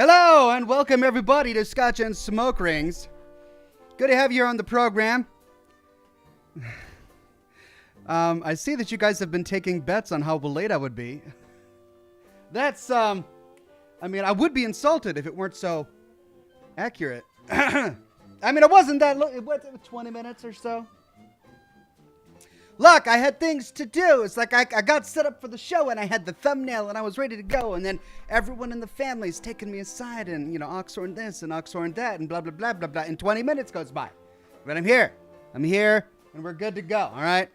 Hello and welcome everybody to Scotch and Smoke Rings. Good to have you here on the program. I see that you guys have been taking bets on how late I would be. That's, I would be insulted if it weren't so accurate. It wasn't that long. What, 20 minutes or so? Look, I had things to do. It's like I got set up for the show and I had the thumbnail and I was ready to go. And then everyone in the family's taking me aside and, Oxhorn this and Oxhorn that and blah, blah, blah, blah, blah. And 20 minutes goes by. But I'm here. I'm here and we're good to go. All right.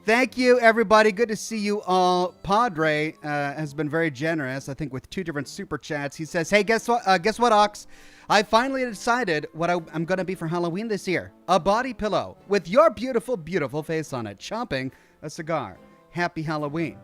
Thank you, everybody. Good to see you all. Padre has been very generous, I think, with 2 different super chats. He says, hey, guess what, Ox? I finally decided what I'm going to be for Halloween this year. A body pillow with your beautiful, beautiful face on it, chomping a cigar. Happy Halloween.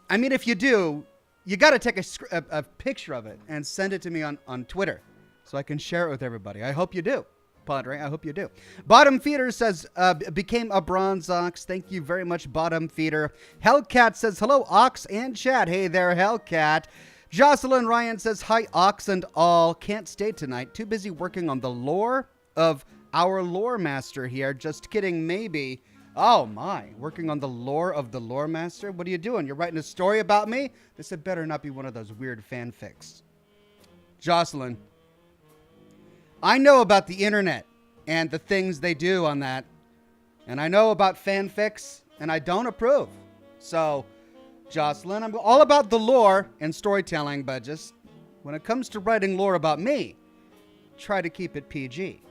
If you do, you got to take a picture of it and send it to me on Twitter so I can share it with everybody. I hope you do. Padre, I hope you do. Bottom Feeder says, became a bronze Ox. Thank you very much, Bottom Feeder. Hellcat says, hello, Ox and chat. Hey there, Hellcat. Jocelyn Ryan says, hi, Ox and all. Can't stay tonight. Too busy working on the lore of our lore master here. Just kidding, maybe. Oh, my. Working on the lore of the lore master? What are you doing? You're writing a story about me? This had better not be one of those weird fanfics. Jocelyn, I know about the internet and the things they do on that. And I know about fanfics, and I don't approve. So, Jocelyn, I'm all about the lore and storytelling, but just when it comes to writing lore about me, try to keep it PG.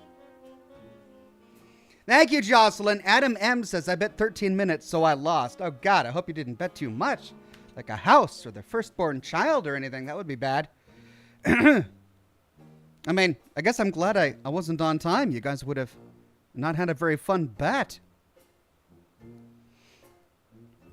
Thank you, Jocelyn. Adam M says, I bet 13 minutes, so I lost. Oh, God, I hope you didn't bet too much. Like a house or the firstborn child or anything. That would be bad. I guess I'm glad I wasn't on time. You guys would have not had a very fun bet.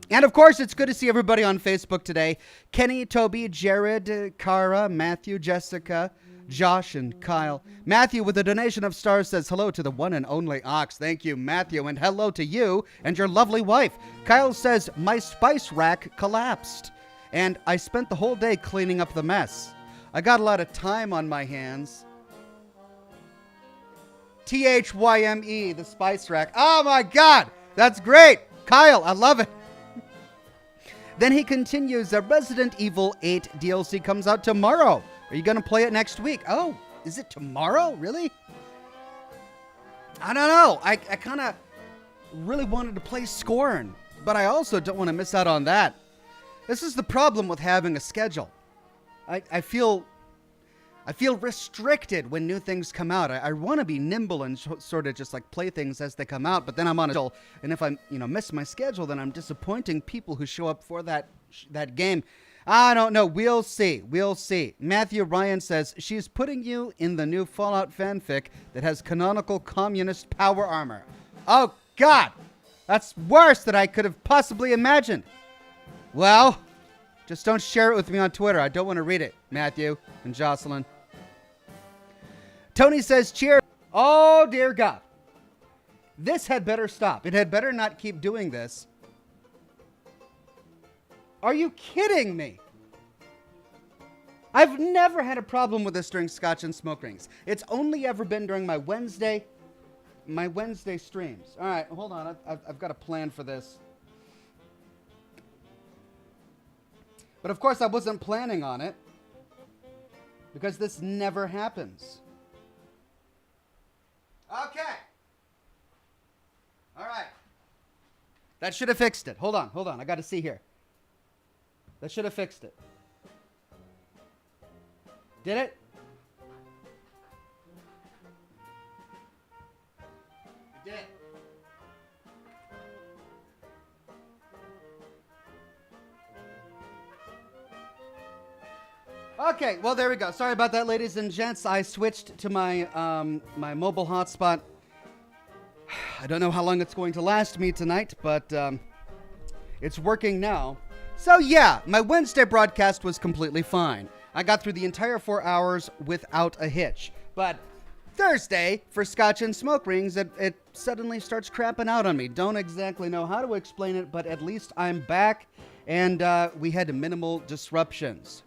And, of course, it's good to see everybody on Facebook today. Kenny, Toby, Jared, Cara, Matthew, Jessica, Josh, and Kyle. Matthew, with a donation of stars, says hello to the one and only Ox. Thank you, Matthew, and hello to you and your lovely wife. Kyle says, my spice rack collapsed, and I spent the whole day cleaning up the mess. I got a lot of time on my hands. THYME, the spice rack. Oh, my God. That's great. Kyle, I love it. Then he continues, Resident Evil 8 DLC comes out tomorrow. Are you going to play it next week? Oh, is it tomorrow? Really? I don't know. I kind of really wanted to play Scorn, but I also don't want to miss out on that. This is the problem with having a schedule. I feel restricted when new things come out. I want to be nimble and sort of just like play things as they come out, but then I'm on a schedule, and if I miss my schedule, then I'm disappointing people who show up for that game. I don't know. We'll see. We'll see. Matthew Ryan says, she's putting you in the new Fallout fanfic that has canonical communist power armor. Oh, God. That's worse than I could have possibly imagined. Well, just don't share it with me on Twitter. I don't want to read it, Matthew and Jocelyn. Tony says, cheers. Oh, dear God. This had better stop. It had better not keep doing this. Are you kidding me? I've never had a problem with this during Scotch and Smoke Rings. It's only ever been during my Wednesday streams. All right, hold on. I've got a plan for this. But of course, I wasn't planning on it because this never happens. Okay. All right. That should have fixed it. Hold on. I got to see here. That should have fixed it. Did it? It did. Okay, well, there we go. Sorry about that, ladies and gents. I switched to my my mobile hotspot. I don't know how long it's going to last me tonight, but it's working now. So yeah, my Wednesday broadcast was completely fine. I got through the entire 4 hours without a hitch. But Thursday, for Scotch and Smoke Rings, it suddenly starts crapping out on me. Don't exactly know how to explain it, but at least I'm back, and we had minimal disruptions.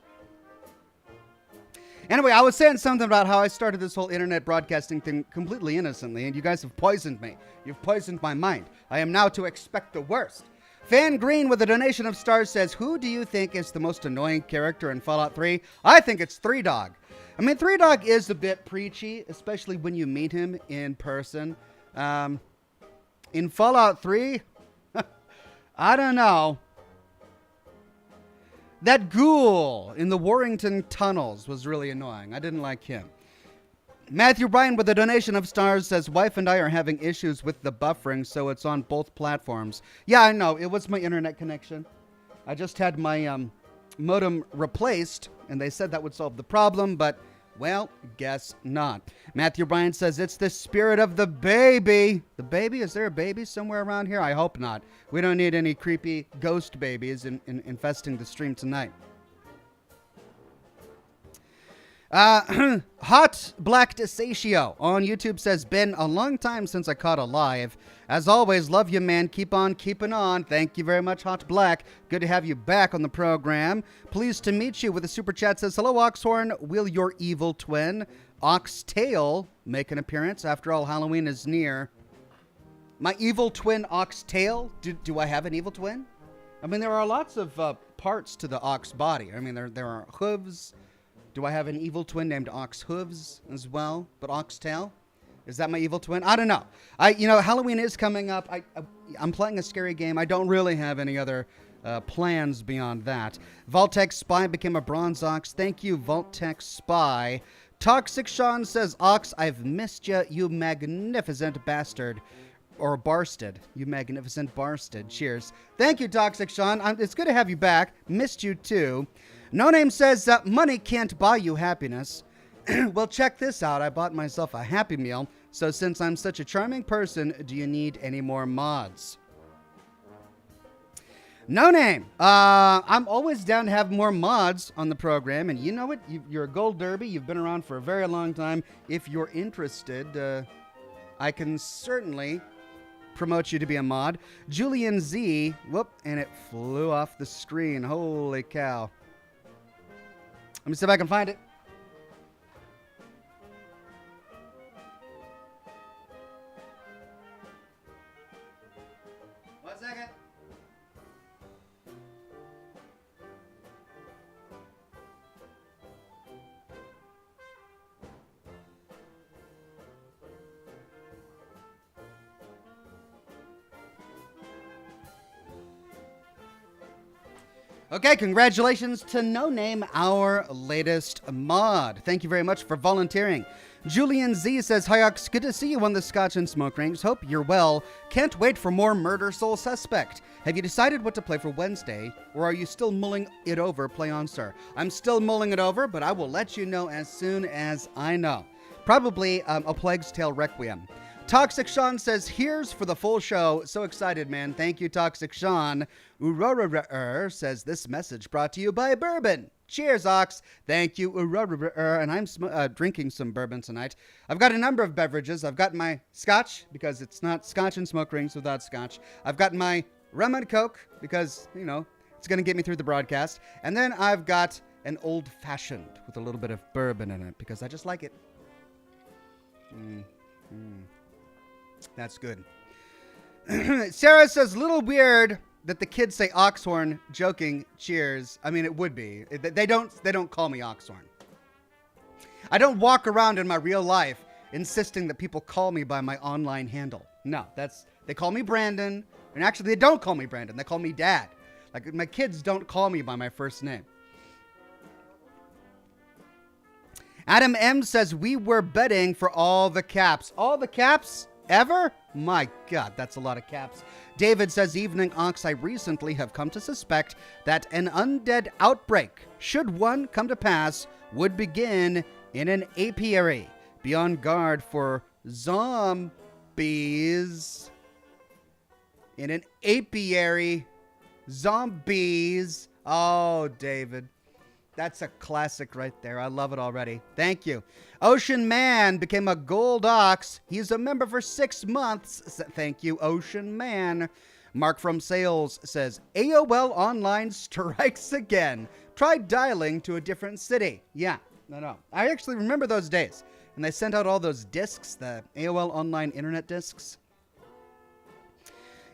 Anyway, I was saying something about how I started this whole internet broadcasting thing completely innocently, and you guys have poisoned me. You've poisoned my mind. I am now to expect the worst. Fan Green with a donation of stars says, who do you think is the most annoying character in Fallout 3? I think it's Three Dog. I mean, Three Dog is a bit preachy, especially when you meet him in person. In Fallout 3, I don't know. That ghoul in the Warrington tunnels was really annoying. I didn't like him. Matthew Bryan with a donation of stars says, wife and I are having issues with the buffering, so it's on both platforms. Yeah, I know. It was my internet connection. I just had my modem replaced, and they said that would solve the problem, but, well, guess not. Matthew Bryan says, it's the spirit of the baby. The baby? Is there a baby somewhere around here? I hope not. We don't need any creepy ghost babies infesting the stream tonight. Hot Black Desatio on YouTube says, been a long time since I caught a live. As always, love you, man. Keep on keeping on. Thank you very much, Hot Black. Good to have you back on the program. Pleased to meet you with a super chat says, hello, Oxhorn. Will your evil twin, Oxtail, make an appearance? After all, Halloween is near. My evil twin, Oxtail? Do I have an evil twin? I mean, there are lots of parts to the ox body. I mean, there are hooves. Do I have an evil twin named Ox Hooves as well? But Oxtail? Is that my evil twin? I don't know. Halloween is coming up. I'm playing a scary game. I don't really have any other plans beyond that. Vaultec Spy became a bronze ox. Thank you, Vaultec Spy. Toxic Sean says, Ox, I've missed you, you magnificent bastard. Or barsted. You magnificent barsted. Cheers. Thank you, Toxic Sean. It's good to have you back. Missed you too. No Name says, money can't buy you happiness. Well, check this out. I bought myself a Happy Meal. So since I'm such a charming person, do you need any more mods? No Name. I'm always down to have more mods on the program. And you know what? You're a Gold Derby. You've been around for a very long time. If you're interested, I can certainly promote you to be a mod. Julian Z. Whoop. And it flew off the screen. Holy cow. Let me see if I can find it. One second. Okay, congratulations to No Name, our latest mod. Thank you very much for volunteering. Julian Z says, hi, Ox, good to see you on the Scotch and Smoke Rings. Hope you're well. Can't wait for more Murder Soul Suspect. Have you decided what to play for Wednesday, or are you still mulling it over? Play on, sir. I'm still mulling it over, but I will let you know as soon as I know. Probably A Plague's Tale Requiem. Toxic Sean says, here's for the full show. So excited, man. Thank you, Toxic Sean. Urora says, this message brought to you by bourbon. Cheers, Ox. Thank you, Urora. And I'm drinking some bourbon tonight. I've got a number of beverages. I've got my Scotch, because it's not Scotch and Smoke Rings without Scotch. I've got my rum and Coke, because, it's going to get me through the broadcast. And then I've got an old-fashioned with a little bit of bourbon in it, because I just like it. That's good. Sarah says, little weird that the kids say Oxhorn, joking, cheers. I mean, it would be. They don't call me Oxhorn. I don't walk around in my real life insisting that people call me by my online handle. No, they call me Brandon. And actually, they don't call me Brandon. They call me Dad. Like, my kids don't call me by my first name. Adam M says, we were betting for all the caps. All the caps? Ever? My God, that's a lot of caps. David says, evening, Ox, I recently have come to suspect that an undead outbreak, should one come to pass, would begin in an apiary. Be on guard for zombies. In an apiary. Zombies. Oh, David. That's a classic right there. I love it already. Thank you. Ocean Man became a gold ox. He's a member for 6 months. Thank you, Ocean Man. Mark from Sales says, AOL Online strikes again. Try dialing to a different city. Yeah. No. I actually remember those days. And they sent out all those discs, the AOL Online Internet discs.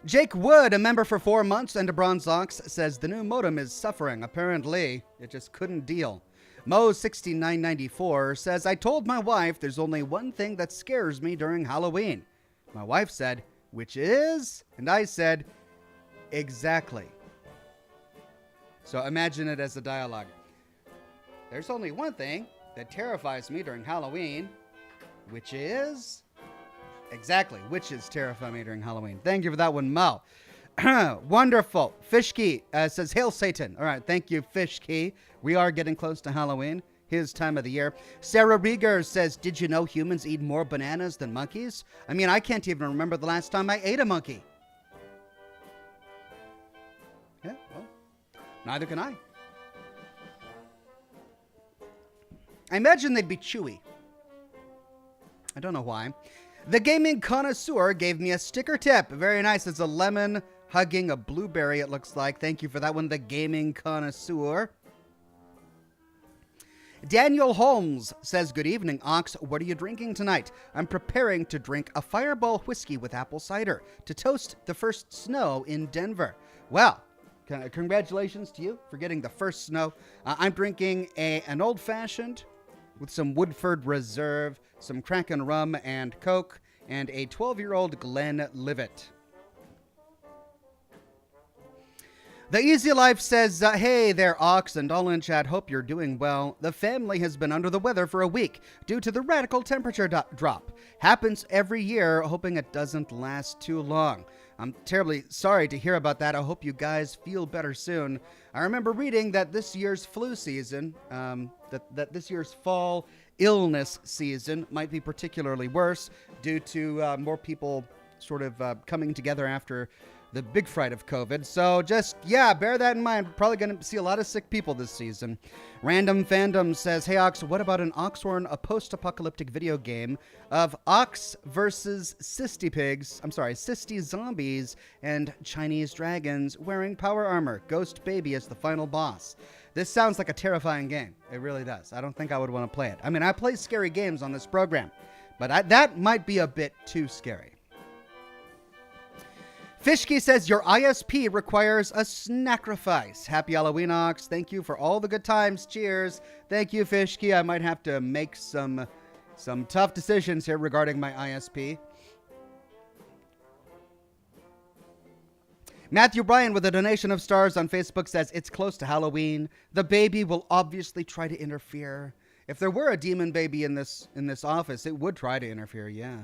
Jake Wood, a member for 4 months and a Bronze Ox, says the new modem is suffering. Apparently, it just couldn't deal. Mo6994 says, I told my wife there's only one thing that scares me during Halloween. My wife said, which is? And I said, exactly. So imagine it as a dialogue. There's only one thing that terrifies me during Halloween, which is? Exactly. Witches terrify me during Halloween. Thank you for that one, Mo. Wonderful. Fishkey says, Hail Satan. All right. Thank you, Fishkey. We are getting close to Halloween. His time of the year. Sarah Rieger says, did you know humans eat more bananas than monkeys? I mean, I can't even remember the last time I ate a monkey. Yeah, well, neither can I. I imagine they'd be chewy. I don't know why. The Gaming Connoisseur gave me a sticker tip. Very nice. It's a lemon hugging a blueberry, it looks like. Thank you for that one, the Gaming Connoisseur. Daniel Holmes says, good evening, Ox. What are you drinking tonight? I'm preparing to drink a Fireball whiskey with apple cider to toast the first snow in Denver. Well, congratulations to you for getting the first snow. I'm drinking an old-fashioned with some Woodford Reserve, some Kraken rum and Coke, and a 12-year-old Glenlivet. The Easy Life says, hey there, Ox, and all in chat. Hope you're doing well. The family has been under the weather for a week due to the radical temperature drop. Happens every year, hoping it doesn't last too long. I'm terribly sorry to hear about that. I hope you guys feel better soon. I remember reading that this year's flu season, that this year's fall illness season might be particularly worse due to more people sort of coming together after the big fright of COVID. So just, bear that in mind. We're probably going to see a lot of sick people this season. Random Fandom says, hey, Ox, what about an Oxhorn, a post-apocalyptic video game of Ox versus cysty zombies and Chinese dragons wearing power armor. Ghost Baby as the final boss. This sounds like a terrifying game. It really does. I don't think I would want to play it. I mean, I play scary games on this program, but that might be a bit too scary. Fishkey says, your ISP requires a snacrifice. Happy Halloween, Ox. Thank you for all the good times. Cheers. Thank you, Fishkey. I might have to make some tough decisions here regarding my ISP. Matthew Bryan with a donation of stars on Facebook says, it's close to Halloween. The baby will obviously try to interfere. If there were a demon baby in this office, it would try to interfere, yeah.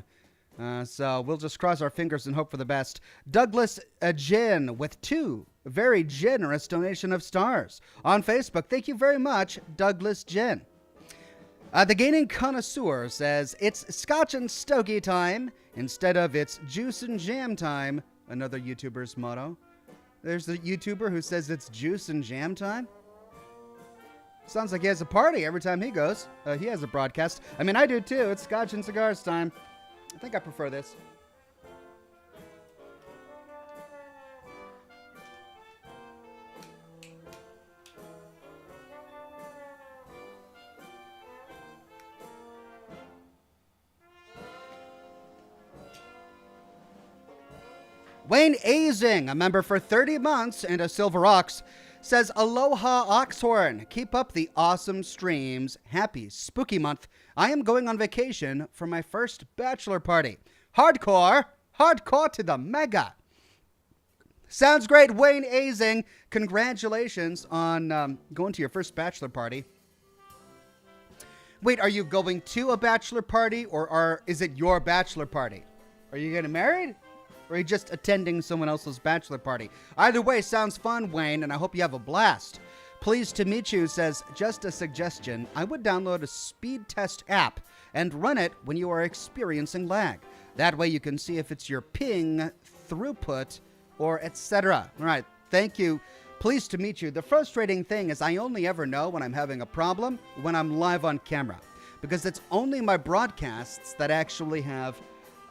So we'll just cross our fingers and hope for the best. Douglas Jen with 2 very generous donation of stars on Facebook. Thank you very much, Douglas Jen. The Gaming Connoisseur says, it's Scotch and Stogie time instead of it's juice and jam time. Another YouTuber's motto. There's a YouTuber who says it's juice and jam time. Sounds like he has a party every time he goes. He has a broadcast. I mean, I do too. It's Scotch and Cigars time. I think I prefer this. Wayne Azing, a member for 30 months and a Silver Ox, says, Aloha Oxhorn. Keep up the awesome streams. Happy spooky month. I am going on vacation for my first bachelor party. Hardcore to the mega. Sounds great, Wayne Azing. Congratulations on going to your first bachelor party. Wait, are you going to a bachelor party or is it your bachelor party? Are you getting married? Or are you just attending someone else's bachelor party? Either way, sounds fun, Wayne, and I hope you have a blast. Pleased to meet you says, just a suggestion. I would download a speed test app and run it when you are experiencing lag. That way you can see if it's your ping, throughput, or etc. All right, thank you. Pleased to meet you. The frustrating thing is I only ever know when I'm having a problem when I'm live on camera, because it's only my broadcasts that actually have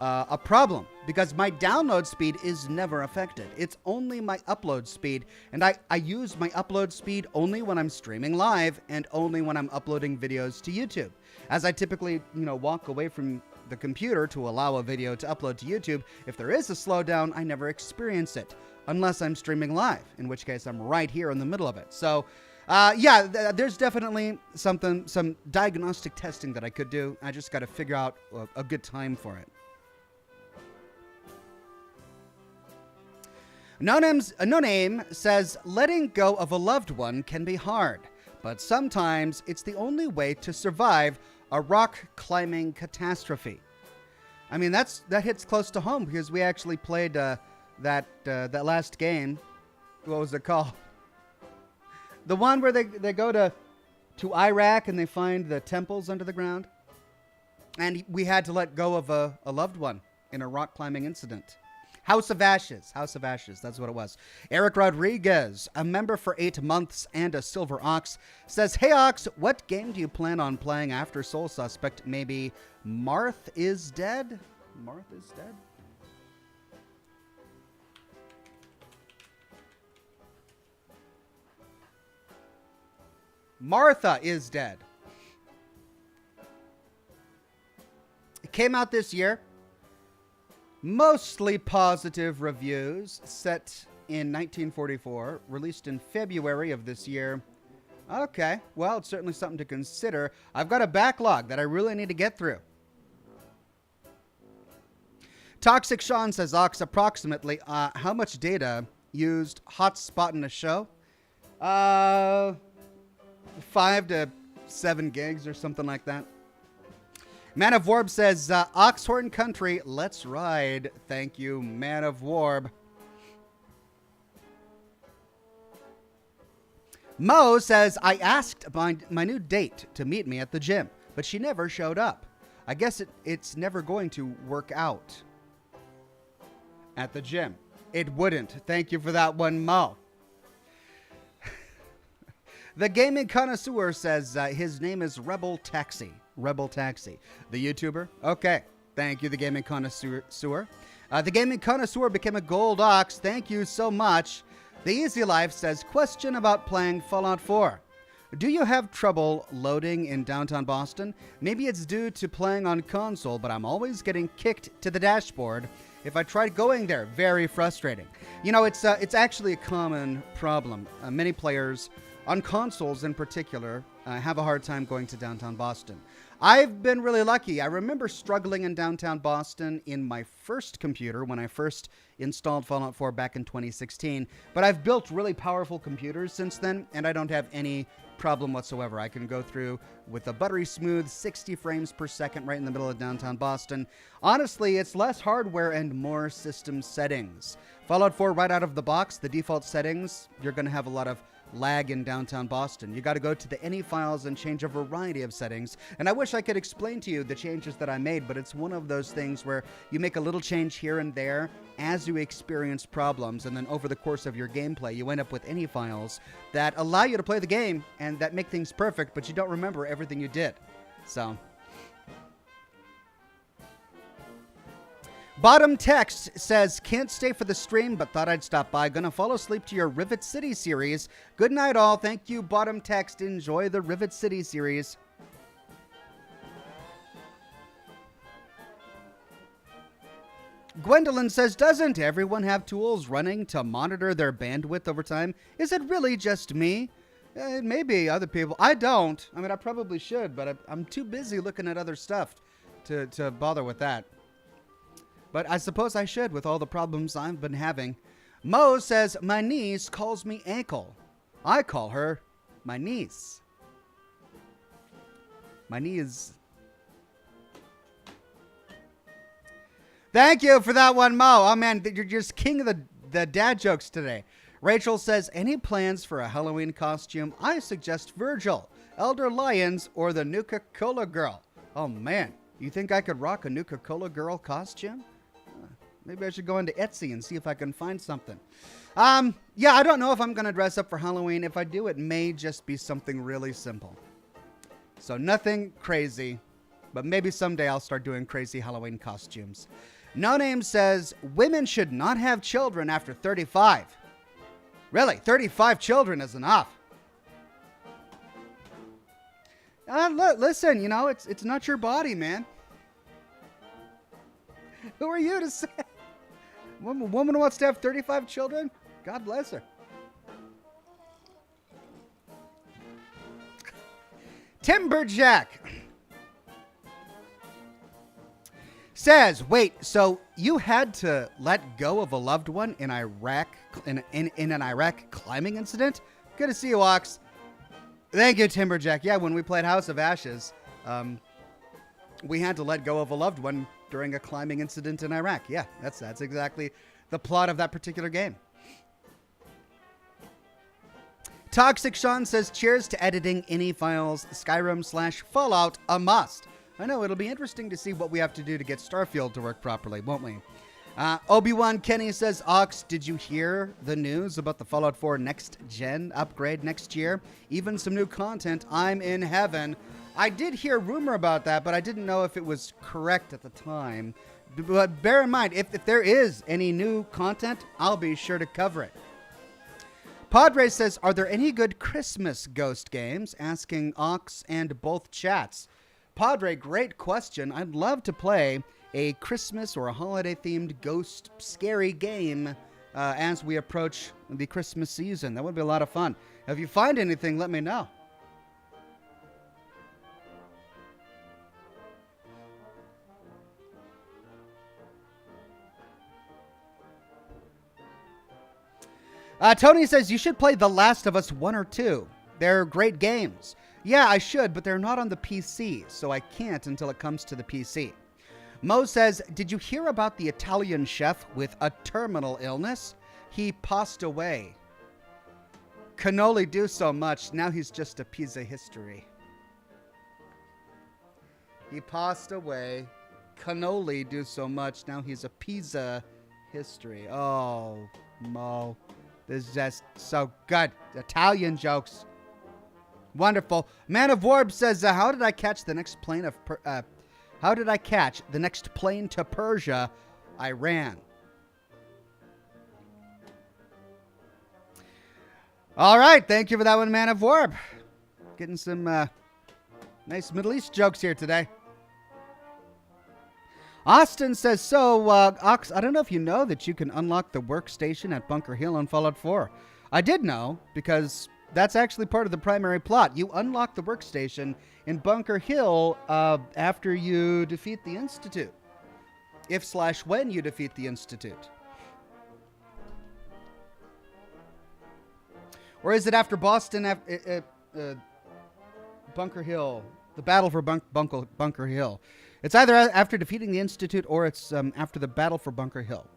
a problem because my download speed is never affected. It's only my upload speed, and I use my upload speed only when I'm streaming live and only when I'm uploading videos to YouTube. As I typically, walk away from the computer to allow a video to upload to YouTube, if there is a slowdown, I never experience it unless I'm streaming live, in which case I'm right here in the middle of it. So, there's definitely some diagnostic testing that I could do. I just got to figure out a good time for it. No Name says, letting go of a loved one can be hard, but sometimes it's the only way to survive a rock climbing catastrophe. I mean, that hits close to home because we actually played that last game. What was it called? The one where they go to Iraq and they find the temples under the ground. And we had to let go of a loved one in a rock climbing incident. House of Ashes, that's what it was. Eric Rodriguez, a member for 8 months and a Silver Ox, says, hey Ox, what game do you plan on playing after Soul Suspect? Maybe Marth is Dead? Marth is Dead? Martha is Dead. It came out this year. Mostly positive reviews, set in 1944, released in February of this year. Okay, well, it's certainly something to consider. I've got a backlog that I really need to get through. Toxic Sean says, Ox, approximately how much data used hotspot in a show? 5 to 7 gigs or something like that. Man of Warb says, Oxhorn Country, let's ride. Thank you, Man of Warb. Mo says, I asked my new date to meet me at the gym, but she never showed up. I guess it's never going to work out at the gym. It wouldn't. Thank you for that one, Mo. The Gaming Connoisseur says his name is Rebel Taxi. Rebel Taxi. The YouTuber? Okay. Thank you, The Gaming Connoisseur. The Gaming Connoisseur became a gold ox. Thank you so much. The Easy Life says, question about playing Fallout 4. Do you have trouble loading in downtown Boston? Maybe it's due to playing on console, but I'm always getting kicked to the dashboard if I try going there. Very frustrating. It's actually a common problem. Many players on consoles in particular have a hard time going to downtown Boston. I've been really lucky. I remember struggling in downtown Boston in my first computer when I first installed Fallout 4 back in 2016. But I've built really powerful computers since then, and I don't have any problem whatsoever. I can go through with a buttery smooth 60 frames per second right in the middle of downtown Boston. Honestly, it's less hardware and more system settings. Fallout 4 right out of the box, the default settings, you're going to have a lot of lag in downtown Boston. You got to go to the any files and change a variety of settings. And I wish I could explain to you the changes that I made, but it's one of those things where you make a little change here and there as you experience problems, and then over the course of your gameplay, you end up with any files that allow you to play the game and that make things perfect, but you don't remember everything you did. So Bottom Text says, can't stay for the stream, but thought I'd stop by. Gonna fall asleep to your Rivet City series. Good night, all. Thank you, Bottom Text. Enjoy the Rivet City series. Gwendolyn says, doesn't everyone have tools running to monitor their bandwidth over time? Is it really just me? Maybe other people. I don't. I mean, I probably should, but I'm too busy looking at other stuff to bother with that. But I suppose I should with all the problems I've been having. Mo says, my niece calls me Ankle. I call her my niece. My niece. Thank you for that one, Mo. Oh, man, you're just king of the dad jokes today. Rachel says, any plans for a Halloween costume? I suggest Virgil, Elder Lyons, or the Nuka-Cola Girl. Oh, man. You think I could rock a Nuka-Cola Girl costume? Maybe I should go into Etsy and see if I can find something. Yeah, I don't know if I'm going to dress up for Halloween. If I do, it may just be something really simple. So nothing crazy. But maybe someday I'll start doing crazy Halloween costumes. No Name says, women should not have children after 35. Really, 35 children is enough. Listen, it's not your body, man. Who are you to say? A woman who wants to have 35 children? God bless her. Timberjack says, wait, so you had to let go of a loved one in Iraq in an Iraq climbing incident? Good to see you, Ox. Thank you, Timberjack. Yeah, when we played House of Ashes, we had to let go of a loved one during a climbing incident in Iraq. Yeah, that's exactly the plot of that particular game. Toxic Sean says, cheers to editing any files, Skyrim/Fallout, a must. I know, it'll be interesting to see what we have to do to get Starfield to work properly, won't we? Obi-Wan Kenny says, Ox, did you hear the news about the Fallout 4 next gen upgrade next year? Even some new content. I'm in heaven. I did hear rumor about that, but I didn't know if it was correct at the time. But bear in mind, if there is any new content, I'll be sure to cover it. Padre says, are there any good Christmas ghost games? Asking Ox and both chats. Padre, great question. I'd love to play a Christmas or a holiday-themed ghost scary game as we approach the Christmas season. That would be a lot of fun. If you find anything, let me know. Tony says, you should play The Last of Us 1 or 2. They're great games. Yeah, I should, but they're not on the PC, so I can't until it comes to the PC. Mo says, did you hear about the Italian chef with a terminal illness? He passed away. Can only do so much. Now he's just a piece of history. He passed away. Can only do so much. Now he's a piece of history. Oh, Mo. This is just so good. Italian jokes. Wonderful. Man of Warb says, how did I catch the next plane to Persia? Iran. All right. Thank you for that one, Man of Warb. Getting some nice Middle East jokes here today. Austin says, so, Ox, I don't know if you know that you can unlock the workstation at Bunker Hill on Fallout 4. I did know, because that's actually part of the primary plot. You unlock the workstation in Bunker Hill after you defeat the Institute. If/when you defeat the Institute. Or is it after Boston, Bunker Hill, the battle for Bunker Hill? It's either after defeating the Institute or it's after the battle for Bunker Hill.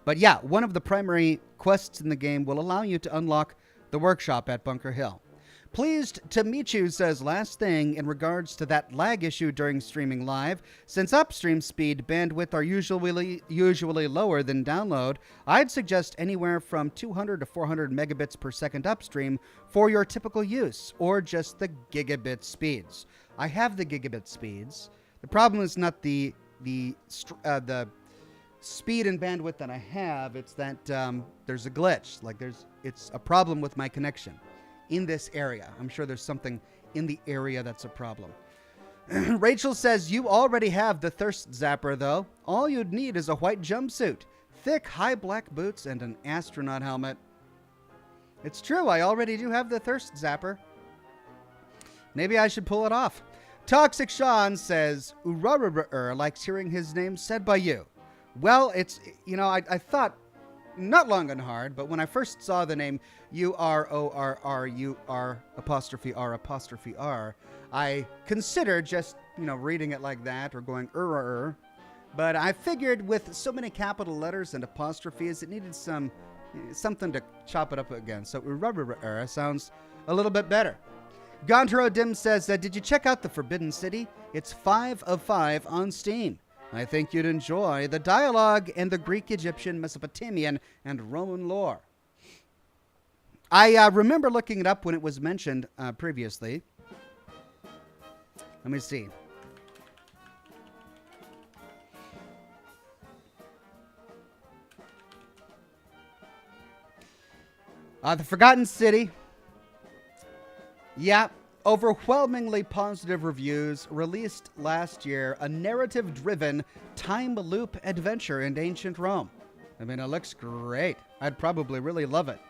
But yeah, one of the primary quests in the game will allow you to unlock the workshop at Bunker Hill. Pleased to meet you says, last thing in regards to that lag issue during streaming live, since upstream speed bandwidth are usually lower than download, I'd suggest anywhere from 200 to 400 megabits per second upstream for your typical use, or just the gigabit speeds. I have the gigabit speeds. The problem is not the speed and bandwidth that I have. It's that there's a glitch. It's a problem with my connection in this area. I'm sure there's something in the area that's a problem. Rachel says, you already have the thirst zapper, though. All you'd need is a white jumpsuit, thick, high black boots, and an astronaut helmet. It's true. I already do have the thirst zapper. Maybe I should pull it off. Toxic Sean says, Urarur likes hearing his name said by you. Well, it's, I thought not long and hard, but when I first saw the name URORRUR''R'', I considered just, reading it like that or going Urarur. But I figured with so many capital letters and apostrophes, it needed something to chop it up again. So Urarur sounds a little bit better. Gontaro Dim says, did you check out The Forbidden City? It's 5 of 5 on Steam. I think you'd enjoy the dialogue and the Greek, Egyptian, Mesopotamian, and Roman lore. I remember looking it up when it was mentioned previously. Let me see. The Forgotten City. Yeah, overwhelmingly positive reviews. Released last year, a narrative-driven time loop adventure in ancient Rome. I mean, it looks great. I'd probably really love it.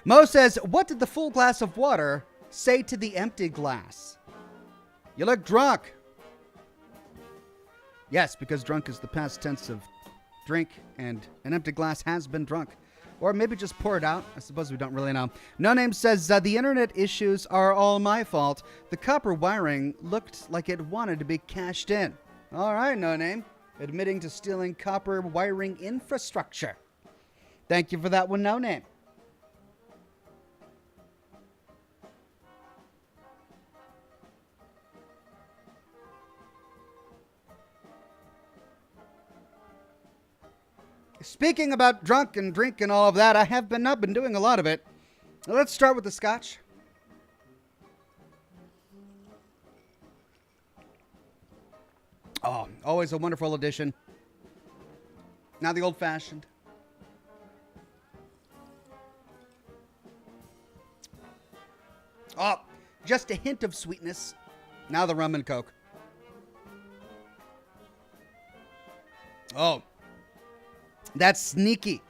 Mo says, what did the full glass of water say to the empty glass? You look drunk. Yes, because drunk is the past tense of drink, and an empty glass has been drunk. Or maybe just pour it out. I suppose we don't really know. No Name says, the internet issues are all my fault. The copper wiring looked like it wanted to be cashed in. All right, No Name. Admitting to stealing copper wiring infrastructure. Thank you for that one, No Name. Speaking about drunk and drink and all of that, I have not been doing a lot of it. Let's start with the Scotch. Oh, always a wonderful addition. Now the old-fashioned. Oh, just a hint of sweetness. Now the rum and Coke. Oh. That's sneaky.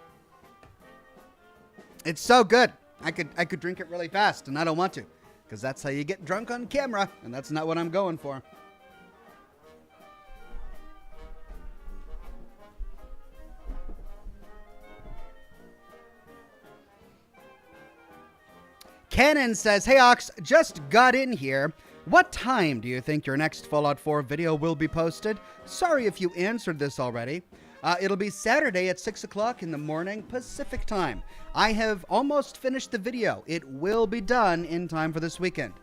It's so good. I could drink it really fast, and I don't want to, because that's how you get drunk on camera, and that's not what I'm going for. Cannon says, hey Ox, just got in here. What time do you think your next Fallout 4 video will be posted? Sorry if you answered this already. It'll be Saturday at 6 o'clock in the morning Pacific time. I have almost finished the video. It will be done in time for this weekend.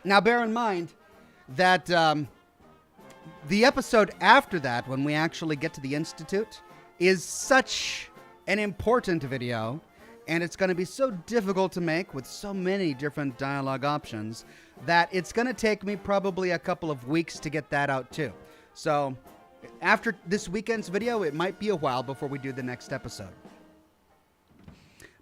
Now, bear in mind that the episode after that, when we actually get to the Institute, is such an important video, and it's going to be so difficult to make with so many different dialogue options that it's going to take me probably a couple of weeks to get that out too. So after this weekend's video, it might be a while before we do the next episode.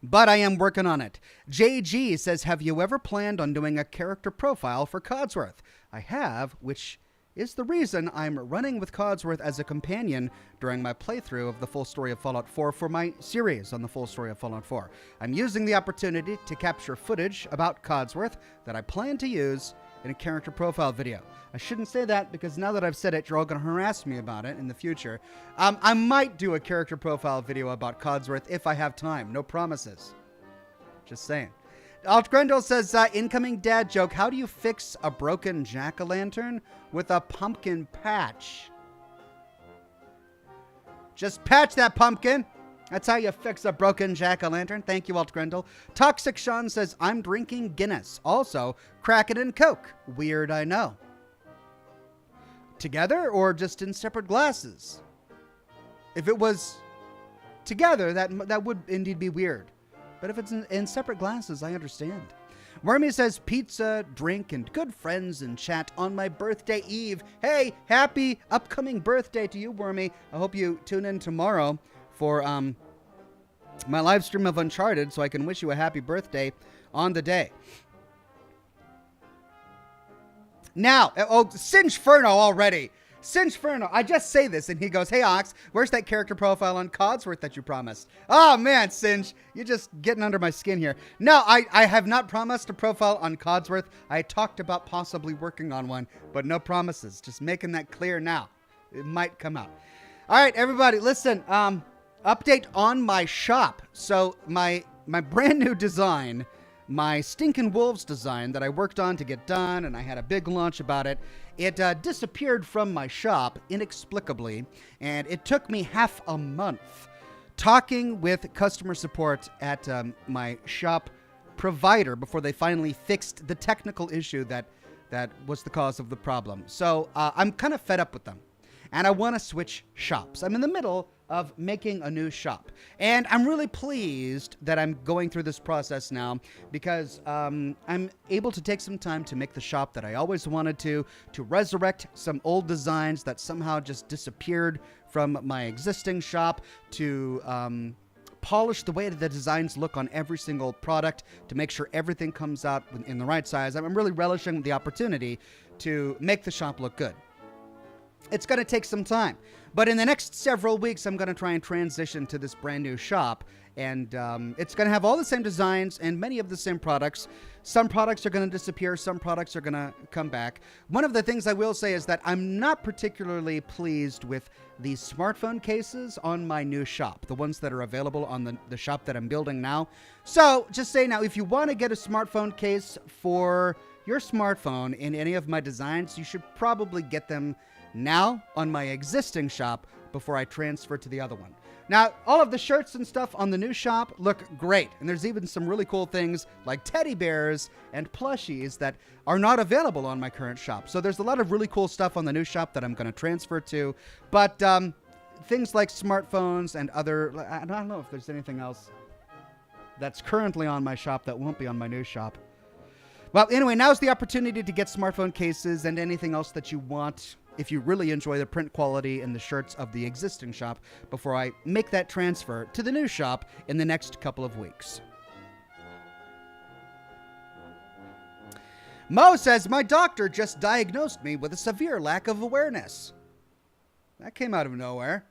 But I am working on it. JG says, have you ever planned on doing a character profile for Codsworth? I have, which is the reason I'm running with Codsworth as a companion during my playthrough of the full story of Fallout 4 for my series on the full story of Fallout 4. I'm using the opportunity to capture footage about Codsworth that I plan to use in a character profile video. I shouldn't say that because now that I've said it, you're all going to harass me about it in the future. I might do a character profile video about Codsworth if I have time. No promises. Just saying. Alt Grendel says, incoming dad joke, how do you fix a broken jack-o'-lantern with a pumpkin patch? Just patch that pumpkin. That's how you fix a broken jack-o'-lantern. Thank you, Alt Grendel. Toxic Sean says, I'm drinking Guinness. Also, Kraken and Coke. Weird, I know. Together or just in separate glasses? If it was together, that would indeed be weird. But if it's in separate glasses, I understand. Wormy says, pizza, drink, and good friends in chat on my birthday eve. Hey, happy upcoming birthday to you, Wormy. I hope you tune in tomorrow for my live stream of Uncharted so I can wish you a happy birthday on the day. Now, Singeferno already. Singeferno, I just say this, and he goes, hey, Ox, where's that character profile on Codsworth that you promised? Oh, man, Singe, you're just getting under my skin here. No, I have not promised a profile on Codsworth. I talked about possibly working on one, but no promises. Just making that clear now. It might come out. All right, everybody, listen, update on my shop. So my brand new design, my Stinkin' Wolves design that I worked on to get done, and I had a big launch about it, it disappeared from my shop inexplicably, and it took me half a month talking with customer support at my shop provider before they finally fixed the technical issue that was the cause of the problem. So I'm kind of fed up with them, and I want to switch shops. I'm in the middle of making a new shop. And I'm really pleased that I'm going through this process now because I'm able to take some time to make the shop that I always wanted to resurrect some old designs that somehow just disappeared from my existing shop, to polish the way that the designs look on every single product, to make sure everything comes out in the right size. I'm really relishing the opportunity to make the shop look good. It's going to take some time, but in the next several weeks, I'm going to try and transition to this brand new shop, and it's going to have all the same designs and many of the same products. Some products are going to disappear. Some products are going to come back. One of the things I will say is that I'm not particularly pleased with the smartphone cases on my new shop, the ones that are available on the shop that I'm building now. So just say now, if you want to get a smartphone case for your smartphone in any of my designs, you should probably get them now on my existing shop before I transfer to the other one. Now, all of the shirts and stuff on the new shop look great, and there's even some really cool things like teddy bears and plushies that are not available on my current shop. So there's a lot of really cool stuff on the new shop that I'm going to transfer to, but things like smartphones and other, I don't know if there's anything else that's currently on my shop that won't be on my new shop. Well, anyway, now's the opportunity to get smartphone cases and anything else that you want if you really enjoy the print quality and the shirts of the existing shop before I make that transfer to the new shop in the next couple of weeks. Mo says, my doctor just diagnosed me with a severe lack of awareness. That came out of nowhere.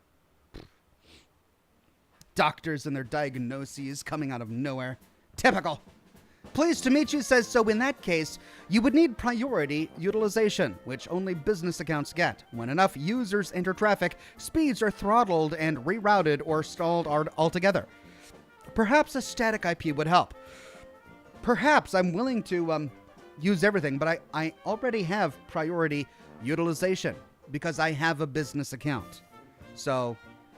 Doctors and their diagnoses coming out of nowhere. Typical. Pleased to meet you says, so in that case, you would need priority utilization, which only business accounts get. When enough users enter traffic, speeds are throttled and rerouted or stalled altogether. Perhaps a static IP would help. Perhaps I'm willing to use everything, but I already have priority utilization because I have a business account. So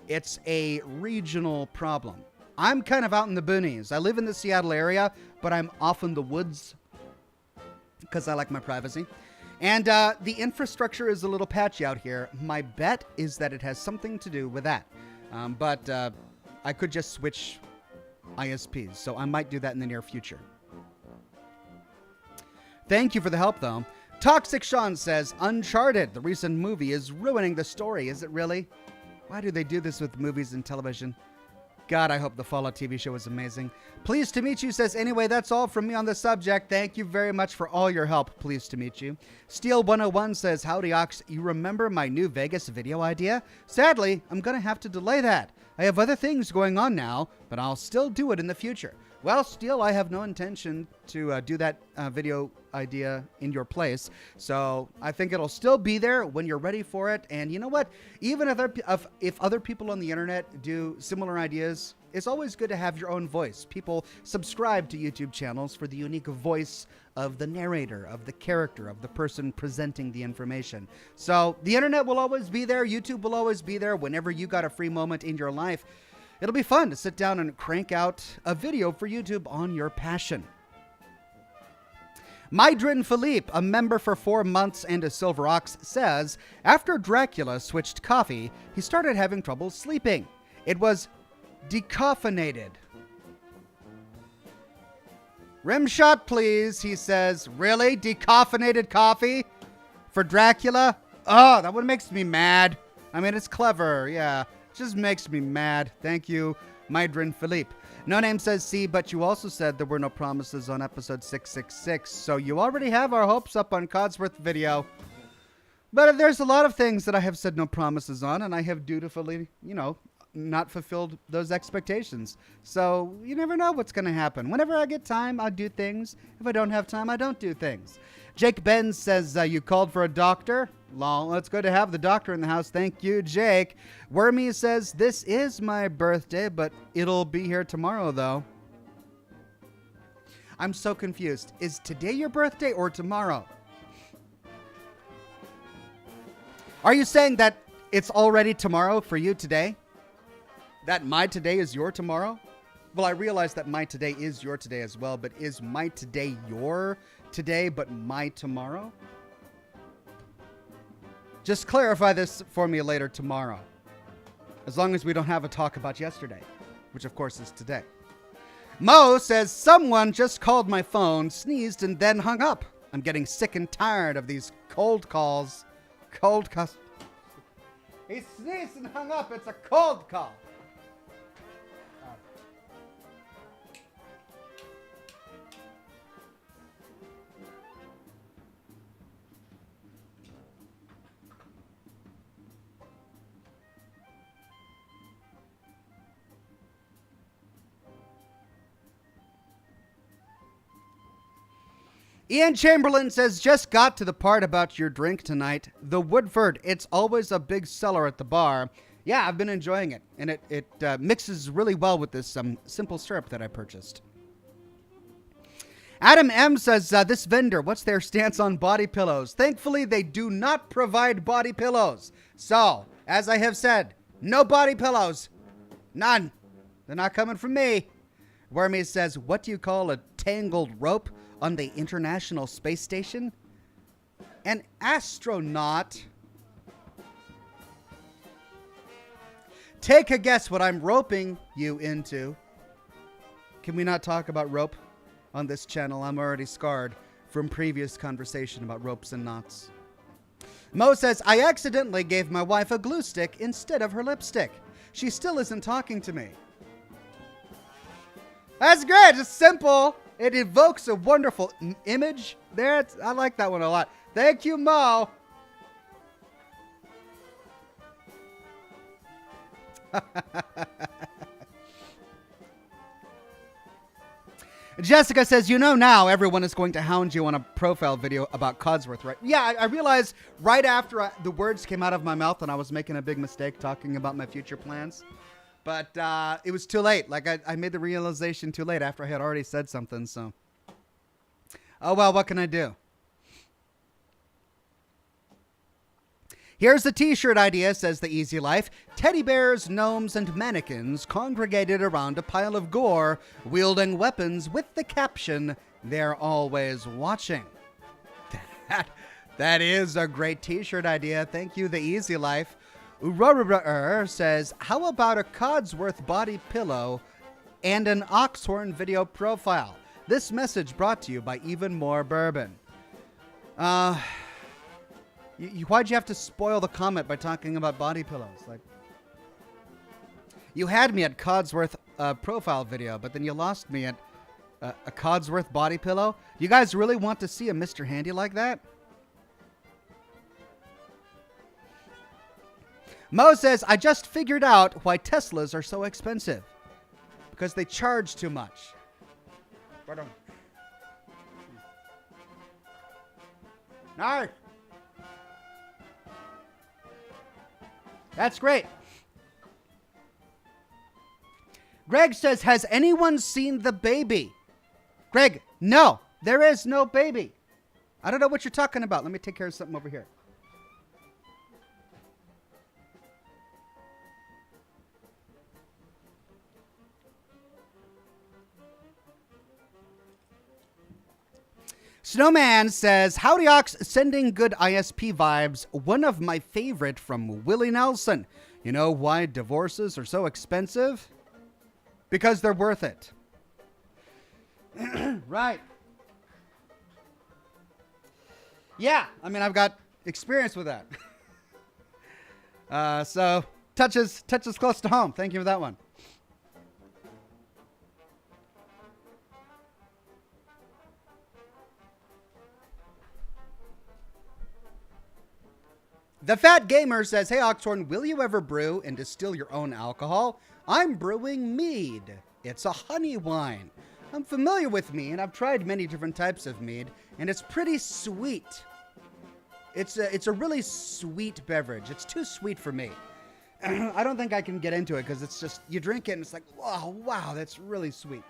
it's a regional problem. I'm kind of out in the boonies. I live in the Seattle area, but I'm off in the woods because I like my privacy. And the infrastructure is a little patchy out here. My bet is that it has something to do with that. But I could just switch ISPs, so I might do that in the near future. Thank you for the help, though. Toxic Sean says, Uncharted, the recent movie, is ruining the story. Is it really? Why do they do this with movies and television? God, I hope the Fallout TV show is amazing. Pleased to meet you says, anyway, that's all from me on the subject. Thank you very much for all your help. Pleased to meet you. Steel 101 says, howdy, Ox. You remember my new Vegas video idea? Sadly, I'm going to have to delay that. I have other things going on now, but I'll still do it in the future. Well, Steel, I have no intention to do that video idea in your place. So I think it'll still be there when you're ready for it. And you know what? Even if other people on the internet do similar ideas, it's always good to have your own voice. People subscribe to YouTube channels for the unique voice of the narrator, of the character, of the person presenting the information. So the internet will always be there. YouTube will always be there whenever you got a free moment in your life. It'll be fun to sit down and crank out a video for YouTube on your passion. Mydrin Philippe, a member for 4 months and a Silver Ox, says, after Dracula switched coffee, he started having trouble sleeping. It was decaffeinated. Rim shot, please, he says. Really? Decaffeinated coffee? For Dracula? Oh, that one makes me mad. I mean, it's clever, yeah. Just makes me mad. Thank you, Mydrin Philippe. No Name says, see, but you also said there were no promises on episode 666, so you already have our hopes up on Codsworth video. But there's a lot of things that I have said no promises on, and I have dutifully, not fulfilled those expectations. So you never know what's going to happen. Whenever I get time, I'll do things. If I don't have time, I don't do things. Jake Benz says, you called for a doctor? Lol, it's good to have the doctor in the house. Thank you, Jake. Wormy says, this is my birthday, but it'll be here tomorrow, though. I'm so confused. Is today your birthday or tomorrow? Are you saying that it's already tomorrow for you today? That my today is your tomorrow? Well, I realize that my today is your today as well, but is my today your today, but my tomorrow? Just clarify this for me later tomorrow. As long as we don't have a talk about yesterday, which of course is today. Mo says, someone just called my phone, sneezed, and then hung up. I'm getting sick and tired of these cold calls. Cold calls. He sneezed and hung up. It's a cold call. Ian Chamberlain says, just got to the part about your drink tonight. The Woodford, it's always a big seller at the bar. Yeah, I've been enjoying it. And it mixes really well with this simple syrup that I purchased. Adam M. says, this vendor, what's their stance on body pillows? Thankfully, they do not provide body pillows. So, as I have said, no body pillows. None. They're not coming from me. Wormy says, what do you call a tangled rope on the International Space Station? An astronaut. Take a guess what I'm roping you into. Can we not talk about rope on this channel? I'm already scarred from previous conversation about ropes and knots. Mo says, I accidentally gave my wife a glue stick instead of her lipstick. She still isn't talking to me. That's great. It's simple. It evokes a wonderful image there. I like that one a lot. Thank you, Mo. Jessica says, you know now everyone is going to hound you on a profile video about Codsworth, right? Yeah, I realized right after the words came out of my mouth and I was making a big mistake talking about my future plans. But it was too late. Like, I made the realization too late after I had already said something, so. Oh, well, what can I do? Here's the t-shirt idea, says the Easy Life. Teddy bears, gnomes, and mannequins congregated around a pile of gore, wielding weapons with the caption, they're always watching. That is a great t-shirt idea. Thank you, the Easy Life. Says, how about a Codsworth body pillow and an Oxhorn video profile? This message brought to you by Even More Bourbon. Why'd you have to spoil the comment by talking about body pillows? Like, you had me at Codsworth profile video, but then you lost me at a Codsworth body pillow. You guys really want to see a Mr. Handy like that? Mo says, I just figured out why Teslas are so expensive. Because they charge too much. Pardon. Nice. That's great. Greg says, has anyone seen the baby? Greg, no. There is no baby. I don't know what you're talking about. Let me take care of something over here. Snowman says, howdy Ox, sending good ISP vibes. One of my favorite from Willie Nelson. You know why divorces are so expensive? Because they're worth it. Right. Yeah, I mean, I've got experience with that. So, touches close to home. Thank you for that one. The Fat Gamer says, hey, Oxhorn, will you ever brew and distill your own alcohol? I'm brewing mead. It's a honey wine. I'm familiar with mead, and I've tried many different types of mead, and it's pretty sweet. It's a really sweet beverage. It's too sweet for me. I don't think I can get into it because it's just, you drink it and it's like, oh, wow, that's really sweet.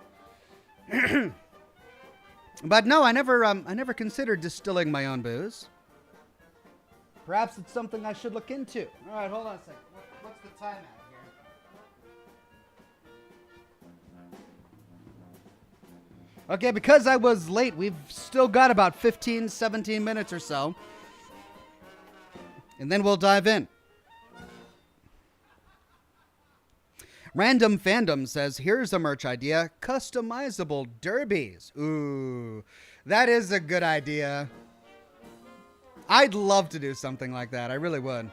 But no, I never considered distilling my own booze. Perhaps it's something I should look into. All right, hold on a second. What's the time at here? Okay, because I was late, we've still got about 15, 17 minutes or so. And then we'll dive in. Random Fandom says, here's a merch idea. Customizable derbies. Ooh, that is a good idea. I'd love to do something like that. I really would.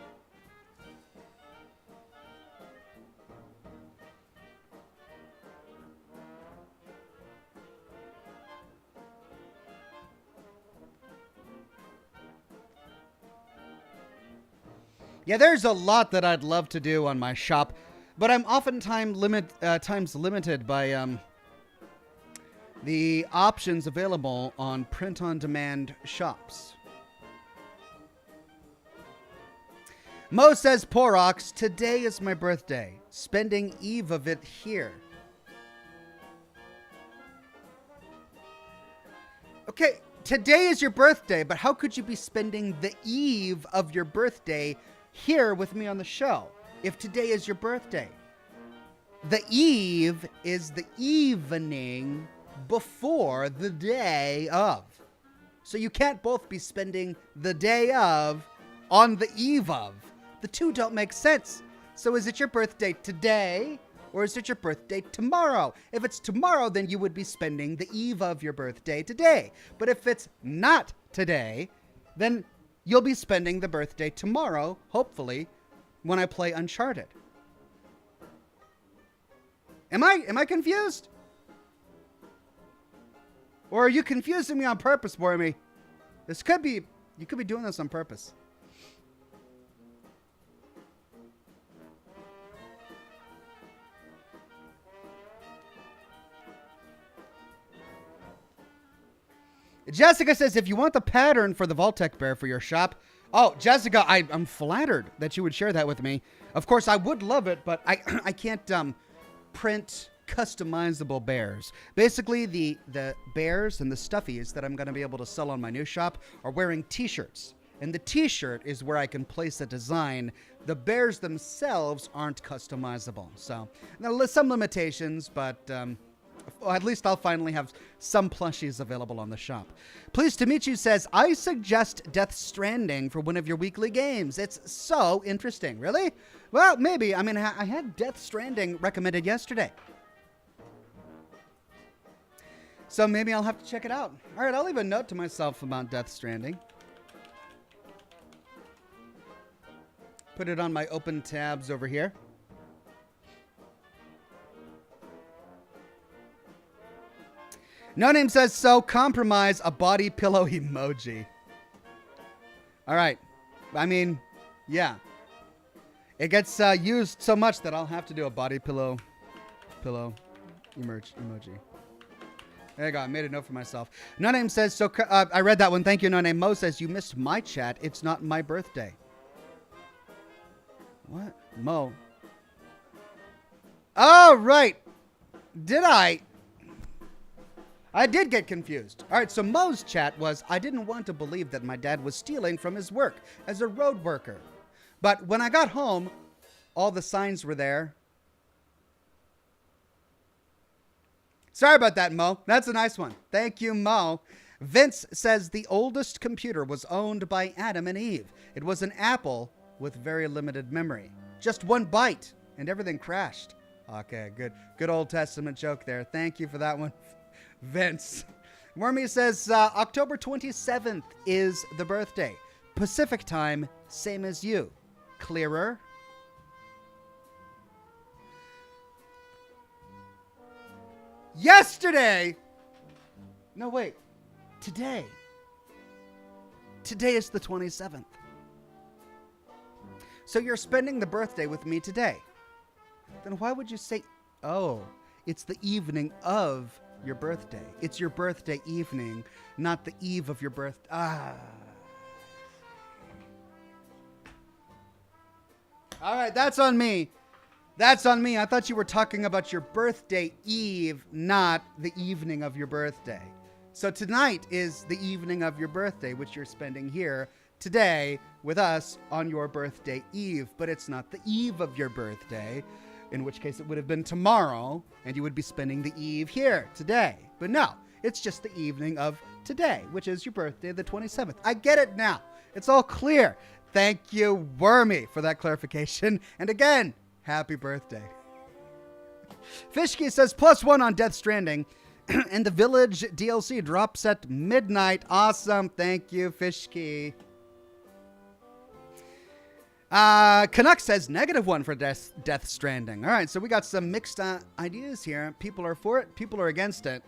Yeah, there's a lot that I'd love to do on my shop, but I'm oftentimes limited by the options available on print-on-demand shops. Mo says, poor Ox, today is my birthday. Spending eve of it here. Okay, today is your birthday, but how could you be spending the eve of your birthday here with me on the show if today is your birthday? The eve is the evening before the day of. So you can't both be spending the day of on the eve of. The two don't make sense. So is it your birthday today or is it your birthday tomorrow? If it's tomorrow, then you would be spending the eve of your birthday today. But if it's not today, then you'll be spending the birthday tomorrow, hopefully, when I play Uncharted. Am I confused? Or are you confusing me on purpose, Wormy? You could be doing this on purpose. Jessica says, if you want the pattern for the Vault-Tec bear for your shop. Oh, Jessica, I'm flattered that you would share that with me. Of course, I would love it, but I can't print customizable bears. Basically, the bears and the stuffies that I'm going to be able to sell on my new shop are wearing t-shirts. And the t-shirt is where I can place a design. The bears themselves aren't customizable. So, there's some limitations, but at least I'll finally have some plushies available on the shop. Pleased to meet you says, I suggest Death Stranding for one of your weekly games. It's so interesting. Really? Well, maybe. I mean, I had Death Stranding recommended yesterday. So maybe I'll have to check it out. All right, I'll leave a note to myself about Death Stranding. Put it on my open tabs over here. No Name says, so compromise a body pillow emoji. All right. I mean, yeah. It gets used so much that I'll have to do a body pillow emoji. There you go. I made a note for myself. No Name says, so I read that one. Thank you, No Name. Mo says, you missed my chat. It's not my birthday. What? Mo. Oh, right. Did I? I did get confused. All right, so Mo's chat was, I didn't want to believe that my dad was stealing from his work as a road worker. But when I got home, all the signs were there. Sorry about that, Mo. That's a nice one. Thank you, Mo. Vince says the oldest computer was owned by Adam and Eve. It was an Apple with very limited memory. Just 1 byte, and everything crashed. Okay, good Old Testament joke there. Thank you for that one, Vince. Wormy says, October 27th is the birthday. Pacific time, same as you. Clearer? Yesterday! No, wait. Today. Today is the 27th. So you're spending the birthday with me today. Then why would you say, oh, it's the evening of your birthday. It's your birthday evening, not the eve of your birthday. All right, that's on me. That's on me. I thought you were talking about your birthday eve, not the evening of your birthday. So tonight is the evening of your birthday, which you're spending here today with us on your birthday eve. But it's not the eve of your birthday, in which case it would have been tomorrow, and you would be spending the eve here today. But no, it's just the evening of today, which is your birthday, the 27th. I get it now. It's all clear. Thank you, Wormy, for that clarification. And again, happy birthday. Fishkey says +1 on Death Stranding. And the Village DLC drops at midnight. Awesome. Thank you, Fishkey. Canuck says -1 for Death Stranding. All right, so we got some mixed ideas here. People are for it. People are against it.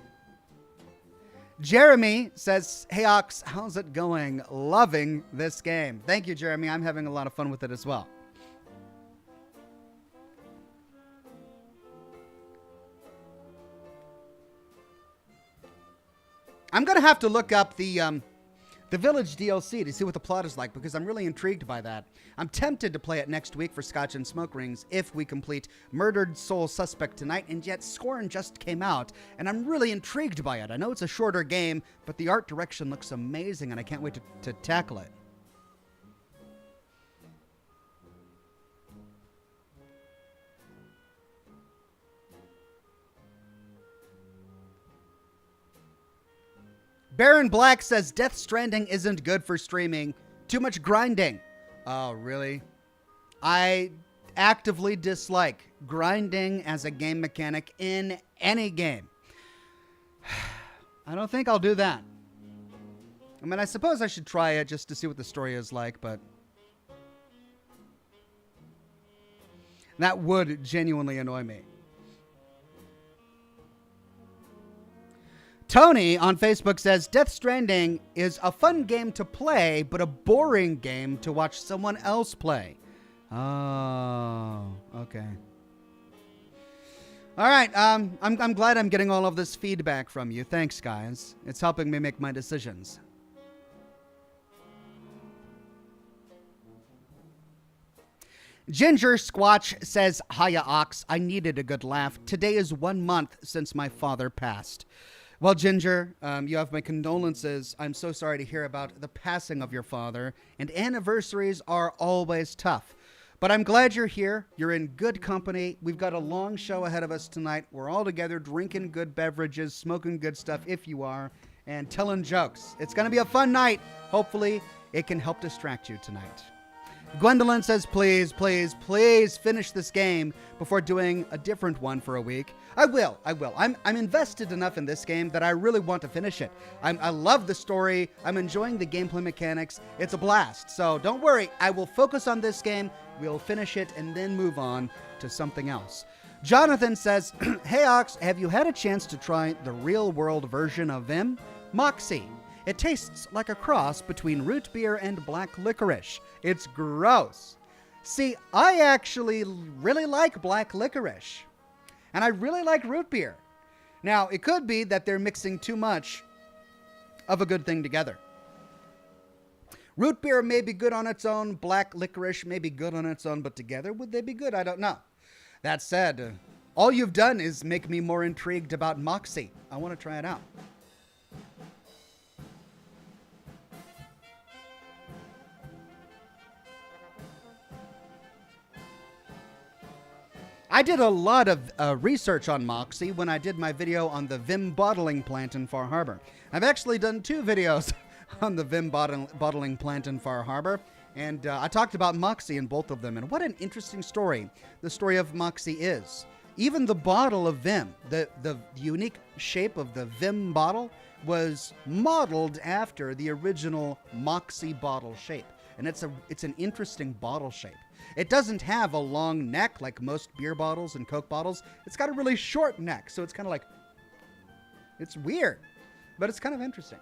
Jeremy says, hey, Ox, how's it going? Loving this game. Thank you, Jeremy. I'm having a lot of fun with it as well. I'm going to have to look up the Village DLC to see what the plot is like, because I'm really intrigued by that. I'm tempted to play it next week for Scotch and Smoke Rings if we complete Murdered Soul Suspect tonight, and yet Scorn just came out, and I'm really intrigued by it. I know it's a shorter game, but the art direction looks amazing, and I can't wait to tackle it. Baron Black says Death Stranding isn't good for streaming. Too much grinding. Oh, really? I actively dislike grinding as a game mechanic in any game. I don't think I'll do that. I mean, I suppose I should try it just to see what the story is like, but that would genuinely annoy me. Tony on Facebook says, Death Stranding is a fun game to play, but a boring game to watch someone else play. Oh, okay. All right, I'm glad I'm getting all of this feedback from you. Thanks, guys. It's helping me make my decisions. Ginger Squatch says, Hiya, Ox. I needed a good laugh. Today is 1 month since my father passed. Well, Ginger, you have my condolences. I'm so sorry to hear about the passing of your father, and anniversaries are always tough. But I'm glad you're here. You're in good company. We've got a long show ahead of us tonight. We're all together drinking good beverages, smoking good stuff if you are, and telling jokes. It's going to be a fun night. Hopefully, it can help distract you tonight. Gwendolyn says, please, please, please finish this game before doing a different one for a week. I will. I'm invested enough in this game that I really want to finish it. I love the story. I'm enjoying the gameplay mechanics. It's a blast. So don't worry. I will focus on this game. We'll finish it and then move on to something else. Jonathan says, hey, Ox, have you had a chance to try the real-world version of Vim? Moxie. It tastes like a cross between root beer and black licorice. It's gross. See, I actually really like black licorice. And I really like root beer. Now, it could be that they're mixing too much of a good thing together. Root beer may be good on its own. Black licorice may be good on its own. But together, would they be good? I don't know. That said, all you've done is make me more intrigued about Moxie. I want to try it out. I did a lot of research on Moxie when I did my video on the Vim bottling plant in Far Harbor. I've actually done 2 videos on the Vim bottling plant in Far Harbor, and I talked about Moxie in both of them, and what an interesting story the story of Moxie is. Even the bottle of Vim, the unique shape of the Vim bottle, was modeled after the original Moxie bottle shape, and it's an interesting bottle shape. It doesn't have a long neck like most beer bottles and Coke bottles. It's got a really short neck, so it's kind of like, it's weird, but it's kind of interesting.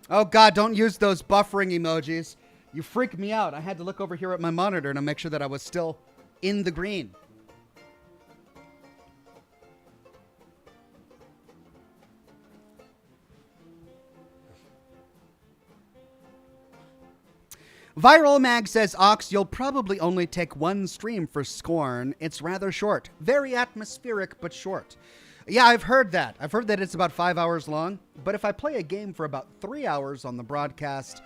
Oh God, don't use those buffering emojis. You freak me out. I had to look over here at my monitor to make sure that I was still in the green. Viral Mag says, Ox, you'll probably only take 1 stream for Scorn. It's rather short. Very atmospheric, but short. Yeah, I've heard that. I've heard that it's about 5 hours long. But if I play a game for about 3 hours on the broadcast,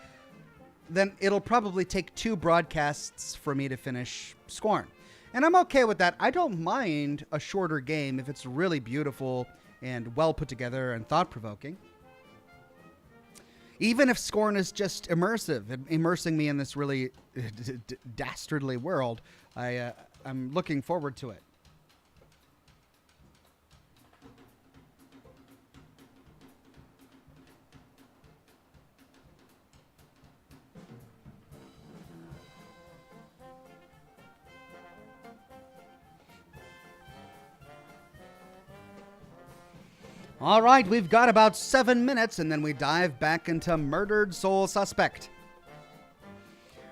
then it'll probably take 2 broadcasts for me to finish Scorn. And I'm okay with that. I don't mind a shorter game if it's really beautiful and well put together and thought-provoking. Even if Scorn is just immersing me in this really dastardly world, I'm looking forward to it. All right, we've got about 7 minutes, and then we dive back into Murdered Soul Suspect.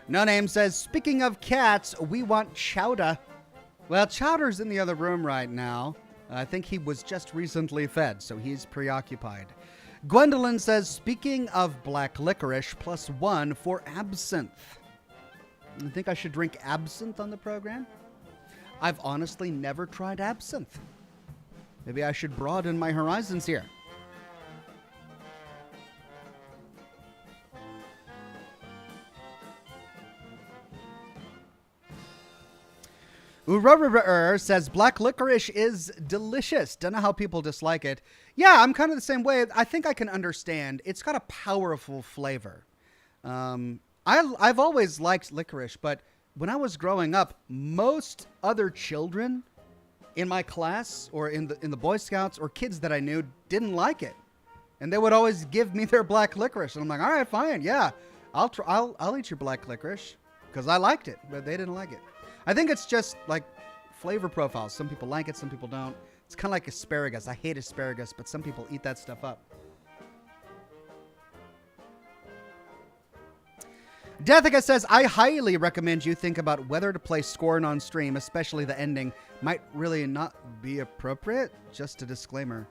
No Name says, speaking of cats, we want Chowder. Well, Chowder's in the other room right now. I think he was just recently fed, so he's preoccupied. Gwendolyn says, speaking of black licorice, +1 for absinthe. I think I should drink absinthe on the program? I've honestly never tried absinthe. Maybe I should broaden my horizons here. Ururur says, black licorice is delicious. Don't know how people dislike it. Yeah, I'm kind of the same way. I think I can understand. It's got a powerful flavor. I've always liked licorice, but when I was growing up, most other children in my class or in the Boy Scouts or kids that I knew didn't like it. And they would always give me their black licorice. And I'm like, all right, fine. Yeah, I'll eat your black licorice because I liked it, but they didn't like it. I think it's just like flavor profiles. Some people like it, some people don't. It's kind of like asparagus. I hate asparagus, but some people eat that stuff up. Deathica says, I highly recommend you think about whether to play Scorn on stream, especially the ending. Might really not be appropriate. Just a disclaimer.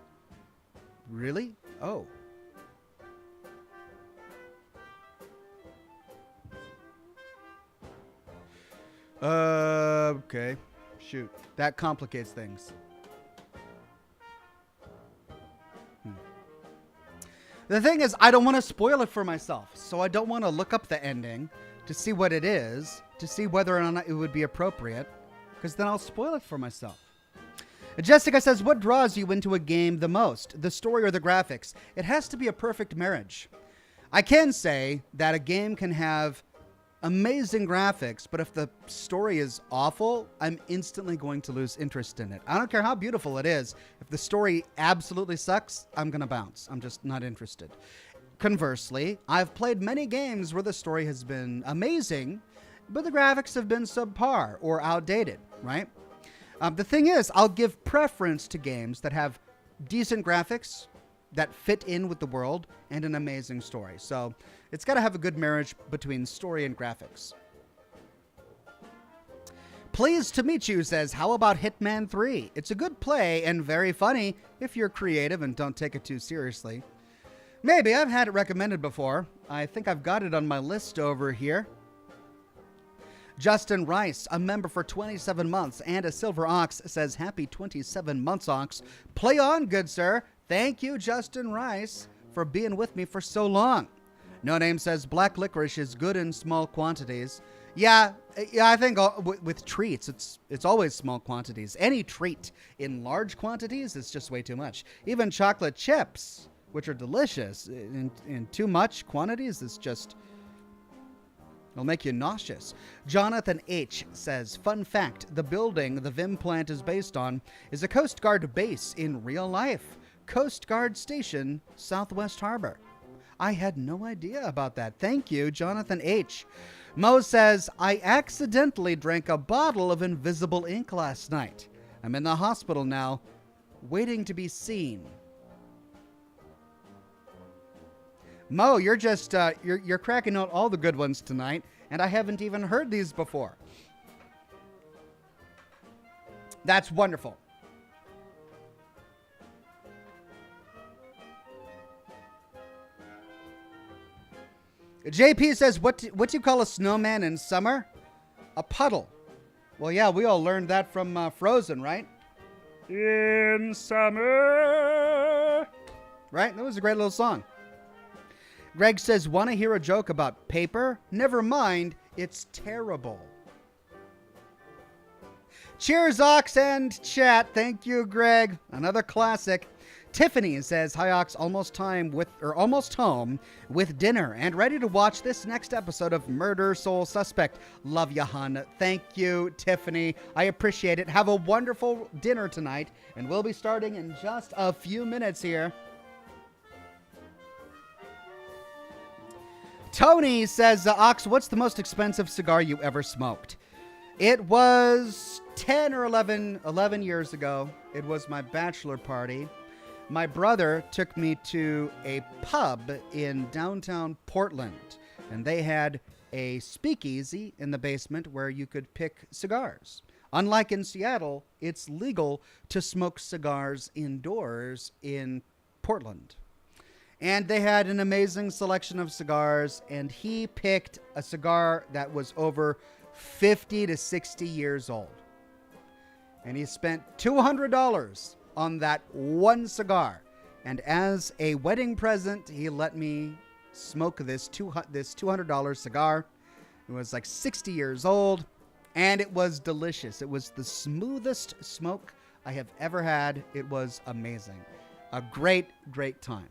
Really? Oh. Okay. Shoot. That complicates things. The thing is, I don't want to spoil it for myself, so I don't want to look up the ending to see what it is, to see whether or not it would be appropriate, because then I'll spoil it for myself. Jessica says, what draws you into a game the most, the story or the graphics? It has to be a perfect marriage. I can say that a game can have amazing graphics, but if the story is awful, I'm instantly going to lose interest in it. I don't care how beautiful it is. If the story absolutely sucks, I'm going to bounce. I'm just not interested. Conversely, I've played many games where the story has been amazing, but the graphics have been subpar or outdated, right? The thing is, I'll give preference to games that have decent graphics, that fit in with the world, and an amazing story. So it's got to have a good marriage between story and graphics. Pleased to meet you says, how about Hitman 3? It's a good play and very funny if you're creative and don't take it too seriously. Maybe. I've had it recommended before. I think I've got it on my list over here. Justin Rice, a member for 27 months and a Silver Ox, says, happy 27 months, Ox. Play on, good sir. Thank you, Justin Rice, for being with me for so long. No Name says, black licorice is good in small quantities. Yeah, I think with treats, it's always small quantities. Any treat in large quantities is just way too much. Even chocolate chips, which are delicious, in too much quantities is just... it'll make you nauseous. Jonathan H. says, fun fact, the building the Vim plant is based on is a Coast Guard base in real life. Coast Guard Station, Southwest Harbor. I had no idea about that. Thank you, Jonathan H. Mo says, I accidentally drank a bottle of invisible ink last night. I'm in the hospital now, waiting to be seen. Mo, you're just, you're cracking out all the good ones tonight, and I haven't even heard these before. That's wonderful. JP says, what do you call a snowman in summer? A puddle. Well, yeah, we all learned that from Frozen, right? In summer. Right? That was a great little song. Greg says, want to hear a joke about paper? Never mind, it's terrible. Cheers, Ox and chat. Thank you, Greg. Another classic. Tiffany says, "Hi Ox, almost home with dinner and ready to watch this next episode of Murder Soul Suspect. Love ya, hun." Thank you, Tiffany. I appreciate it. Have a wonderful dinner tonight, and we'll be starting in just a few minutes here. Tony says, "Ox, what's the most expensive cigar you ever smoked?" It was 10 or 11 years ago. It was my bachelor party. My brother took me to a pub in downtown Portland, and they had a speakeasy in the basement where you could pick cigars. Unlike in Seattle, it's legal to smoke cigars indoors in Portland. And they had an amazing selection of cigars, and he picked a cigar that was over 50 to 60 years old. And he spent $200 on that one cigar. And as a wedding present, he let me smoke this $200 cigar. It was like 60 years old, and it was delicious. It was the smoothest smoke I have ever had. It was amazing. A great, great time.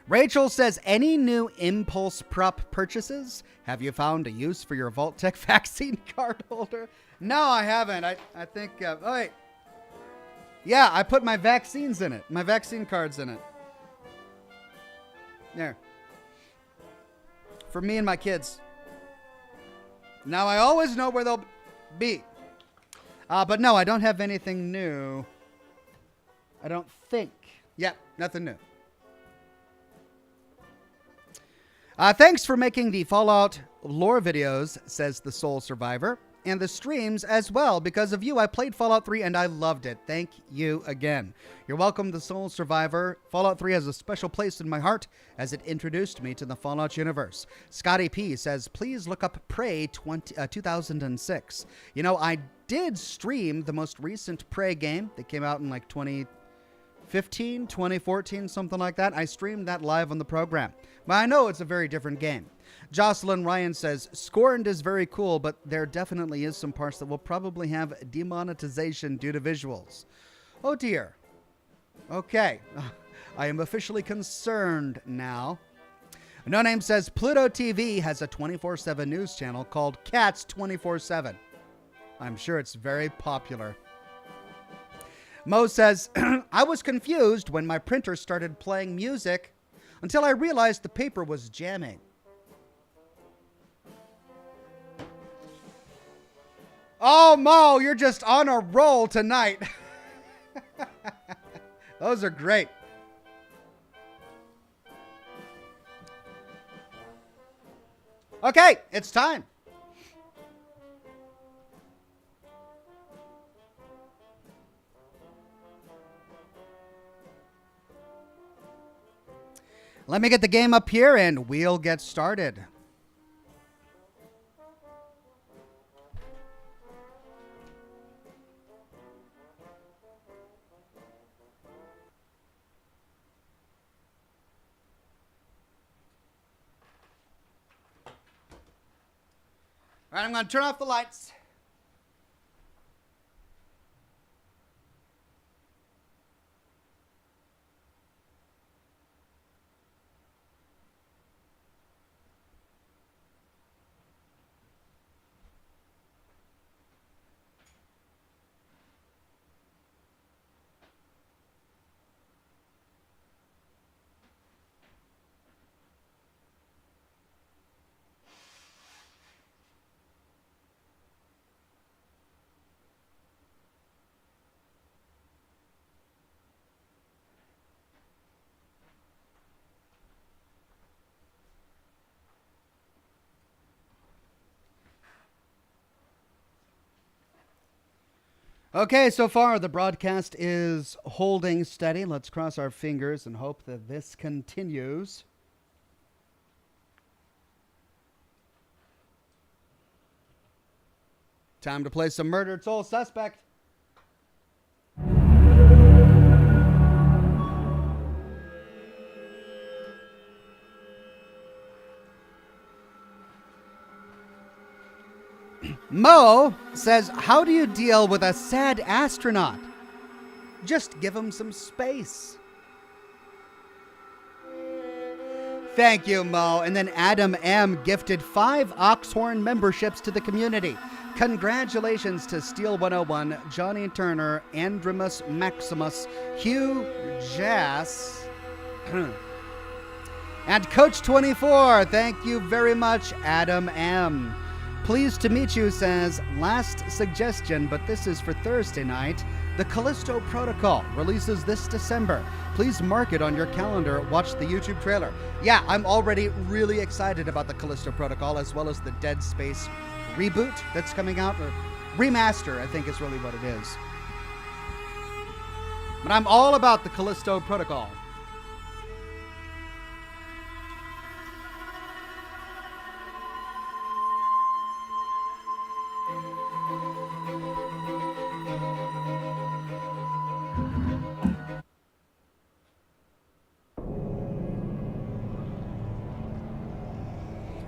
Rachel says, "Any new impulse prop purchases? Have you found a use for your Vault-Tec vaccine card holder?" No, I haven't. I think, oh wait. Yeah, I put my vaccines in it. My vaccine cards in it. There. For me and my kids. Now I always know where they'll be. But no, I don't have anything new. I don't think. Yeah, nothing new. Thanks for making the Fallout lore videos, says the Soul Survivor, and the streams as well. Because of you, I played Fallout 3 and I loved it. Thank you again. You're welcome, the Soul Survivor. Fallout 3 has a special place in my heart as it introduced me to the Fallout universe. Scotty P says, "Please look up Prey 2006. You know, I did stream the most recent Prey game that came out in like 2015, 2014, something like that. I streamed that live on the program. But I know it's a very different game." Jocelyn Ryan says, "Scorned is very cool, but there definitely is some parts that will probably have demonetization due to visuals." Oh dear. Okay. I am officially concerned now. No Name says, "Pluto TV has a 24/7 news channel called Cats 24/7. I'm sure it's very popular." Mo says, "I was confused when my printer started playing music until I realized the paper was jamming." Oh, Mo, you're just on a roll tonight. Those are great. Okay, it's time. Let me get the game up here and we'll get started. All right, I'm going to turn off the lights. Okay, so far the broadcast is holding steady. Let's cross our fingers and hope that this continues. Time to play some Murdered Soul Suspect. Mo says, how do you deal with a sad astronaut? Just give him some space. Thank you, Mo. And then Adam M. gifted 5 Oxhorn memberships to the community. Congratulations to Steel 101, Johnny Turner, Andremus Maximus, Hugh Jass, and Coach 24. Thank you very much, Adam M. Pleased to meet you says, last suggestion, but this is for Thursday night. The Callisto Protocol releases this December. Please mark it on your calendar. Watch the YouTube trailer. Yeah, I'm already really excited about the Callisto Protocol, as well as the Dead Space reboot that's coming out, or remaster, I think is really what it is. But I'm all about the Callisto Protocol.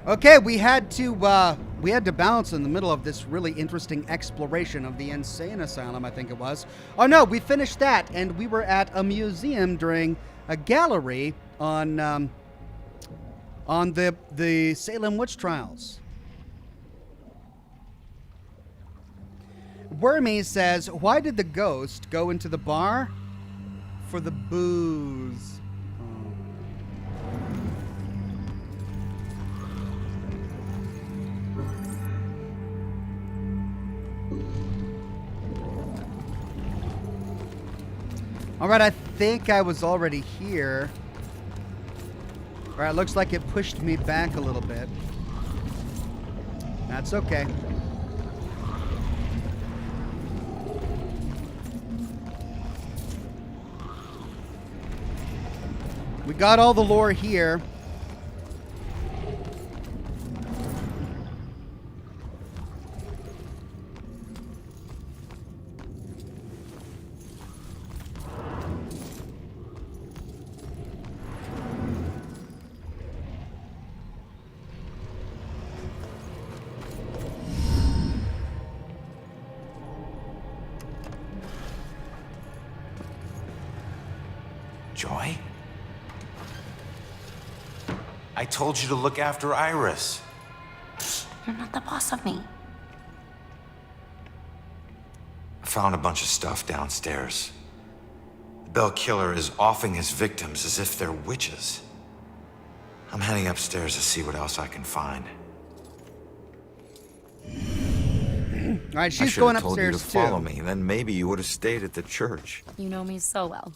Okay, we had to bounce in the middle of this really interesting exploration of the insane asylum, I think it was. Oh no, we finished that, and we were at a museum during a gallery on the Salem witch trials. Wormy says, why did the ghost go into the bar? For the booze. All right, I think I was already here. All right, looks like it pushed me back a little bit. That's okay. We got all the lore here. Joy? I told you to look after Iris. You're not the boss of me. I found a bunch of stuff downstairs. The Bell Killer is offing his victims as if they're witches. I'm heading upstairs to see what else I can find. All right, she's going upstairs too. I should have told you to follow me, then maybe you would have stayed at the church. You know me so well.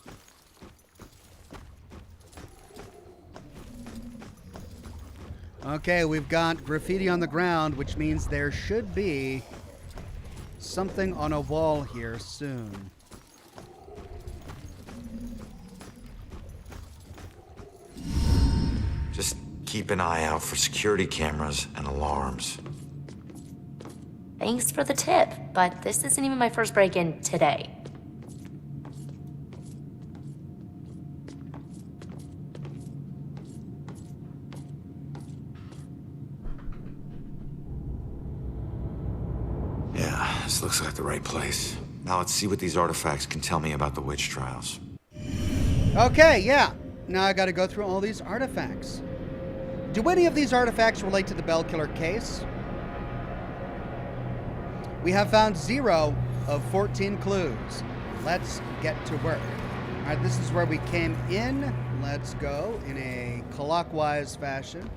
Okay, we've got graffiti on the ground, which means there should be something on a wall here soon. Just keep an eye out for security cameras and alarms. Thanks for the tip, but this isn't even my first break-in today. This looks like the right place. Now let's see what these artifacts can tell me about the witch trials. Okay, yeah. Now I gotta go through all these artifacts. Do any of these artifacts relate to the Bell Killer case? We have found 0 of 14 clues. Let's get to work. All right, this is where we came in. Let's go in a clockwise fashion.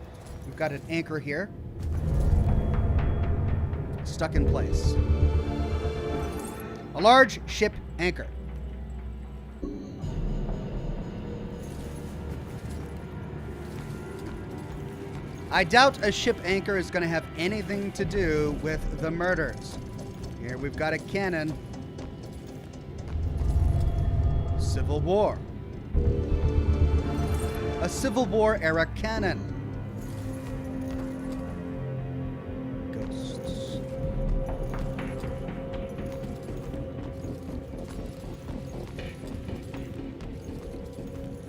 We've got an anchor here. Stuck in place. A large ship anchor. I doubt a ship anchor is going to have anything to do with the murders. Here we've got a cannon. Civil War. A Civil War era cannon. Ghosts.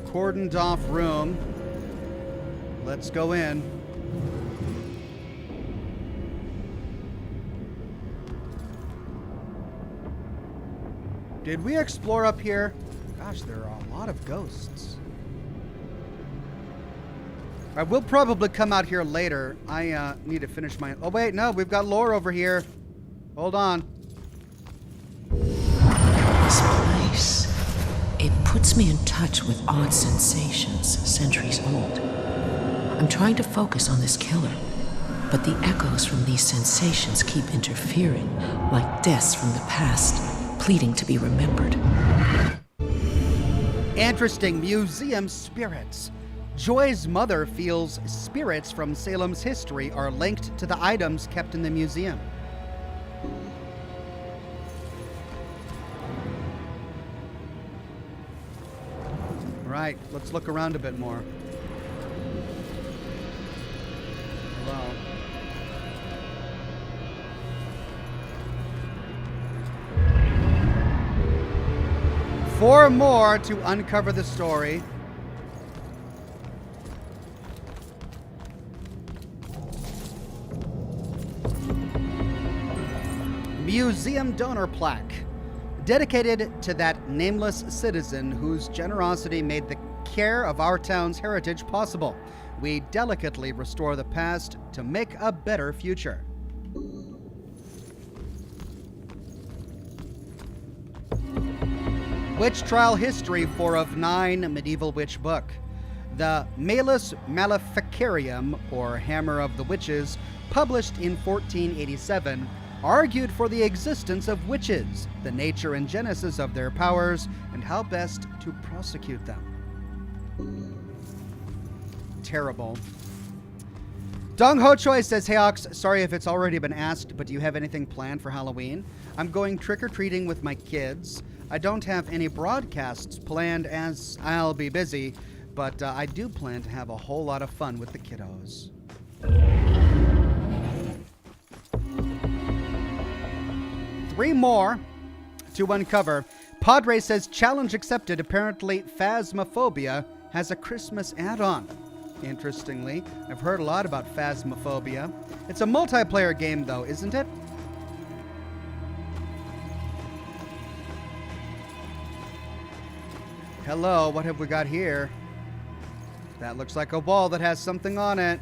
Cordoned off room. Let's go in. Did we explore up here? Gosh, there are a lot of ghosts. I will probably come out here later. I need to finish my... Oh, wait, no, we've got lore over here. Hold on. This place, it puts me in touch with odd sensations centuries old. I'm trying to focus on this killer, but the echoes from these sensations keep interfering, like deaths from the past, pleading to be remembered. Interesting. Museum spirits. Joy's mother feels spirits from Salem's history are linked to the items kept in the museum. Right, let's look around a bit more. Hello. 4 more to uncover the story. Museum donor plaque, dedicated to that nameless citizen whose generosity made the care of our town's heritage possible. We delicately restore the past to make a better future. Witch trial history 4 of 9 medieval witch book. The Malus Maleficarium, or Hammer of the Witches, published in 1487, argued for the existence of witches, the nature and genesis of their powers, and how best to prosecute them. Terrible. Dong Ho Choi says, "Hey Ox, sorry if it's already been asked, but do you have anything planned for Halloween? I'm going trick-or-treating with my kids. I don't have any broadcasts planned as I'll be busy, but I do plan to have a whole lot of fun with the kiddos." Three more to uncover. Padre says, challenge accepted. Apparently, Phasmophobia has a Christmas add-on. Interestingly, I've heard a lot about Phasmophobia. It's a multiplayer game, though, isn't it? Hello, what have we got here? That looks like a wall that has something on it.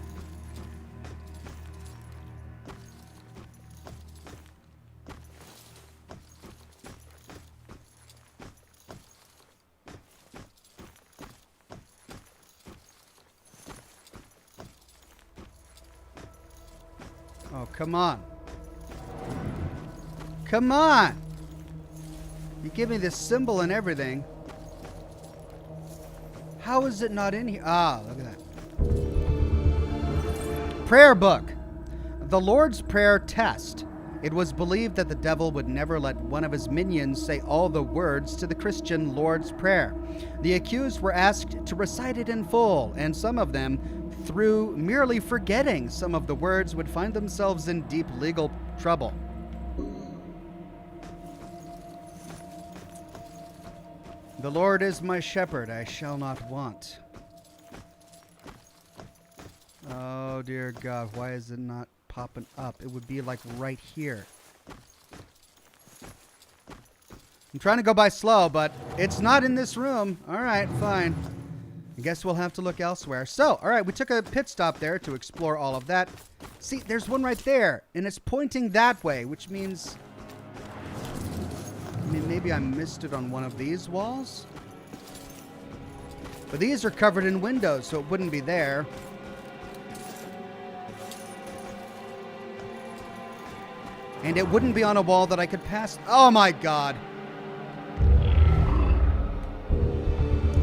Oh, come on. Come on! You give me this symbol and everything. How is it not in here? Ah, look at that. Prayer book. The Lord's Prayer test. It was believed that the devil would never let one of his minions say all the words to the Christian Lord's Prayer. The accused were asked to recite it in full, and some of them, through merely forgetting some of the words, would find themselves in deep legal trouble. The Lord is my shepherd, I shall not want. Oh dear God, why is it not popping up? It would be like right here. I'm trying to go by slow, but it's not in this room. All right, fine. I guess we'll have to look elsewhere. So, all right, we took a pit stop there to explore all of that. See, there's one right there, and it's pointing that way, which means... I mean, maybe I missed it on one of these walls? But these are covered in windows, so it wouldn't be there. And it wouldn't be on a wall that I could pass. Oh my God.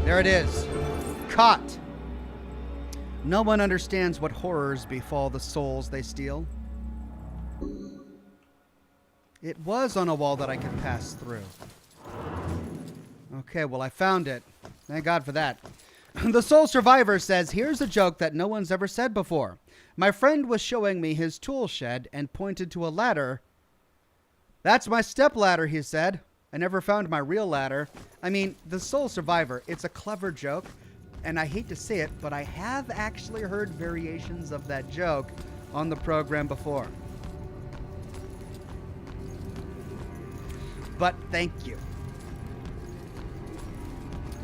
There it is. Caught. No one understands what horrors befall the souls they steal. It was on a wall that I could pass through. Okay, well, I found it. Thank God for that. The Soul Survivor says, here's a joke that no one's ever said before. My friend was showing me his tool shed and pointed to a ladder. That's my step ladder, he said. I never found my real ladder. I mean, the Soul Survivor, it's a clever joke, and I hate to say it, but I have actually heard variations of that joke on the program before. But thank you.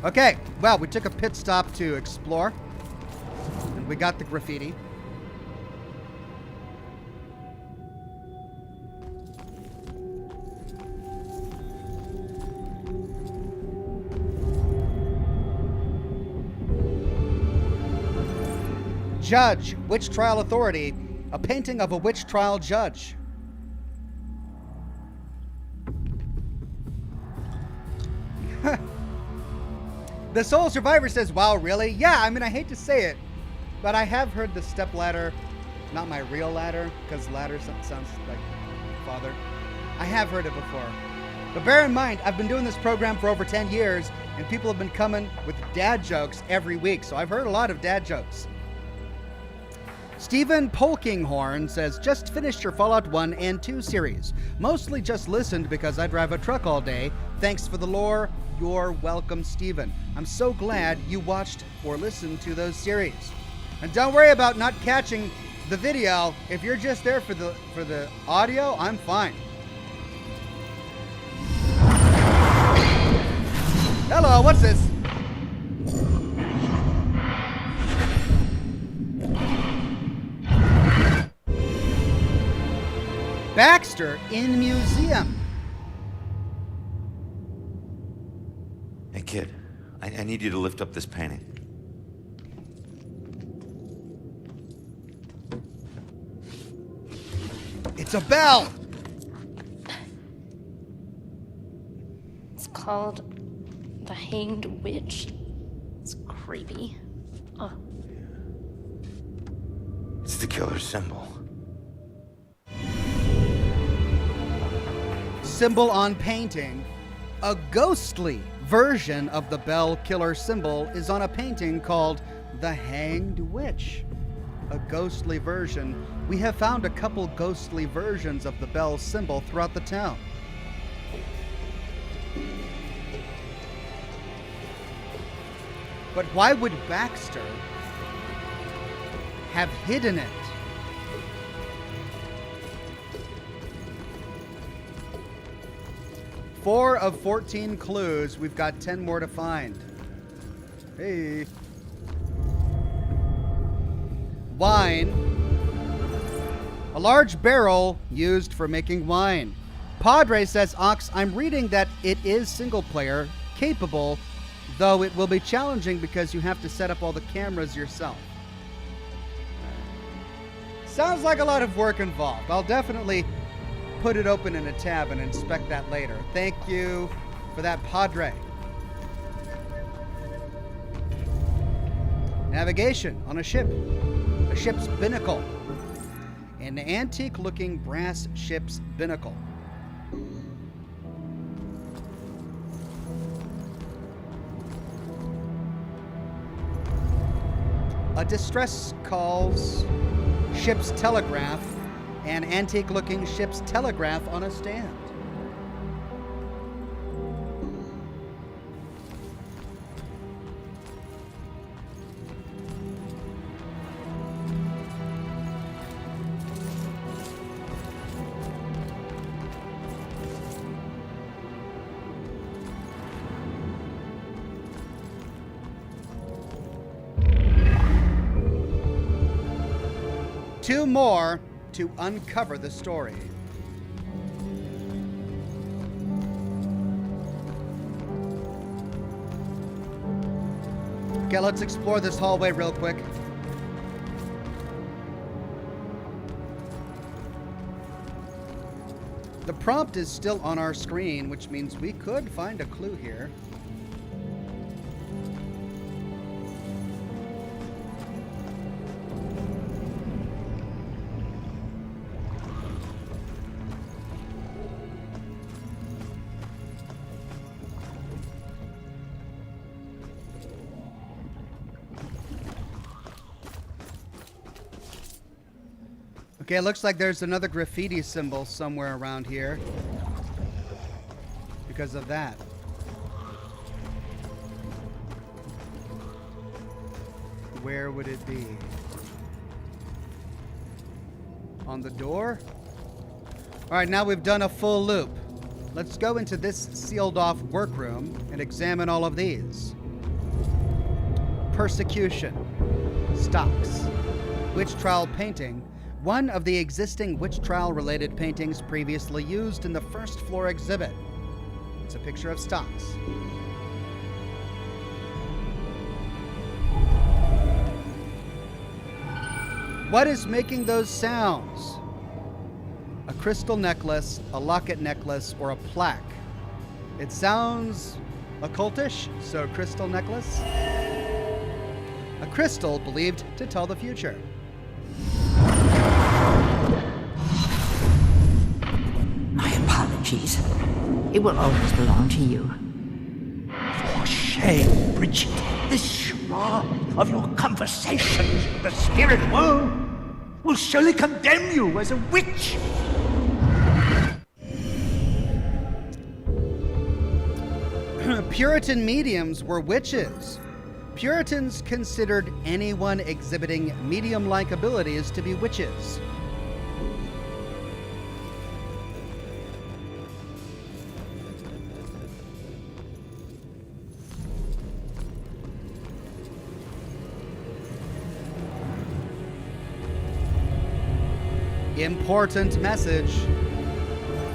Okay, well, we took a pit stop to explore. And we got the graffiti. Judge, witch trial authority. A painting of a witch trial judge. The Soul Survivor says, wow, really? Yeah, I mean, I hate to say it, but I have heard the step ladder, not my real ladder, because ladder sounds like father. I have heard it before. But bear in mind, I've been doing this program for over 10 years, and people have been coming with dad jokes every week, so I've heard a lot of dad jokes. Stephen Polkinghorn says, just finished your Fallout 1 and 2 series. Mostly just listened because I drive a truck all day. Thanks for the lore. You're welcome, Stephen. I'm so glad you watched or listened to those series. And don't worry about not catching the video. If you're just there for the audio, I'm fine. Hello, what's this? Baxter in museum. Hey, kid. I need you to lift up this painting. It's a bell. It's called the Hanged Witch. It's creepy. Oh. It's the killer's symbol. Symbol on painting. A ghostly version of the bell killer symbol is on a painting called The Hanged Witch. A ghostly version. We have found a couple ghostly versions of the bell symbol throughout the town. But why would Baxter have hidden it? Four of 14 clues. We've got 10 more to find. Hey. Wine. A large barrel used for making wine. Padre says, Ox, I'm reading that it is single player capable, though it will be challenging because you have to set up all the cameras yourself. Sounds like a lot of work involved. I'll definitely put it open in a tab and inspect that later. Thank you for that, Padre. Navigation on a ship. A ship's binnacle. An antique-looking brass ship's binnacle. A distress calls, ship's telegraph, an antique-looking ship's telegraph on a stand. Two more to uncover the story. Okay, let's explore this hallway real quick. The prompt is still on our screen, which means we could find a clue here. Okay, it looks like there's another graffiti symbol somewhere around here because of that. Where would it be? On the door? All right, now we've done a full loop. Let's go into this sealed off workroom and examine all of these. persecution. Stocks. Witch trial painting. One of the existing witch trial related paintings previously used in the first floor exhibit. It's a picture of Stocks. What is making those sounds? A crystal necklace, a locket necklace, or a plaque? It sounds occultish, so crystal necklace. A crystal believed to tell the future. My apologies. It will always belong to you. For shame, Bridget. This charade of your conversations with the spirit world will surely condemn you as a witch. Puritan mediums were witches. Puritans considered anyone exhibiting medium-like abilities to be witches. Important message.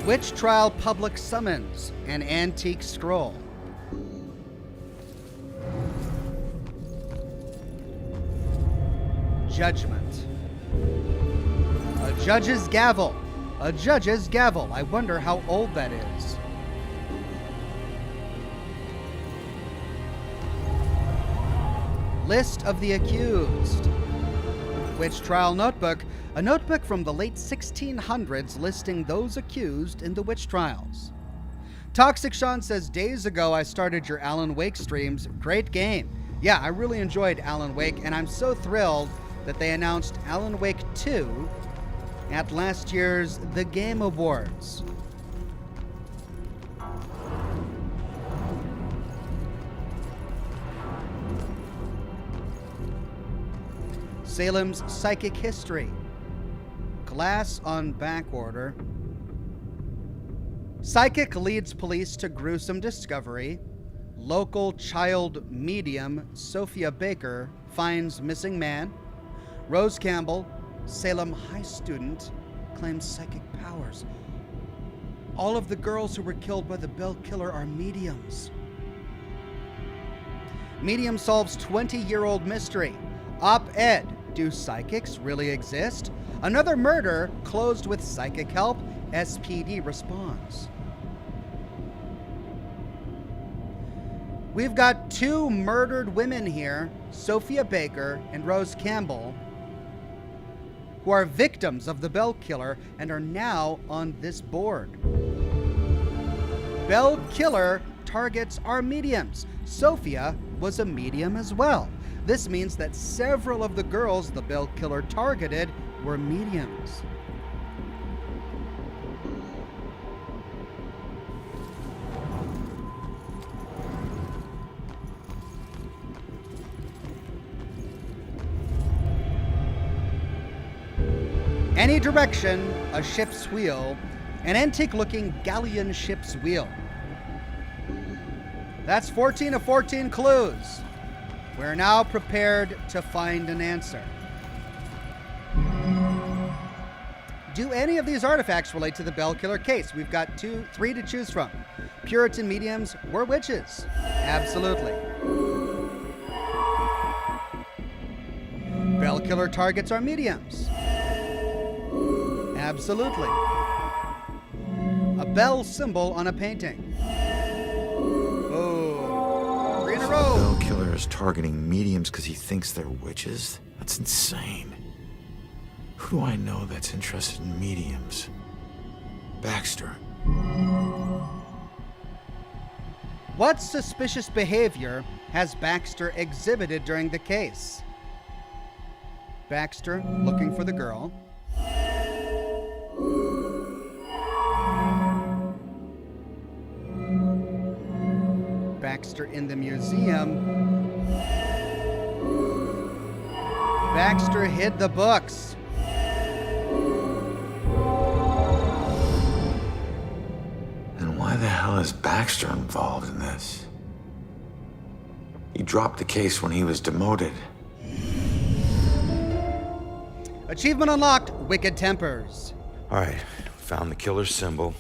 Witch trial public summons, an antique scroll. Judgment. A judge's gavel. A judge's gavel. I wonder how old that is. List of the accused. Witch trial notebook. A notebook from the late 1600s listing those accused in the witch trials. Toxic Sean says, days ago I started your Alan Wake streams. Great game. Yeah, I really enjoyed Alan Wake, and I'm so thrilled that they announced Alan Wake 2 at last year's The Game Awards. Salem's psychic history. Glass on back order. Psychic leads police to gruesome discovery. Local child medium Sophia Baker finds missing man. Rose Campbell, Salem High student, claims psychic powers. All of the girls who were killed by the Bell Killer are mediums. Medium solves 20-year-old mystery. Op-ed. Do psychics really exist? Another murder closed with psychic help. SPD responds. We've got two murdered women here, Sophia Baker and Rose Campbell, who are victims of the Bell Killer and are now on this board. Bell Killer targets are mediums. Sophia was a medium as well. This means that several of the girls the Bell Killer targeted were mediums. Any direction, a ship's wheel, an antique-looking galleon ship's wheel. That's 14 of 14 clues. We're now prepared to find an answer. Do any of these artifacts relate to the Bell Killer case? We've got three to choose from. Puritan mediums were witches. Absolutely. Bell Killer targets are mediums. Absolutely. A bell symbol on a painting. Oh, 3 in a row. Bell Killer is targeting mediums because he thinks they're witches? That's insane. Who do I know that's interested in mediums? Baxter. What suspicious behavior has Baxter exhibited during the case? Baxter looking for the girl. Baxter in the museum. Baxter hid the books. And why the hell is Baxter involved in this? He dropped the case when he was demoted. Achievement unlocked, Wicked Tempers. All right, found the killer's symbol.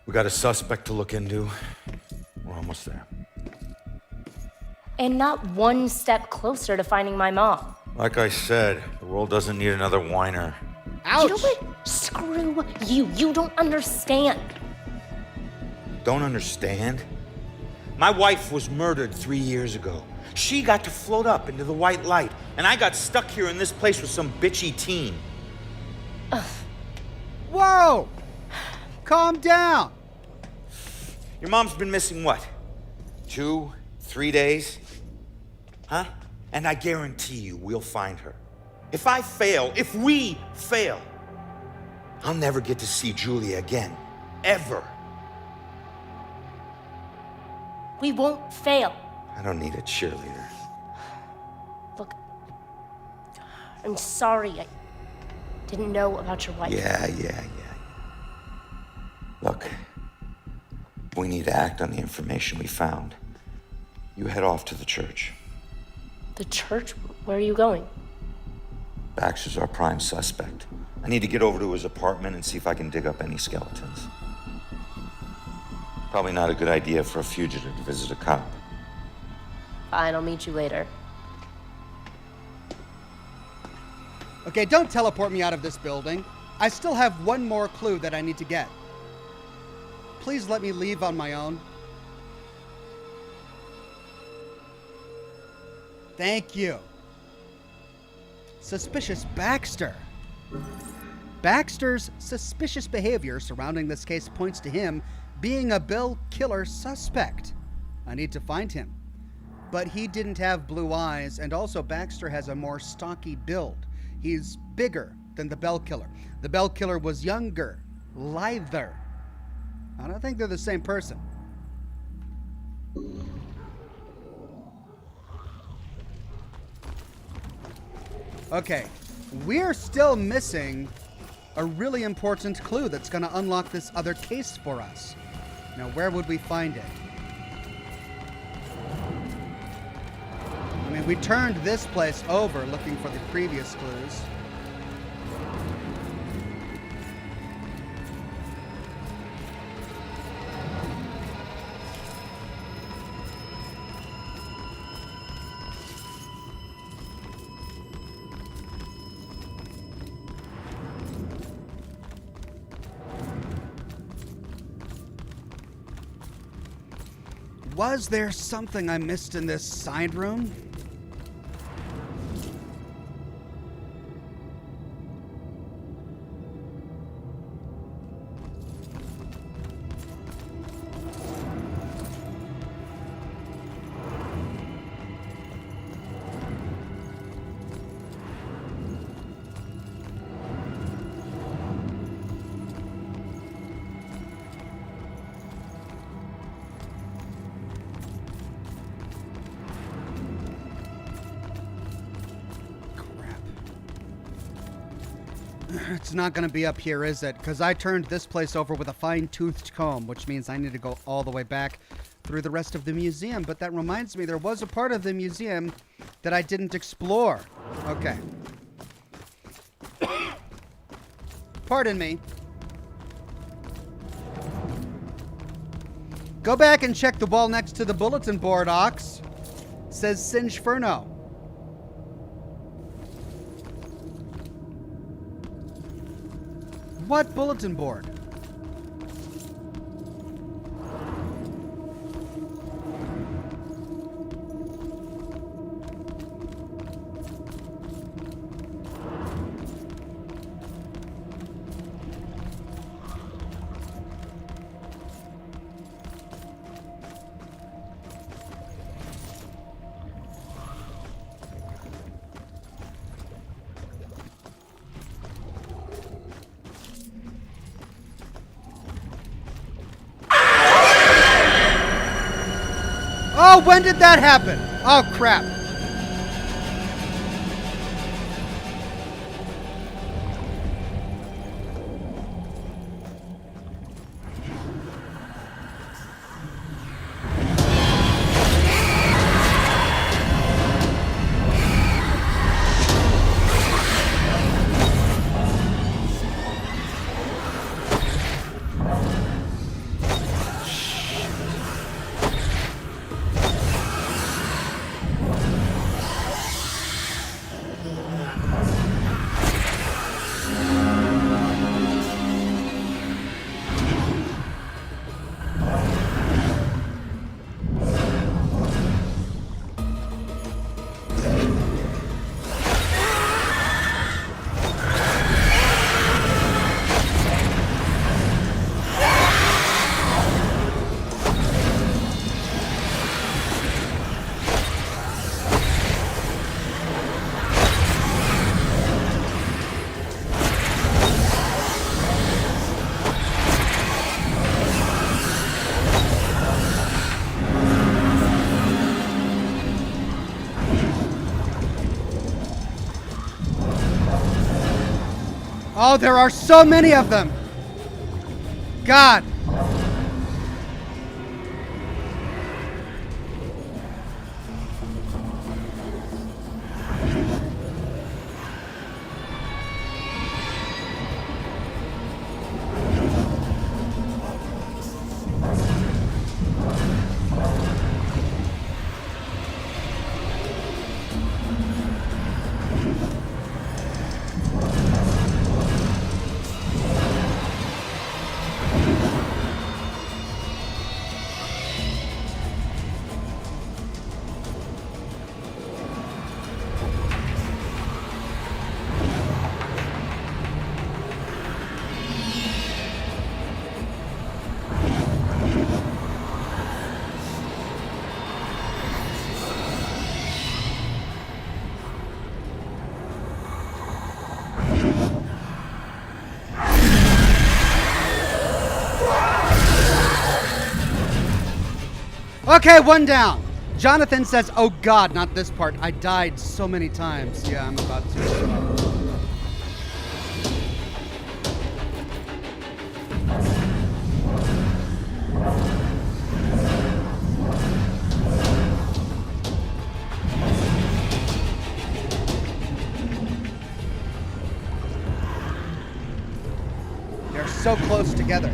We got a suspect to look into. We're almost there. And not one step closer to finding my mom. Like I said, the world doesn't need another whiner. Ouch! You know what? Screw you. You don't understand. Don't understand? My wife was murdered 3 years ago. She got to float up into the white light, and I got stuck here in this place with some bitchy teen. Whoa! Calm down! Your mom's been missing what? 2, 3 days? Huh? And I guarantee you we'll find her. If we fail, I'll never get to see Julia again. Ever. We won't fail. I don't need a cheerleader. Look, I'm sorry. I didn't know about your wife. Yeah. Look, we need to act on the information we found. You head off to the church. The church? Where are you going? Baxter's our prime suspect. I need to get over to his apartment and see if I can dig up any skeletons. Probably not a good idea for a fugitive to visit a cop. Fine, I'll meet you later. Okay, don't teleport me out of this building. I still have one more clue that I need to get. Please let me leave on my own. Thank you. Suspicious Baxter. Baxter's suspicious behavior surrounding this case points to him being a Bill killer suspect. I need to find him. But he didn't have blue eyes, and also Baxter has a more stocky build. He's bigger than the Bell Killer. The Bell Killer was younger, lither. I don't think they're the same person. Okay, we're still missing a really important clue that's going to unlock this other case for us. Now, where would we find it? I mean, we turned this place over looking for the previous clues. Was there something I missed in this side room? It's not going to be up here, is it? Because I turned this place over with a fine-toothed comb, which means I need to go all the way back through the rest of the museum. But that reminds me, there was a part of the museum that I didn't explore. Okay. Pardon me. Go back and check the wall next to the bulletin board, Ox. Says Singeferno. What bulletin board? Oh, when did that happen? Oh, crap. Oh, there are so many of them. God. Okay, one down. Jonathan says, oh God, not this part. I died so many times. Yeah, I'm about to. They're so close together.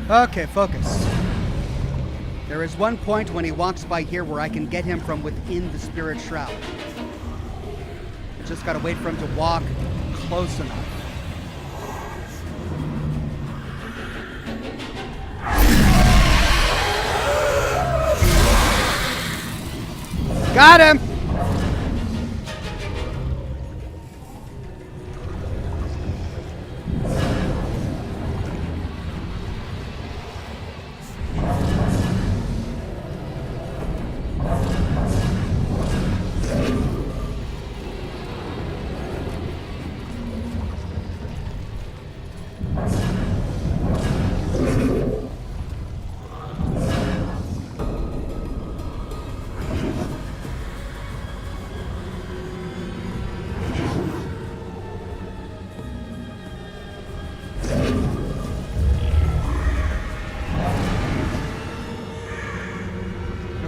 Okay, focus. There is one point when he walks by here where I can get him from within the spirit shroud. I just gotta wait for him to walk close enough. Got him!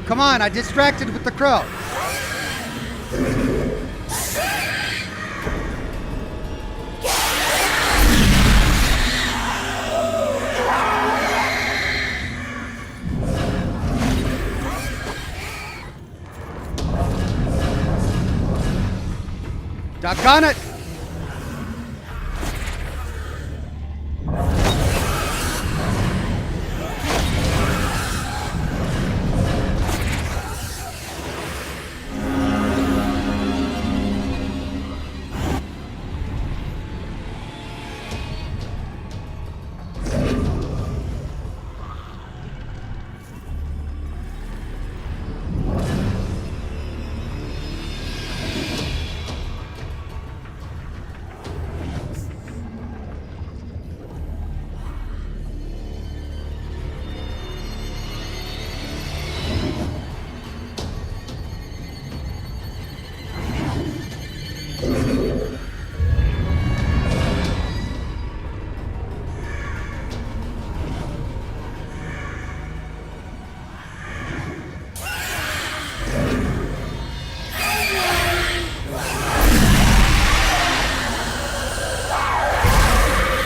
Come on, I distracted with the crow. Doggone it!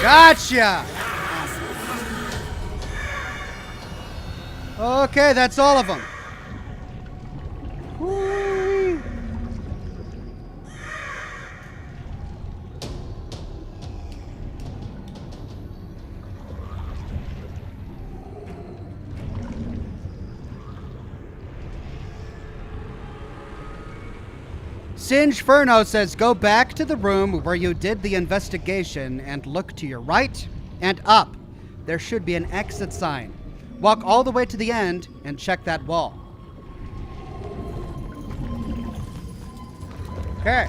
Gotcha! Okay, that's all of them. Whee. Singe Furno says, go back to the room where you did the investigation and look to your right and up. There should be an exit sign. Walk all the way to the end and check that wall. Okay.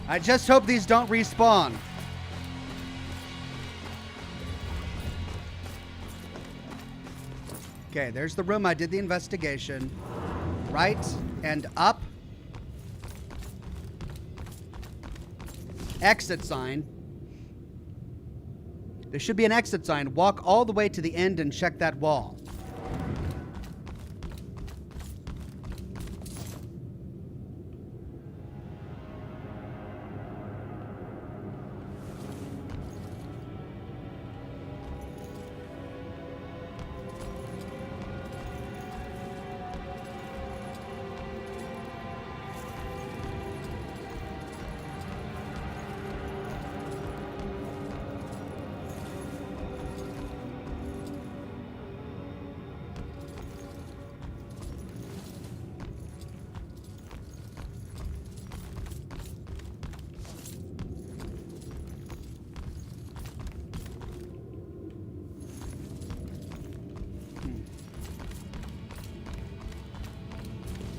I just hope these don't respawn. Okay, there's the room I did the investigation. Right and up. Exit sign. There should be an exit sign. Walk all the way to the end and check that wall.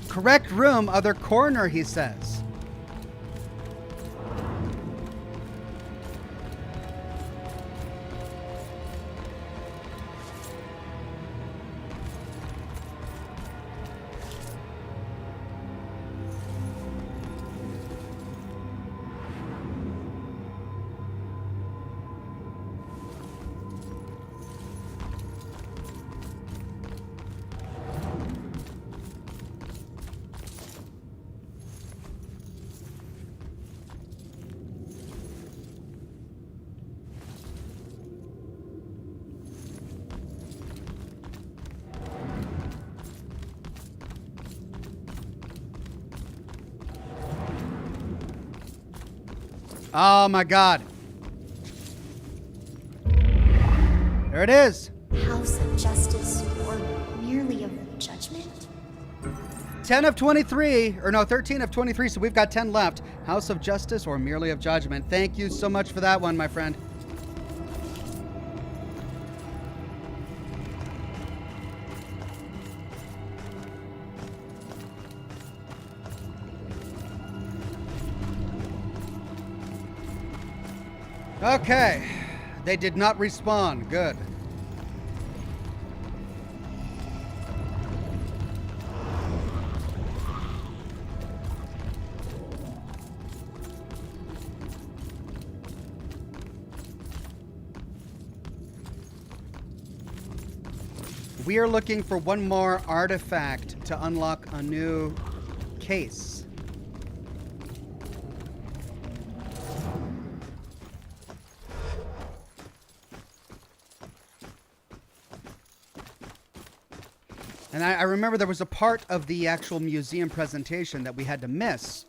Correct room, other corner, he says. Oh my God. There it is. House of justice or merely of judgment? 10 of 23, or no, 13 of 23, so we've got 10 left. House of justice or merely of judgment. Thank you so much for that one, my friend. Okay, they did not respawn. Good. We are looking for one more artifact to unlock a new case. And I remember there was a part of the actual museum presentation that we had to miss.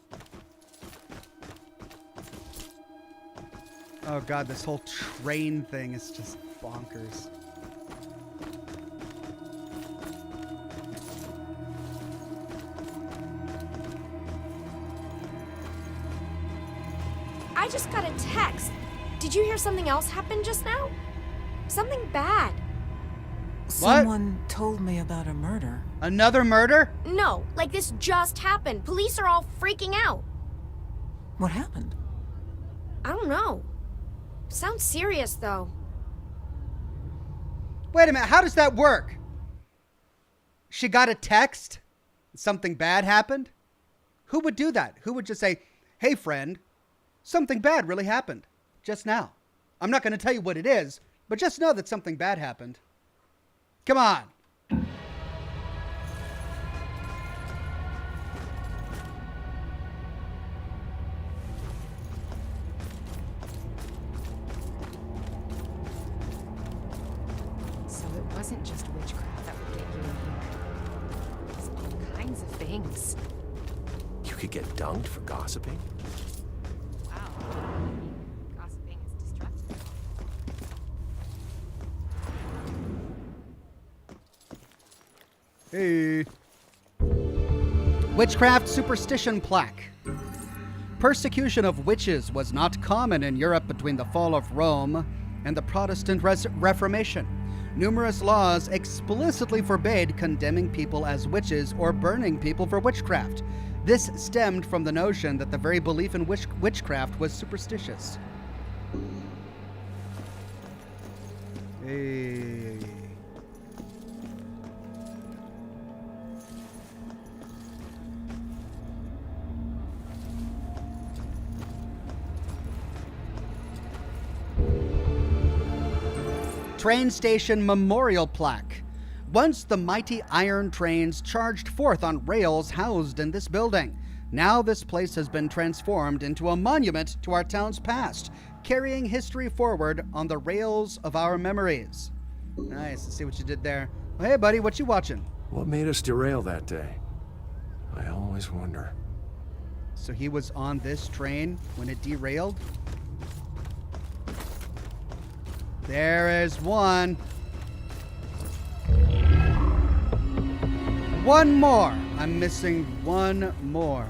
Oh God, this whole train thing is just bonkers. I just got a text. Did you hear something else happen just now? Something bad. Someone told me about a murder. Another murder? No, like this just happened. Police are all freaking out. What happened? I don't know. Sounds serious, though. Wait a minute, how does that work? She got a text? Something bad happened? Who would do that? Who would just say, hey friend, something bad really happened just now. I'm not going to tell you what it is, but just know that something bad happened. Come on. So it wasn't just witchcraft that would get you in here. There's all kinds of things. You could get dunked for gossiping? Wow. Gossiping is destructive. Hey. Witchcraft superstition plaque. Persecution of witches was not common in Europe between the fall of Rome and the Protestant Reformation. Numerous laws explicitly forbade condemning people as witches or burning people for witchcraft. This stemmed from the notion that the very belief in witchcraft was superstitious. Hey. Train station memorial plaque. Once the mighty iron trains charged forth on rails housed in this building. Now this place has been transformed into a monument to our town's past, carrying history forward on the rails of our memories. Nice. Let's see what you did there. Hey, buddy, what you watching? What made us derail that day? I always wonder. So he was on this train when it derailed? There is one. One more. I'm missing one more.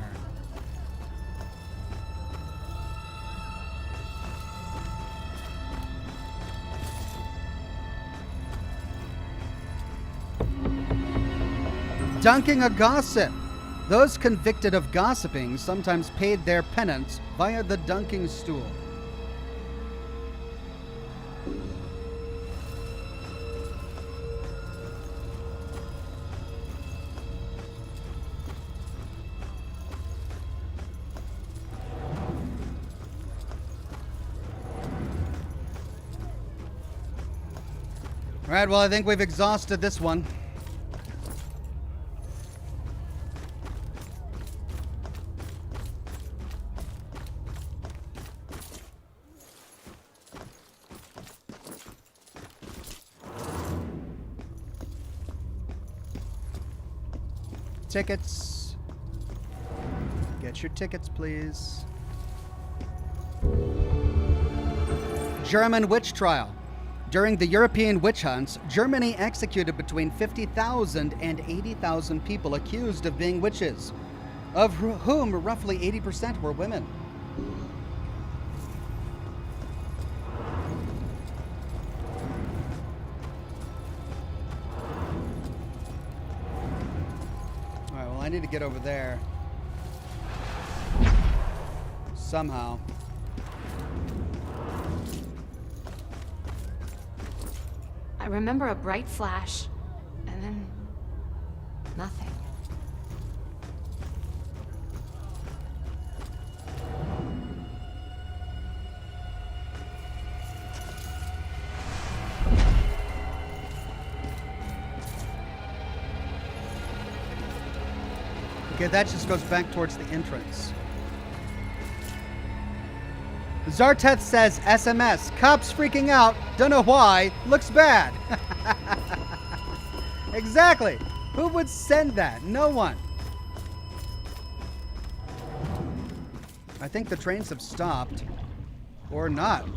Dunking a gossip. Those convicted of gossiping sometimes paid their penance via the dunking stool. All right, well, I think we've exhausted this one. Tickets. Get your tickets, please. German witch trial. During the European witch hunts, Germany executed between 50,000 and 80,000 people accused of being witches, of whom roughly 80% were women. All right, well, I need to get over there somehow. I remember a bright flash, and then nothing. Okay, that just goes back towards the entrance. Zarteth says, SMS, cops freaking out, don't know why, looks bad. Exactly. Who would send that? No one. I think the trains have stopped. Or not.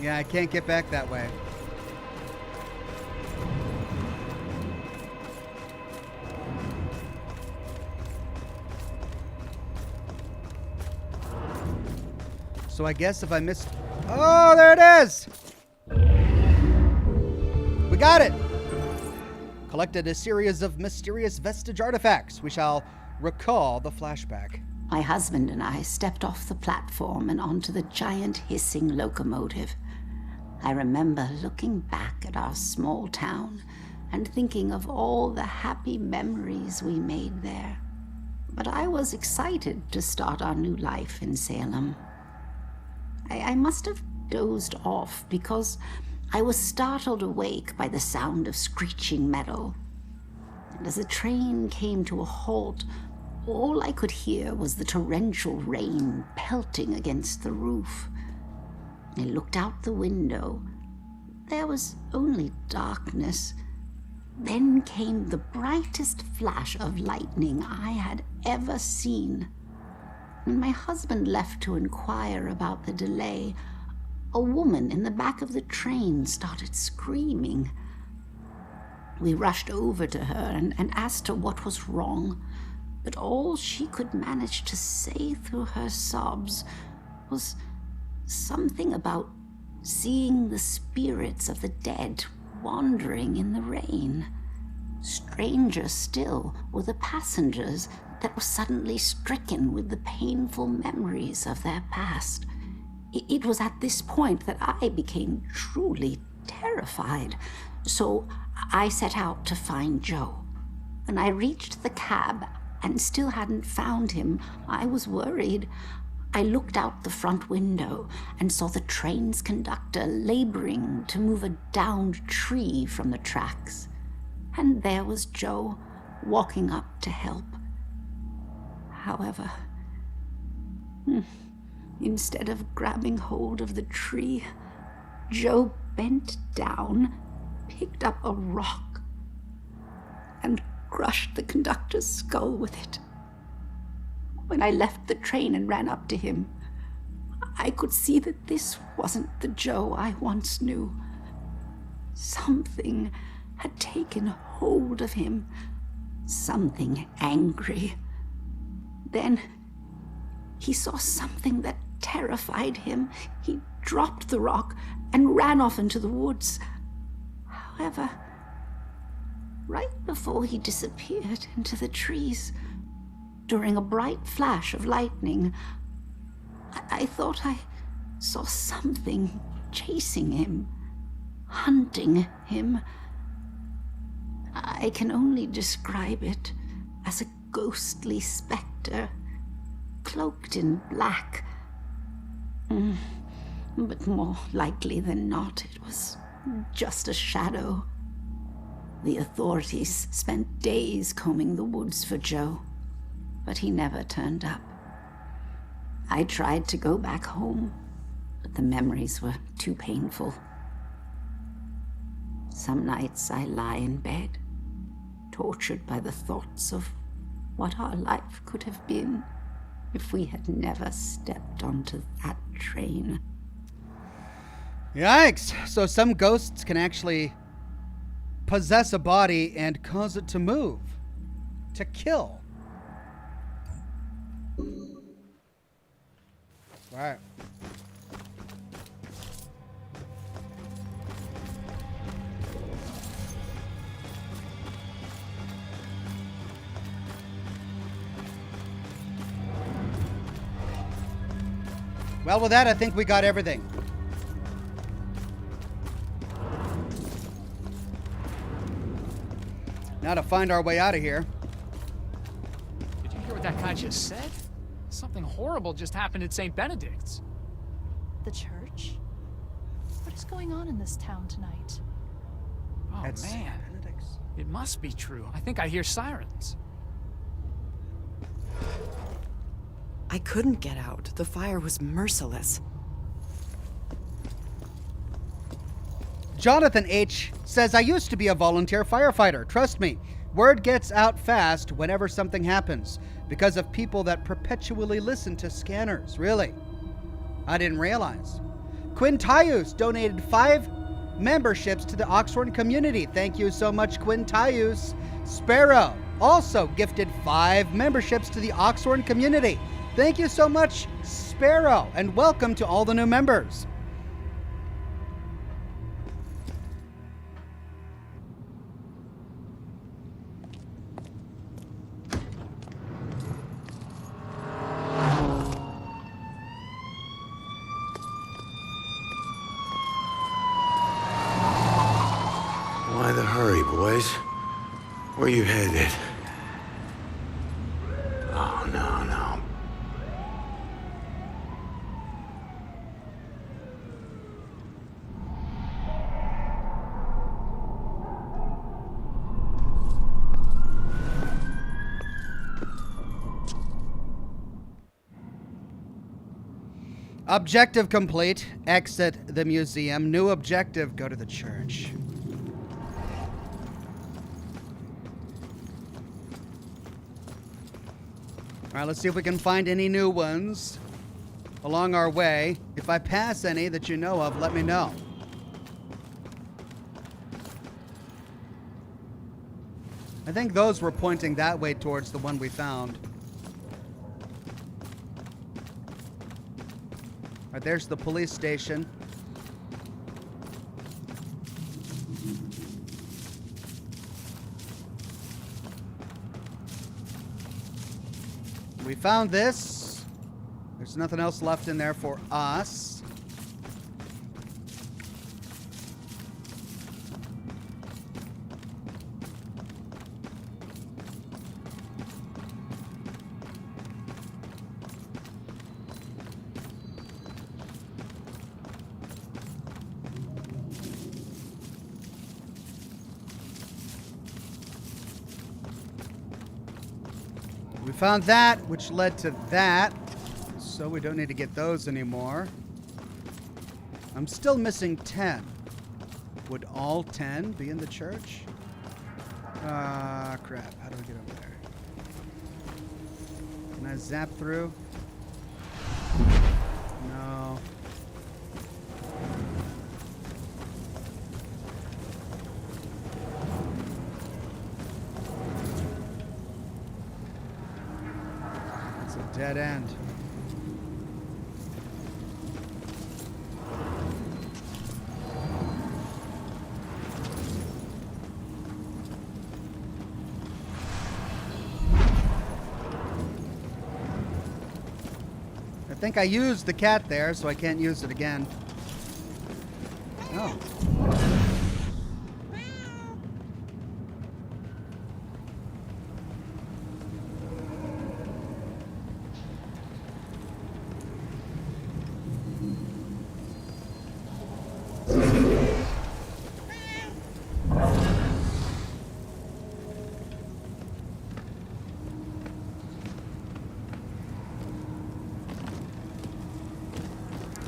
Yeah, I can't get back that way. So I guess if I missed... Oh, there it is! We got it! Collected a series of mysterious vestige artifacts. We shall recall the flashback. My husband and I stepped off the platform and onto the giant hissing locomotive. I remember looking back at our small town and thinking of all the happy memories we made there. But I was excited to start our new life in Salem. I must have dozed off because I was startled awake by the sound of screeching metal. And as the train came to a halt, all I could hear was the torrential rain pelting against the roof. I looked out the window. There was only darkness. Then came the brightest flash of lightning I had ever seen. When my husband left to inquire about the delay, a woman in the back of the train started screaming. We rushed over to her and asked her what was wrong, but all she could manage to say through her sobs was something about seeing the spirits of the dead wandering in the rain. Stranger still were the passengers that were suddenly stricken with the painful memories of their past. It was at this point that I became truly terrified, so I set out to find Joe. When I reached the cab and still hadn't found him, I was worried. I looked out the front window and saw the train's conductor laboring to move a downed tree from the tracks. And there was Joe, walking up to help. However, instead of grabbing hold of the tree, Joe bent down, picked up a rock, and crushed the conductor's skull with it. When I left the train and ran up to him, I could see that this wasn't the Joe I once knew. Something had taken hold of him, something angry. Then he saw something that terrified him. He dropped the rock and ran off into the woods. However, right before he disappeared into the trees, during a bright flash of lightning, I thought I saw something chasing him, hunting him. I can only describe it as a ghostly specter, cloaked in black. But more likely than not, it was just a shadow. The authorities spent days combing the woods for Joe, but he never turned up. I tried to go back home, but the memories were too painful. Some nights I lie in bed, tortured by the thoughts of what our life could have been if we had never stepped onto that train. Yikes! So some ghosts can actually possess a body and cause it to move, to kill. Right. Well, with that, I think we got everything. Now to find our way out of here. Did you hear what that guy just said? Something horrible just happened at St. Benedict's. The church? What is going on in this town tonight? Oh, That's man. Benedict's. It must be true. I think I hear sirens. I couldn't get out. The fire was merciless. Jonathan H. says, I used to be a volunteer firefighter. Trust me, word gets out fast whenever something happens because of people that perpetually listen to scanners. Really? I didn't realize. Quintius donated 5 memberships to the Oxhorn community. Thank you so much, Quintius. Sparrow also gifted 5 memberships to the Oxhorn community. Thank you so much, Sparrow, and welcome to all the new members. Why the hurry, boys? Where you headed? Oh, no. Objective complete. Exit the museum. New objective, go to the church. Alright, let's see if we can find any new ones along our way. If I pass any that you know of, let me know. I think those were pointing that way towards the one we found. Alright, there's the police station. We found this. There's nothing else left in there for us. We found that, which led to that, so we don't need to get those anymore. I'm still missing 10. Would all 10 be in the church? Ah, crap. How do I get over there? Can I zap through? No. Dead end. I think I used the cat there, so I can't use it again. Oh.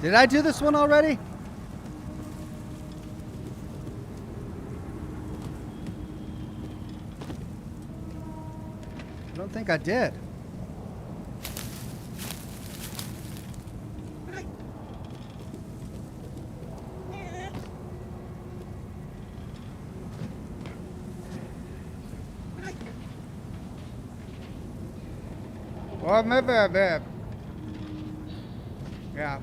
Did I do this one already? I don't think I did. Well, maybe I did. Yeah.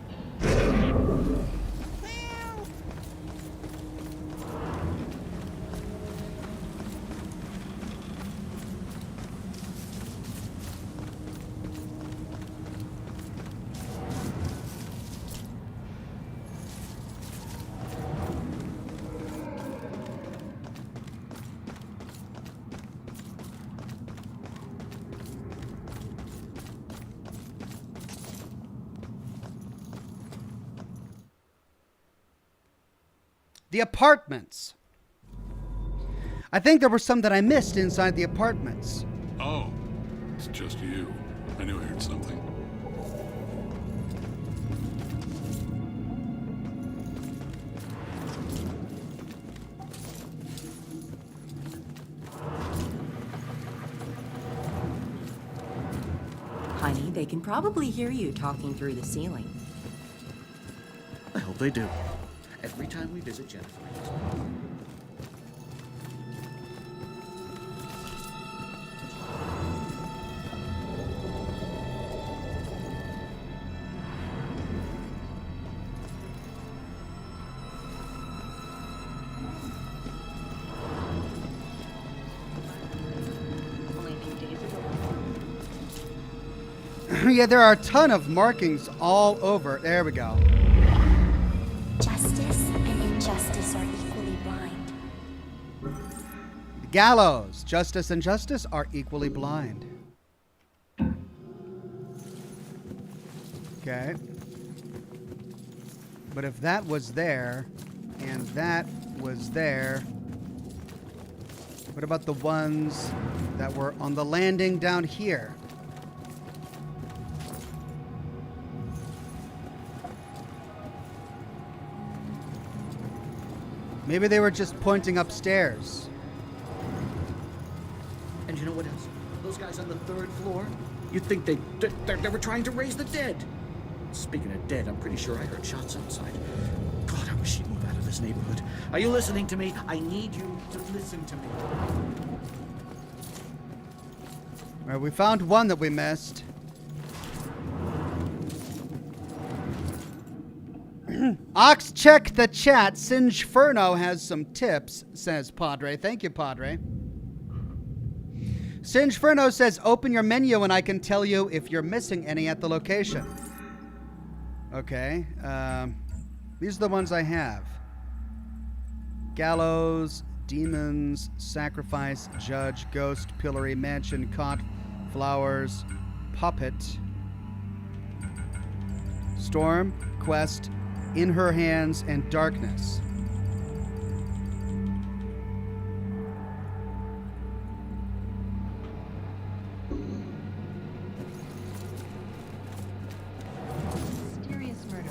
The apartments. I think there were some that I missed inside the apartments. Oh, it's just you. I knew I heard something. Honey, they can probably hear you talking through the ceiling. I hope they do. Every time we visit Jennifer. Yeah, there are a ton of markings all over. There we go. Justice and injustice are equally blind. The gallows. Justice and justice are equally blind. Okay. But if that was there, and that was there, what about the ones that were on the landing down here? Maybe they were just pointing upstairs. And you know what else? Those guys on the 3rd floor, you'd think they were trying to raise the dead. Speaking of dead, I'm pretty sure I heard shots outside. God, I wish she'd move out of this neighborhood. Are you listening to me? I need you to listen to me. All right, we found one that we missed. Ox, check the chat. Singeferno has some tips, says Padre. Thank you, Padre. Singeferno says, open your menu and I can tell you if you're missing any at the location. Okay. These are the ones I have. Gallows, demons, sacrifice, judge, ghost, pillory, mansion, cot, flowers, puppet, storm, quest, in her hands, and darkness. Mysterious murder.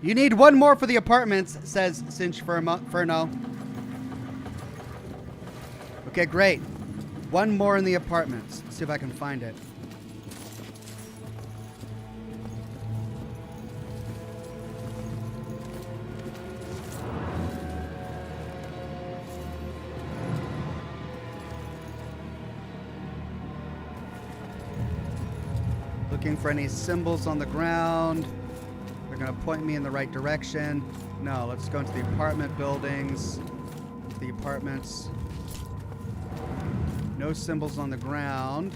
You need one more for the apartments, says Singeferno. Okay, great. One more in the apartments. Let's see if I can find it. Looking for any symbols on the ground. They're going to point me in the right direction. No, let's go into the apartment buildings. The apartments. No symbols on the ground.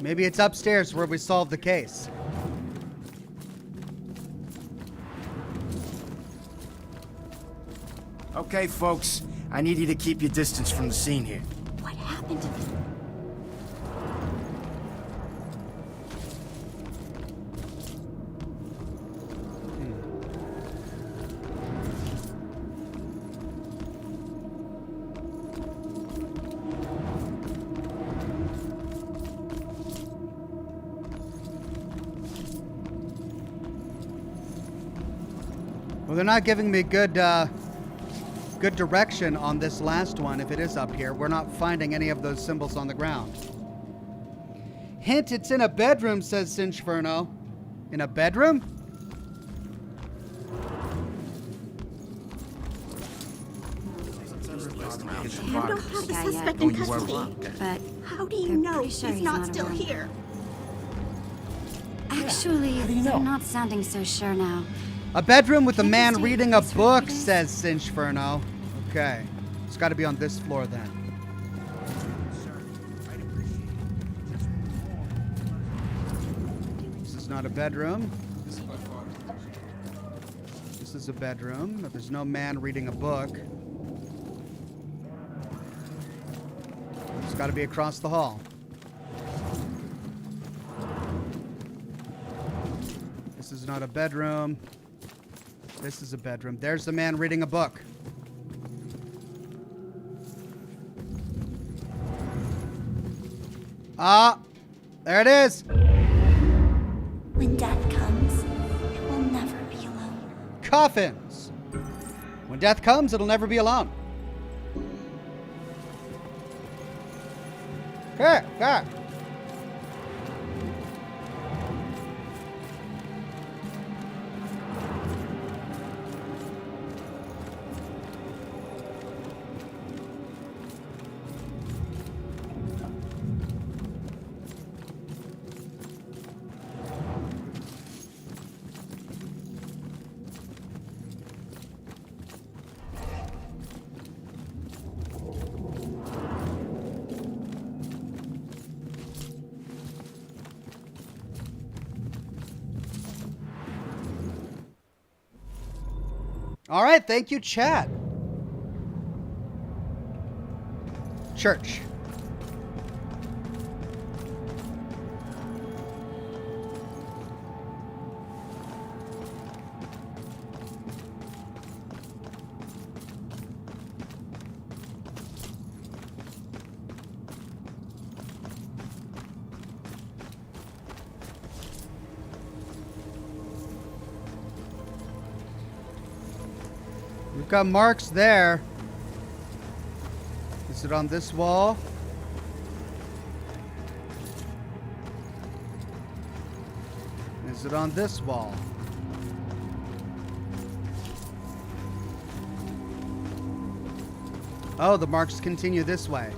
Maybe it's upstairs where we solved the case. Okay, folks. I need you to keep your distance from the scene here. What happened to them? Well, they're not giving me good direction on this last one. If it is up here, we're not finding any of those symbols on the ground. Hint, it's in a bedroom, says Singeferno. In a bedroom? You don't have the suspect in custody, but how do you know he's not still here? Actually, they're not sounding so sure now. A bedroom with a man reading a book, says Singeferno. Okay. It's got to be on this floor then. This is not a bedroom. This is a bedroom, but there's no man reading a book. It's got to be across the hall. This is not a bedroom. This is a bedroom. There's the man reading a book. Ah, there it is. When death comes, it will never be alone. Coffins. When death comes, it'll never be alone. Here, here. All right, thank you, chat. Church. We've got marks there. Is it on this wall? Is it on this wall? Oh, the marks continue this way.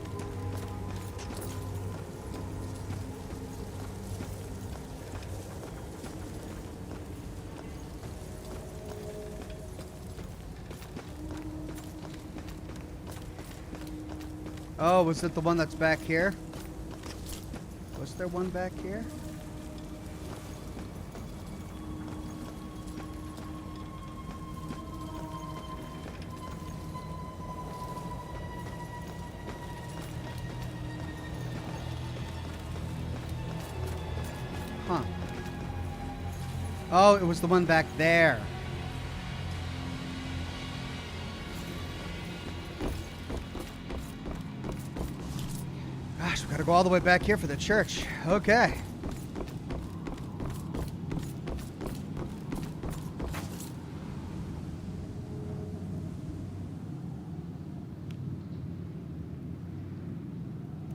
Oh, was it the one that's back here? Was there one back here? Huh. Oh, it was the one back there. Gosh, we gotta go all the way back here for the church. Okay.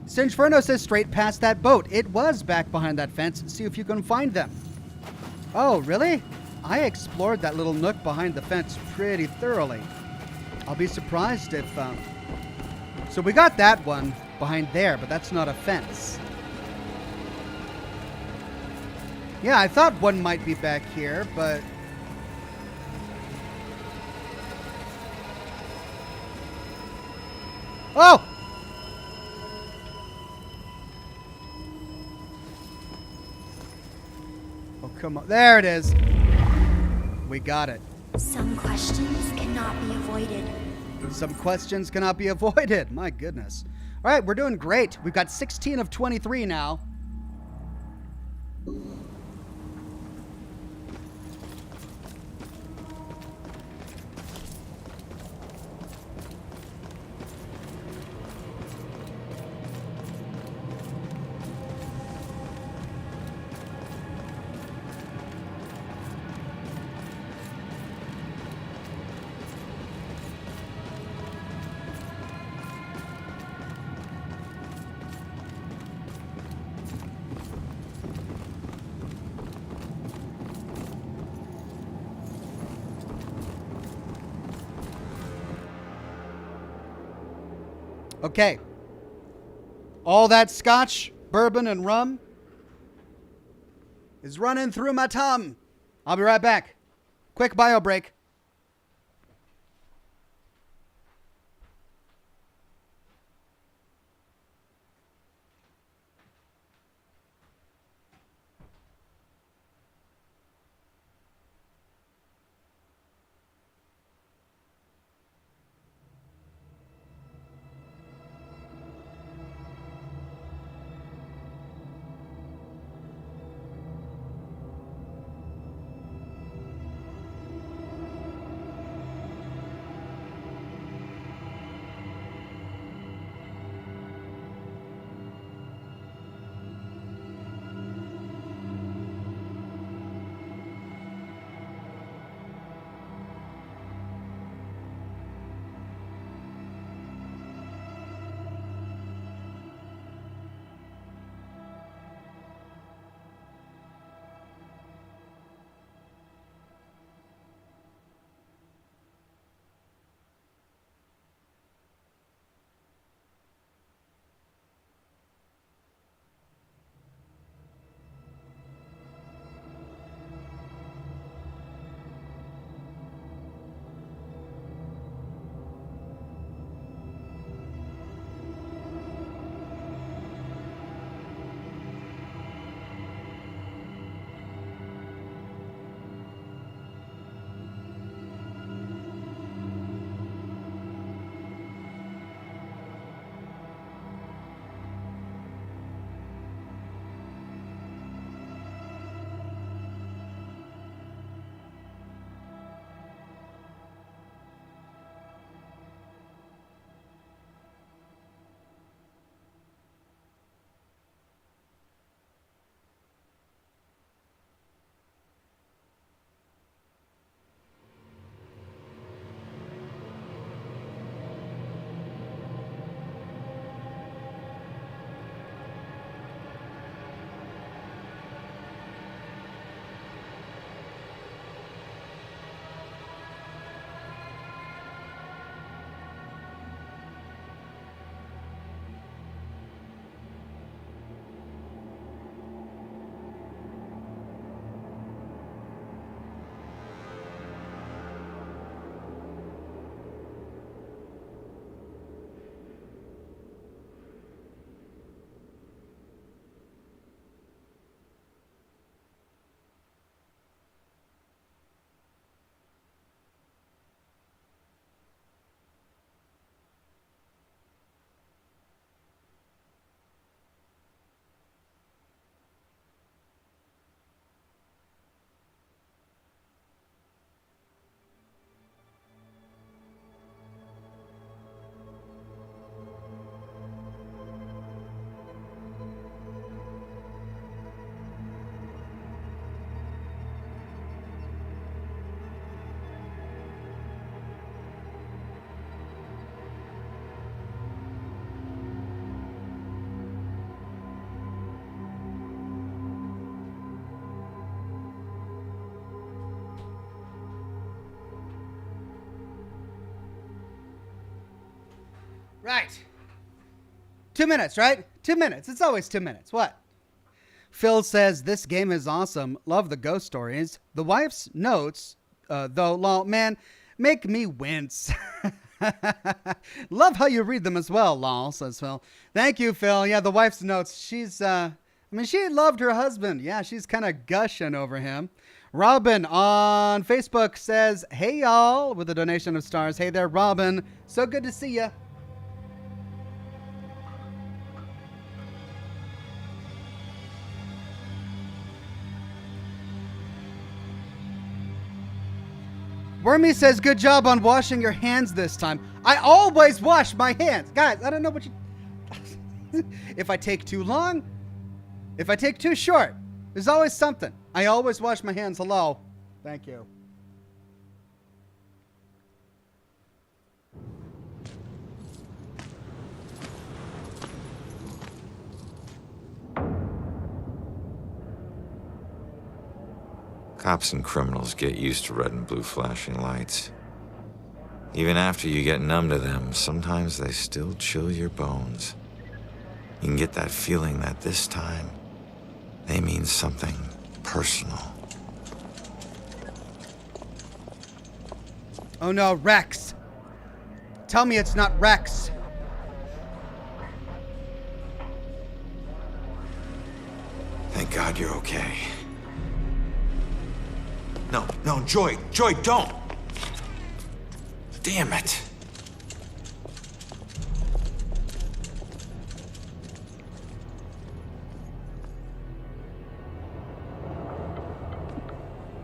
Singeferno says straight past that boat. It was back behind that fence. See if you can find them. Oh, really? I explored that little nook behind the fence pretty thoroughly. I'll be surprised if... So we got that one behind there, but that's not a fence. Yeah, I thought one might be back here, but... Oh! Oh, come on. There it is. We got it. Some questions cannot be avoided. Some questions cannot be avoided. My goodness. All right, we're doing great. We've got 16 of 23 now. Okay. All that scotch, bourbon, and rum is running through my tum. I'll be right back. Quick bio break. Right. 2 minutes, right? 2 minutes. It's always 2 minutes. What? Phil says, this game is awesome. Love the ghost stories. The wife's notes, though, lol, man, make me wince. Love how you read them as well, lol, says Phil. Thank you, Phil. Yeah, the wife's notes. She's, she loved her husband. Yeah, she's kind of gushing over him. Robin on Facebook says, hey, y'all, with a donation of stars. Hey there, Robin. So good to see ya. Wormy says, good job on washing your hands this time. I always wash my hands. Guys, I don't know what you... If I take too long, if I take too short, there's always something. I always wash my hands. Hello. Thank you. Cops and criminals get used to red and blue flashing lights. Even after you get numb to them, sometimes they still chill your bones. You can get that feeling that this time, they mean something personal. Oh no, Rex. Tell me it's not Rex. Thank God you're okay. No, Joy, don't! Damn it!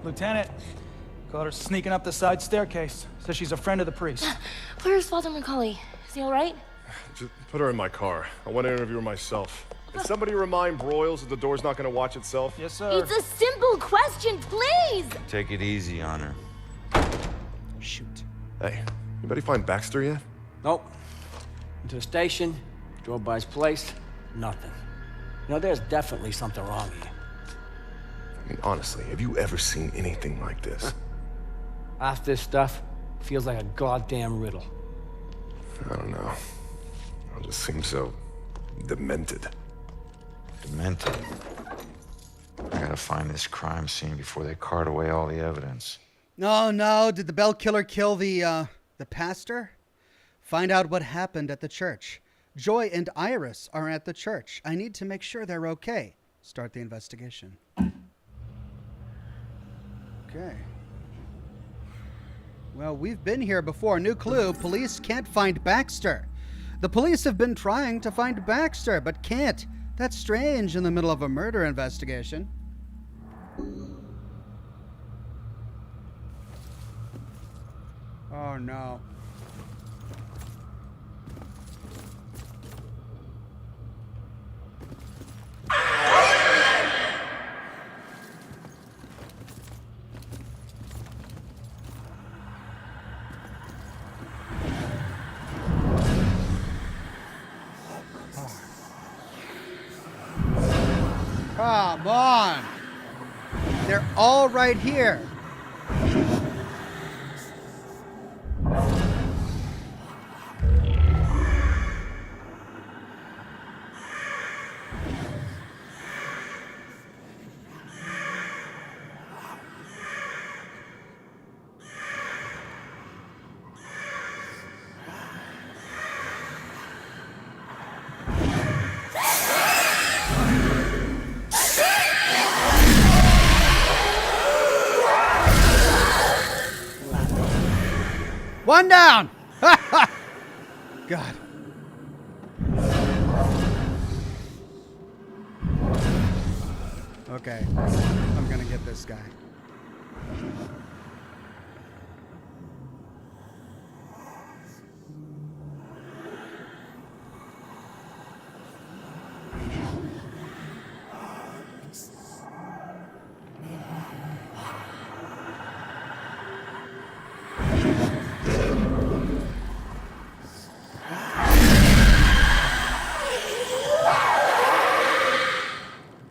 Lieutenant, caught her sneaking up the side staircase. Says she's a friend of the priest. Where's Father Macaulay? Is he all right? Just put her in my car. I want to interview her myself. Can somebody remind Broyles that the door's not going to watch itself? Yes, sir. It's a simple question, please! Take it easy on her. Shoot. Hey, anybody find Baxter yet? Nope. Went to the station, drove by his place, nothing. You know, there's definitely something wrong here. I mean, honestly, have you ever seen anything like this? Half this stuff feels like a goddamn riddle. I don't know. It just seems so demented. Demented. I gotta find this crime scene before they cart away all the evidence. No. Did the Bell Killer kill the pastor? Find out what happened at the church. Joy and Iris are at the church. I need to make sure they're okay. Start the investigation. Okay. Well, we've been here before. New clue. Police can't find Baxter. The police have been trying to find Baxter, but can't. That's strange in the middle of a murder investigation. Oh, no. Come on. They're all right here. One down! God. Okay, I'm gonna get this guy.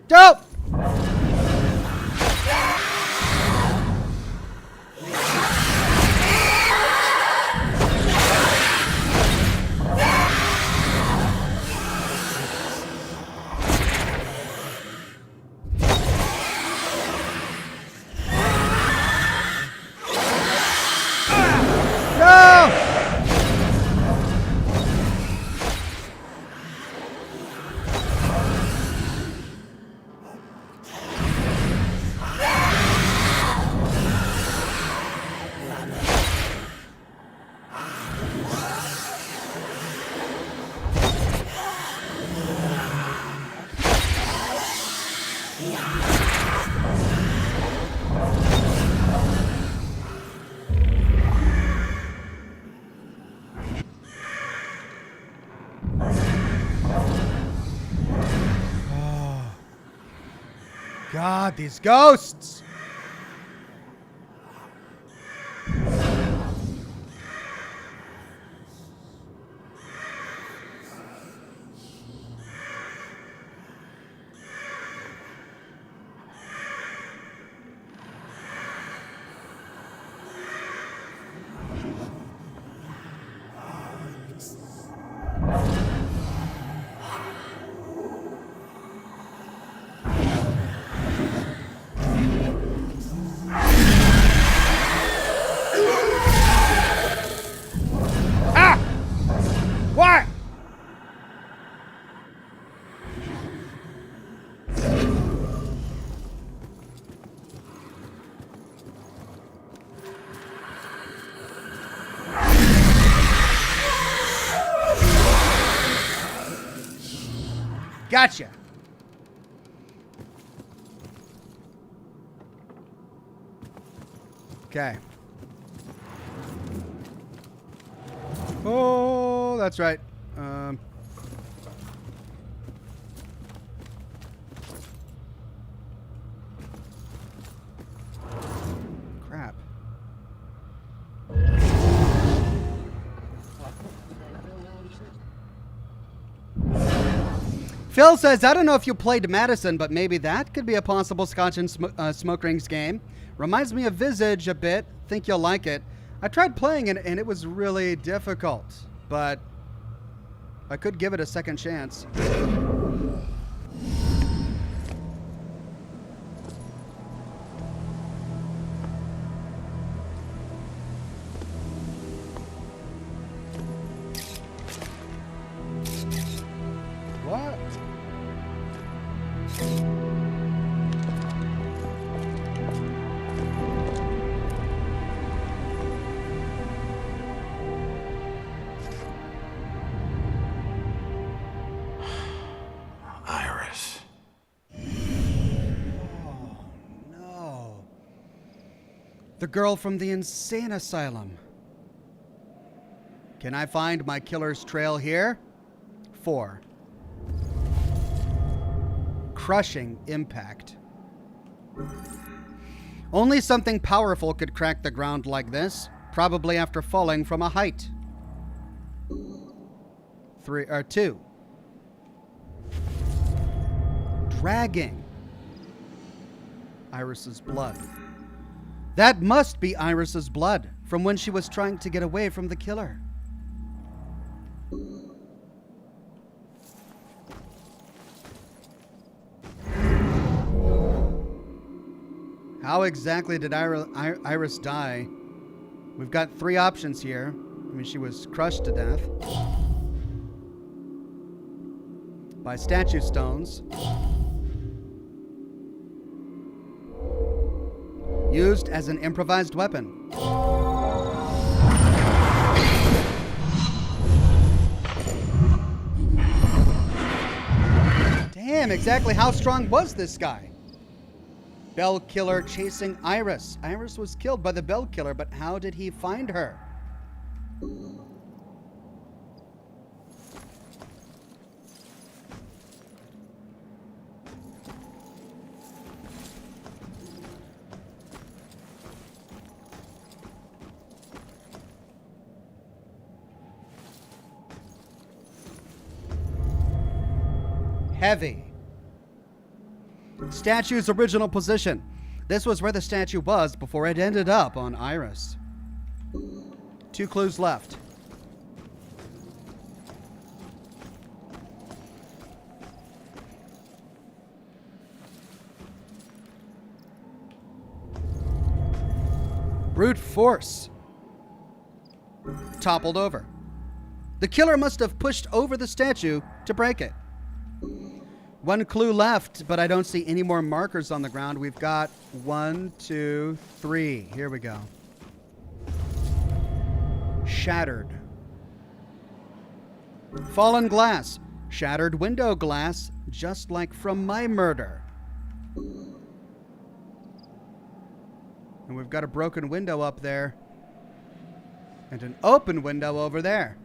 Dope! God, these ghosts! What? Gotcha. Okay. Oh, that's right. Crap. Phil says, I don't know if you played Madison, but maybe that could be a possible Scotch and Smoke Rings game. Reminds me of Visage a bit. Think you'll like it. I tried playing it, and it was really difficult, but I could give it a second chance. What? Iris. Oh, no. The girl from the insane asylum. Can I find my killer's trail here? 4. Crushing impact. Only something powerful could crack the ground like this, probably after falling from a height. 2. Dragging. Iris's blood. That must be Iris's blood from when she was trying to get away from the killer. How exactly did Iris die? We've got 3 options here. I mean, she was crushed to death by statue stones, used as an improvised weapon, damn, exactly how strong was this guy? Bell killer chasing Iris. Iris was killed by the bell killer, but how did he find her? Heavy. Statue's original position. This was where the statue was before it ended up on Iris. 2 clues left. Brute force. Toppled over. The killer must have pushed over the statue to break it. 1 clue left, but I don't see any more markers on the ground. We've got 1, 2, 3. Here we go. Shattered. Fallen glass. Shattered window glass, just like from my murder. And we've got a broken window up there. And an open window over there.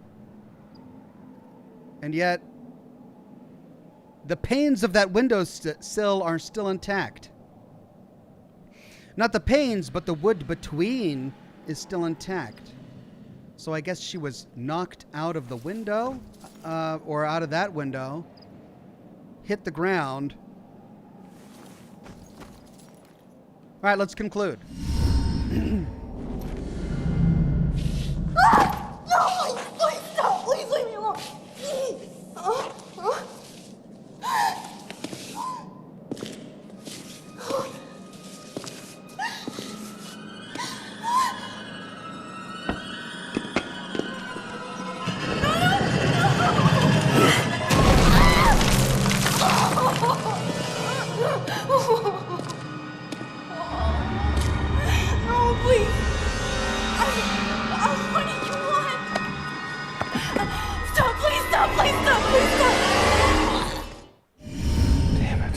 And yet, the panes of that window sill are still intact. Not the panes, but the wood between is still intact. So I guess she was knocked out of the window, or out of that window, hit the ground. All right, let's conclude. No, please stop. Please leave me alone. No, please. What do you want? Stop, please stop, please stop, please stop. Damn it.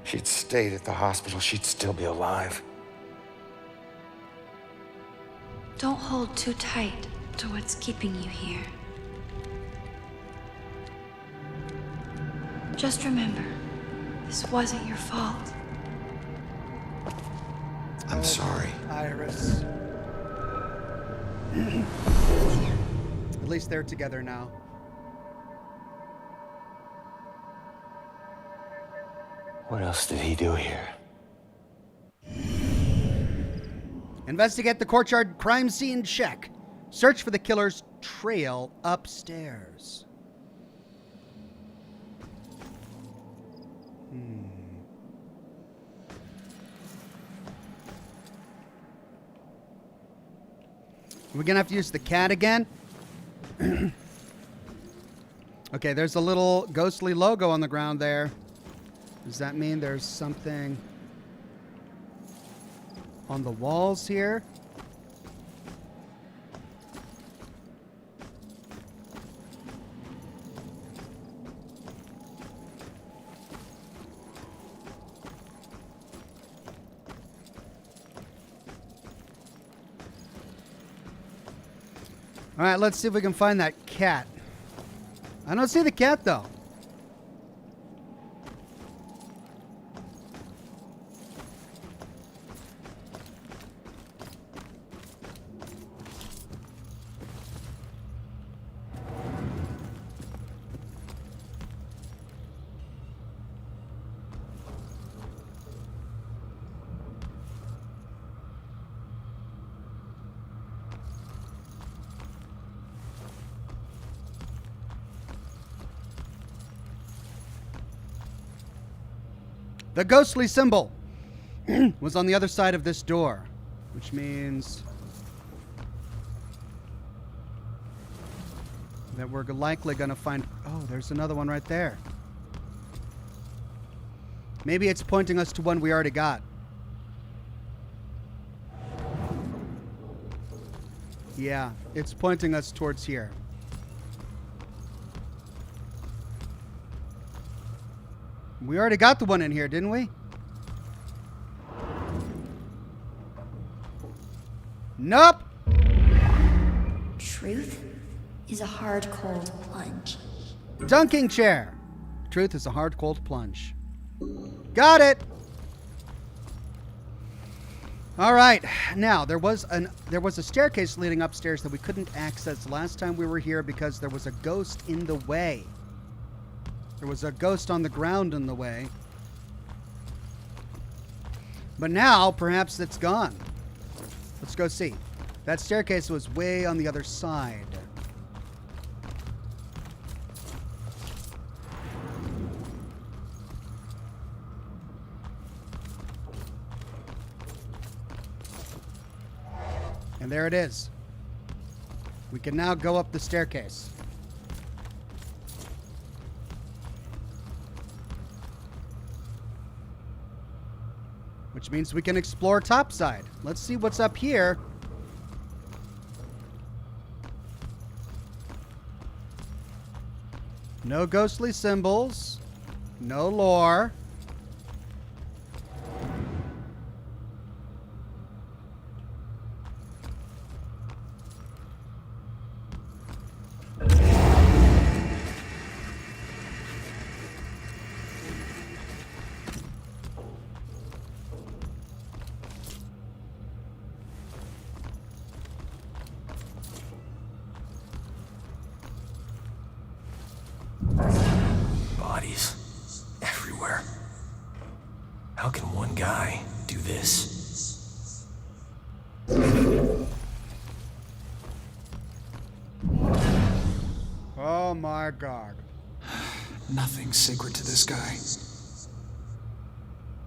If she'd stayed at the hospital, she'd still be alive. Don't hold too tight to what's keeping you here. Just remember, this wasn't your fault. I'm sorry. Iris. At least they're together now. What else did he do here? Investigate the courtyard crime scene check. Search for the killer's trail upstairs. We're gonna have to use the cat again. Okay, there's a little ghostly logo on the ground there. Does that mean there's something on the walls here? All right, let's see if we can find that cat. I don't see the cat, though. The ghostly symbol was on the other side of this door, which means that we're likely going to find... Oh, there's another one right there. Maybe it's pointing us to one we already got. Yeah, it's pointing us towards here. We already got the one in here, didn't we? Nope. Truth is a hard, cold plunge. Dunking chair. Truth is a hard, cold plunge. Got it. All right. Now there was a staircase leading upstairs that we couldn't access last time we were here because there was a ghost in the way. There was a ghost on the ground in the way. But now, perhaps it's gone. Let's go see. That staircase was way on the other side. And there it is. We can now go up the staircase. Which means we can explore topside. Let's see what's up here. No ghostly symbols. No lore. Bodies everywhere. How can one guy do this? Oh my God. Nothing sacred to this guy.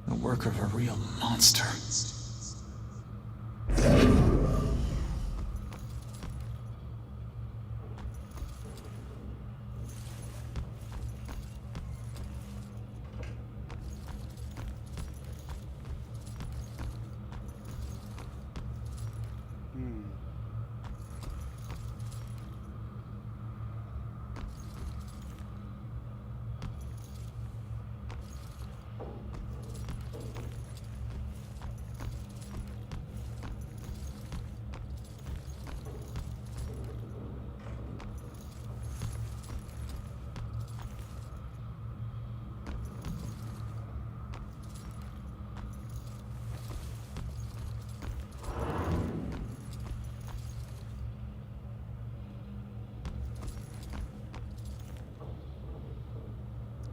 The work of a real monster.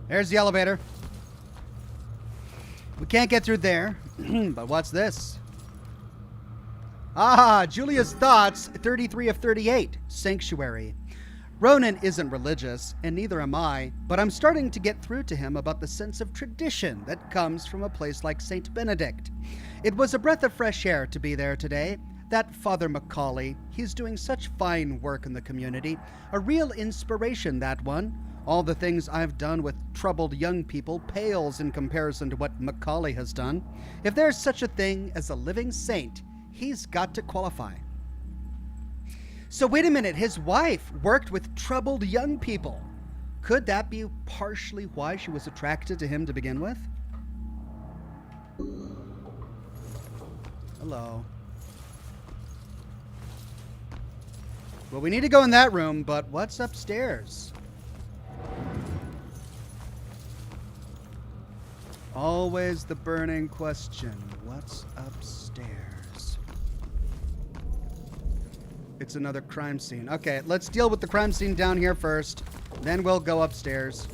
There's the elevator. We can't get through there, but what's this? Ah, Julia's thoughts, 33 of 38, Sanctuary. Ronan isn't religious, and neither am I, but I'm starting to get through to him about the sense of tradition that comes from a place like St. Benedict. It was a breath of fresh air to be there today. That Father Macaulay, he's doing such fine work in the community. A real inspiration, that one. All the things I've done with troubled young people pales in comparison to what Macaulay has done. If there's such a thing as a living saint, he's got to qualify. So wait a minute, his wife worked with troubled young people. Could that be partially why she was attracted to him to begin with? Hello. Well, we need to go in that room, but what's upstairs? Always the burning question. What's upstairs? It's another crime scene. Okay, let's deal with the crime scene down here first. Then we'll go upstairs.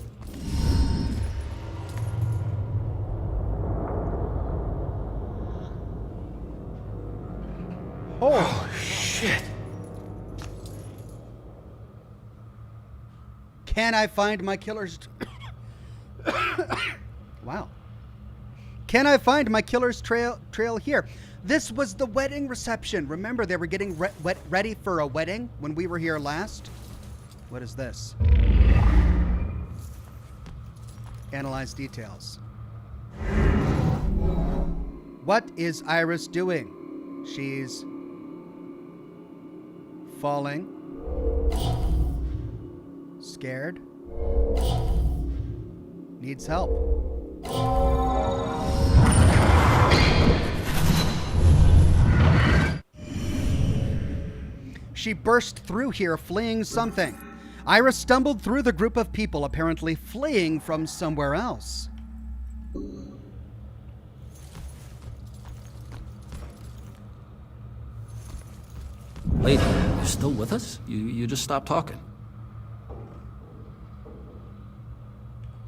Oh, shit. Can I find my killer's... Wow. Can I find my killer's trail here? This was the wedding reception. Remember, they were getting ready for a wedding when we were here last? What is this? Analyze details. What is Iris doing? She's falling. Scared. Needs help. She burst through here fleeing something. Iris stumbled through the group of people apparently fleeing from somewhere else. Lady, you still with us? You just stopped talking.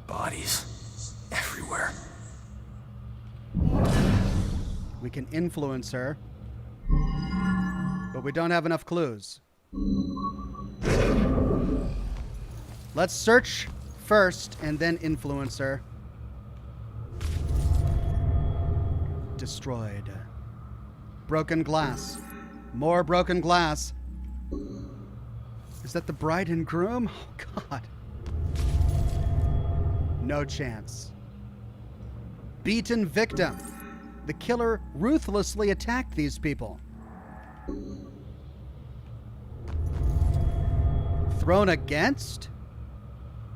Bodies everywhere. We can influence her, but we don't have enough clues. Let's search first and then influence her. Destroyed. Broken glass. More broken glass. Is that the bride and groom? Oh, God. No chance. Beaten victim. The killer ruthlessly attacked these people. Thrown against?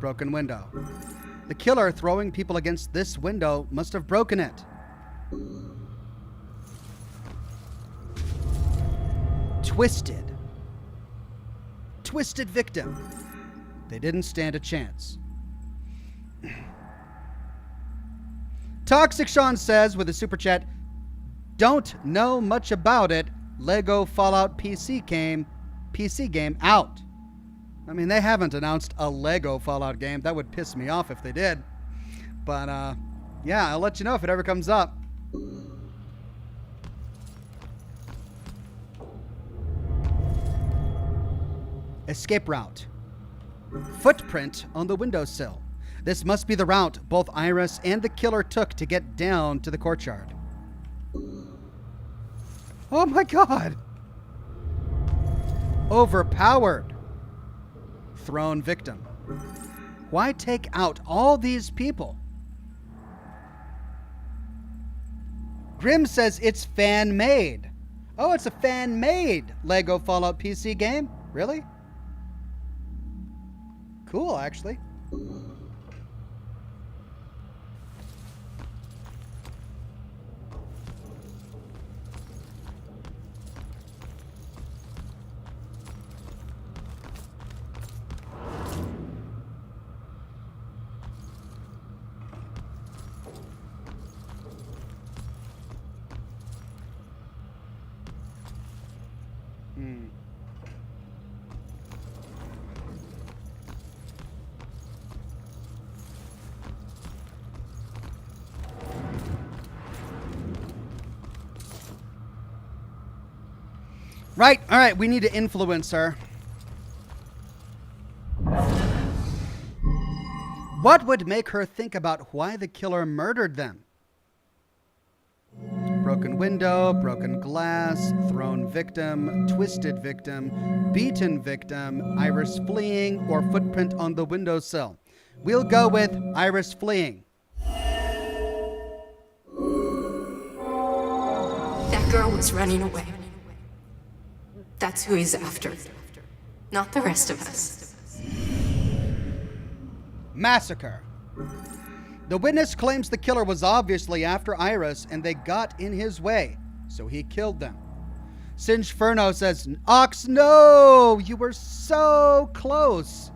Broken window. The killer throwing people against this window must have broken it. Twisted. Twisted victim. They didn't stand a chance. Toxic Sean says with a super chat, don't know much about it. Lego Fallout PC game out. I mean, they haven't announced a Lego Fallout game. That would piss me off if they did. But, yeah, I'll let you know if it ever comes up. Escape route. Footprint on the windowsill. This must be the route both Iris and the killer took to get down to the courtyard. Oh my god! Overpowered. Thrown victim. Why take out all these people? Grim says it's fan-made. Oh, it's a fan-made Lego Fallout PC game? Really? Cool, actually. Right, all right, we need to influence her. What would make her think about why the killer murdered them? Broken window, broken glass, thrown victim, twisted victim, beaten victim, Iris fleeing, or footprint on the windowsill. We'll go with Iris fleeing. That girl was running away. That's who he's after. Not the rest of us. Massacre. The witness claims the killer was obviously after Iris and they got in his way, so he killed them. Singeferno says, Ox, no! You were so close.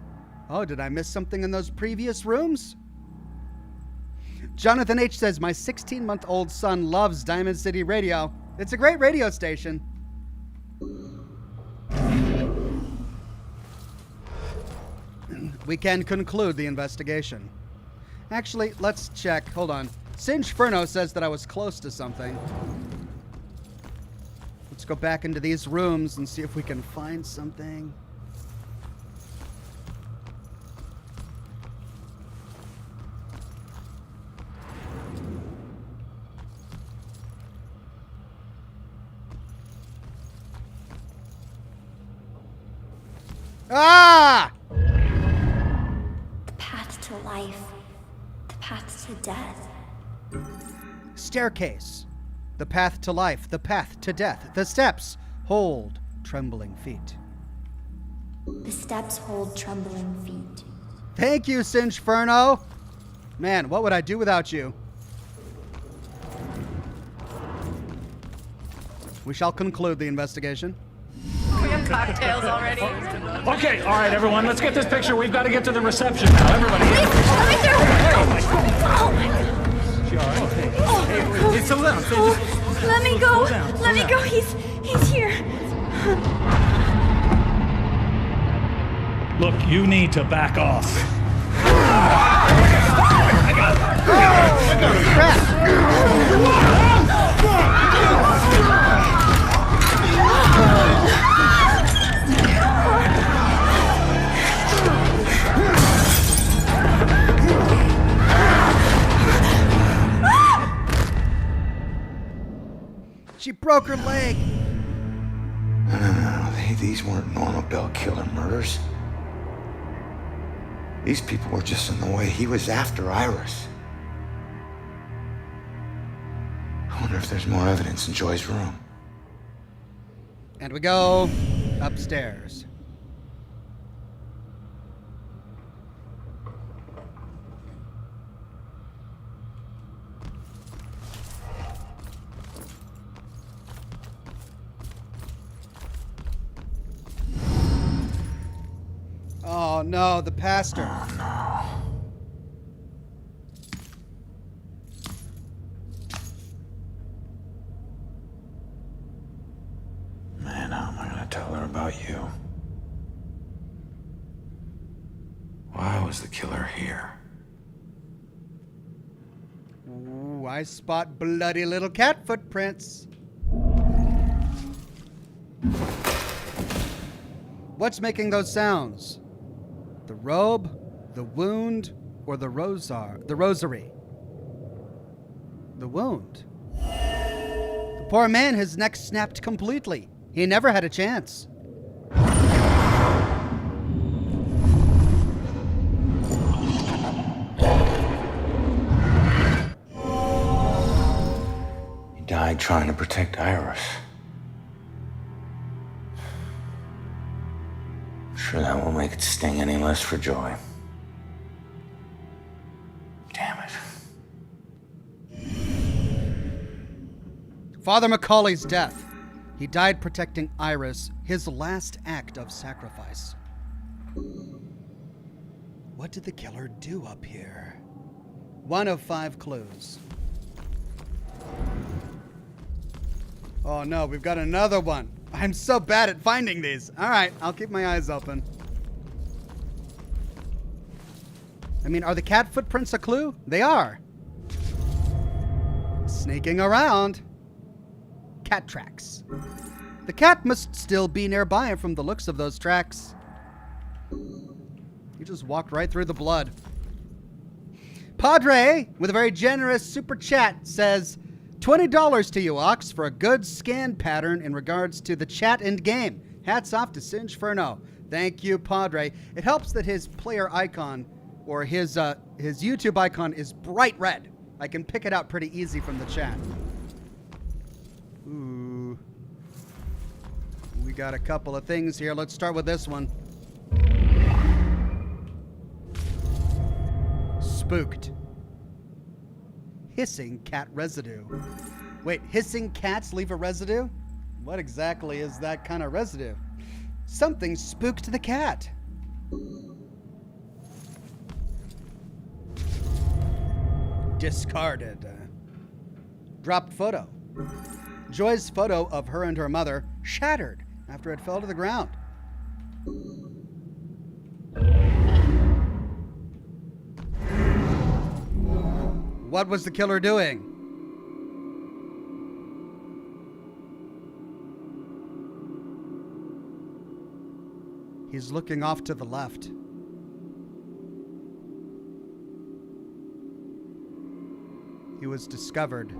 Oh, did I miss something in those previous rooms? Jonathan H. says, my 16-month-old son loves Diamond City Radio. It's a great radio station. We can conclude the investigation. Actually, let's check. Hold on. Singeferno says that I was close to something. Let's go back into these rooms and see if we can find something. Ah! The path to life. The path to death. Staircase. The path to life. The path to death. The steps hold trembling feet. The steps hold trembling feet. Thank you, Singeferno. Man, what would I do without you? We shall conclude the investigation. We have cocktails already. Okay, all right, everyone, let's get this picture. We've got to get to the reception now. Everybody. Let me through. Oh my God. She all right? Hey, settle down. Let me go. Let me go. He's here. Look, you need to back off. She broke her leg. No. These weren't normal Bell Killer murders. These people were just in the way. He was after Iris. I wonder if there's more evidence in Joy's room. And we go upstairs. Oh no, the pastor. Oh no. Man, how am I gonna tell her about you? was the killer here? Ooh, I spot bloody little cat footprints. What's making those sounds? The robe, the wound, or the rosary? The wound. The poor man, his neck snapped completely. He never had a chance. He died trying to protect Iris. I'm sure that won't make it sting any less for Joy. Damn it. Father Macaulay's death. He died protecting Iris, his last act of sacrifice. What did the killer do up here? 1 of 5 clues. Oh no, we've got another one. I'm so bad at finding these. All right, I'll keep my eyes open. I mean, are the cat footprints a clue? They are. Sneaking around. Cat tracks. The cat must still be nearby from the looks of those tracks. He just walked right through the blood. Padre, with a very generous super chat, says, $20 to you, Ox, for a good scan pattern in regards to the chat and game. Hats off to Singe Furno. Thank you, Padre. It helps that his player icon, or his YouTube icon, is bright red. I can pick it out pretty easy from the chat. Ooh. We got a couple of things here. Let's start with this one. Spooked. Hissing cat residue. Wait, hissing cats leave a residue? What exactly is that kind of residue? Something spooked the cat. Discarded. Dropped photo. Joy's photo of her and her mother shattered after it fell to the ground. What was the killer doing? He's looking off to the left. He was discovered.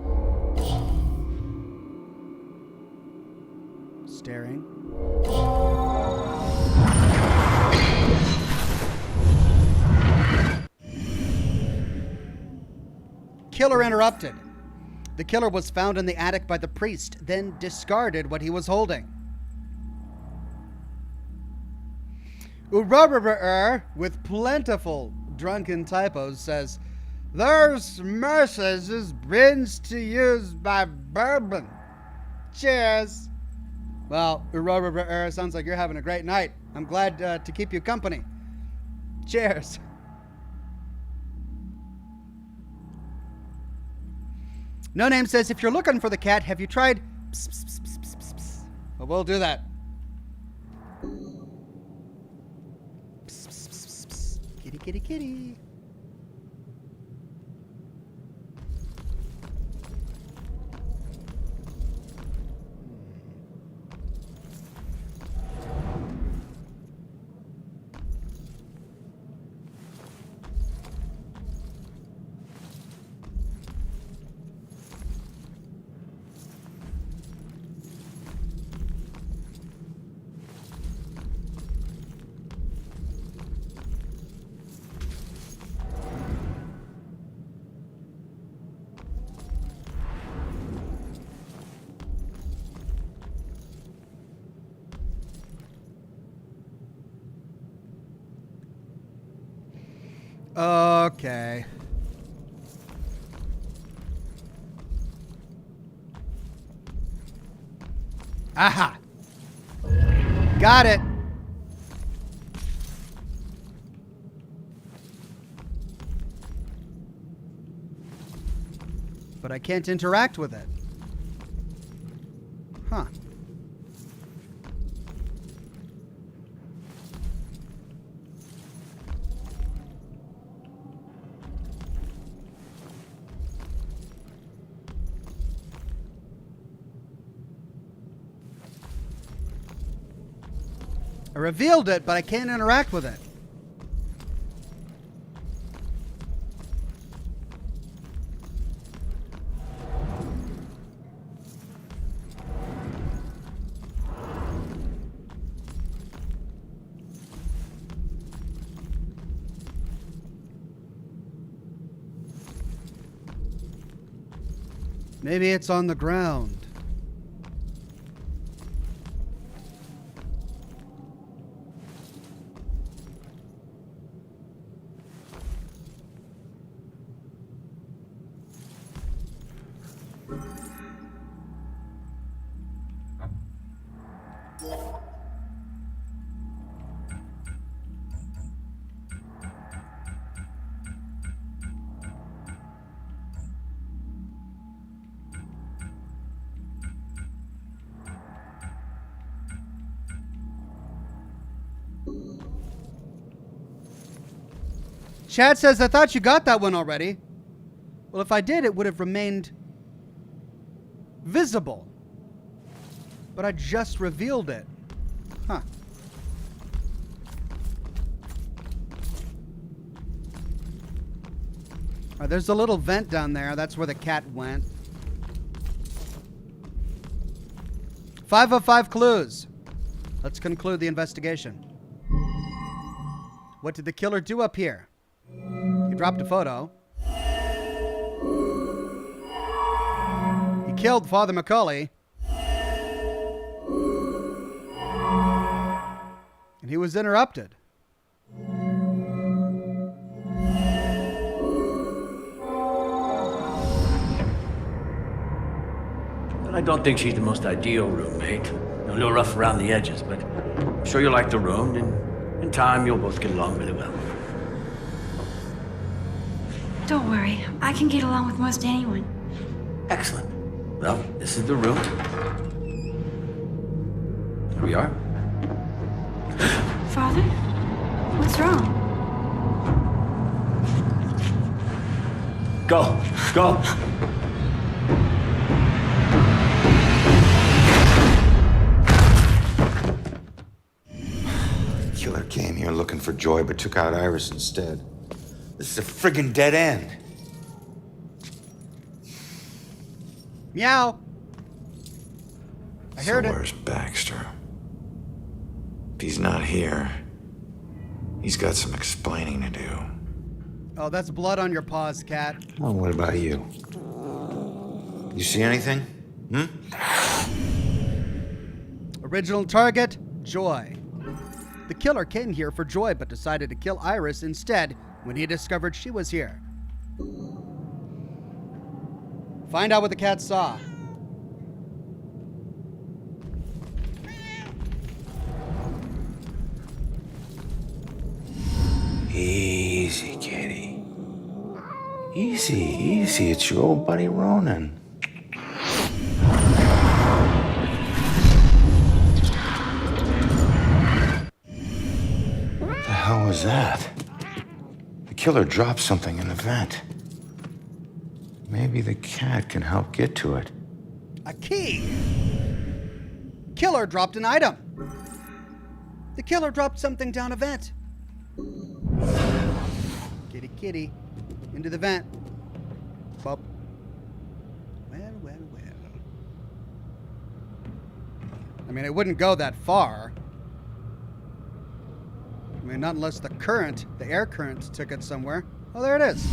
Staring. Killer interrupted. The killer was found in the attic by the priest, then discarded what he was holding. Urobber, with plentiful drunken typos, says, "There's mercies brings to use by bourbon. Cheers." Well, Urobber, sounds like you're having a great night. I'm glad to keep you company. Cheers. No Name says, if you're looking for the cat, have you tried... Pss, pss, pss, pss, pss, pss, pss. Well, we'll do that. Pss, pss, pss, pss, pss. Kitty, kitty, kitty. Okay. Aha! Got it! But I can't interact with it. Huh. I revealed it, but I can't interact with it. Maybe it's on the ground. Chad says, I thought you got that one already. Well, if I did, it would have remained visible. But I just revealed it. Huh. All right, there's a little vent down there. That's where the cat went. 5 of 5 clues. Let's conclude the investigation. What did the killer do up here? He dropped a photo. He killed Father Macaulay. And he was interrupted. I don't think she's the most ideal roommate. A little rough around the edges, but I'm sure you'll like the room, and in time you'll both get along really well. Don't worry, I can get along with most anyone. Excellent. Well, this is the room. Here we are. Father? What's wrong? Go. Go. Killer came here looking for Joy, but took out Iris instead. This is a friggin' dead end. Meow. I heard so it. Where's Baxter? If he's not here, he's got some explaining to do. Oh, that's blood on your paws, cat. Oh, what about you? You see anything? Original target, Joy. The killer came here for Joy, but decided to kill Iris instead when he discovered she was here. Find out what the cat saw. Easy, kitty. Easy, easy. It's your old buddy Ronan. What the hell was that? The killer dropped something in the vent. Maybe the cat can help get to it. A key. Killer dropped an item. The killer dropped something down a vent. Kitty, kitty. Into the vent. Bop. Well, well, well. I mean, it wouldn't go that far. I mean, not unless the current, the air current, took it somewhere. Oh, there it is.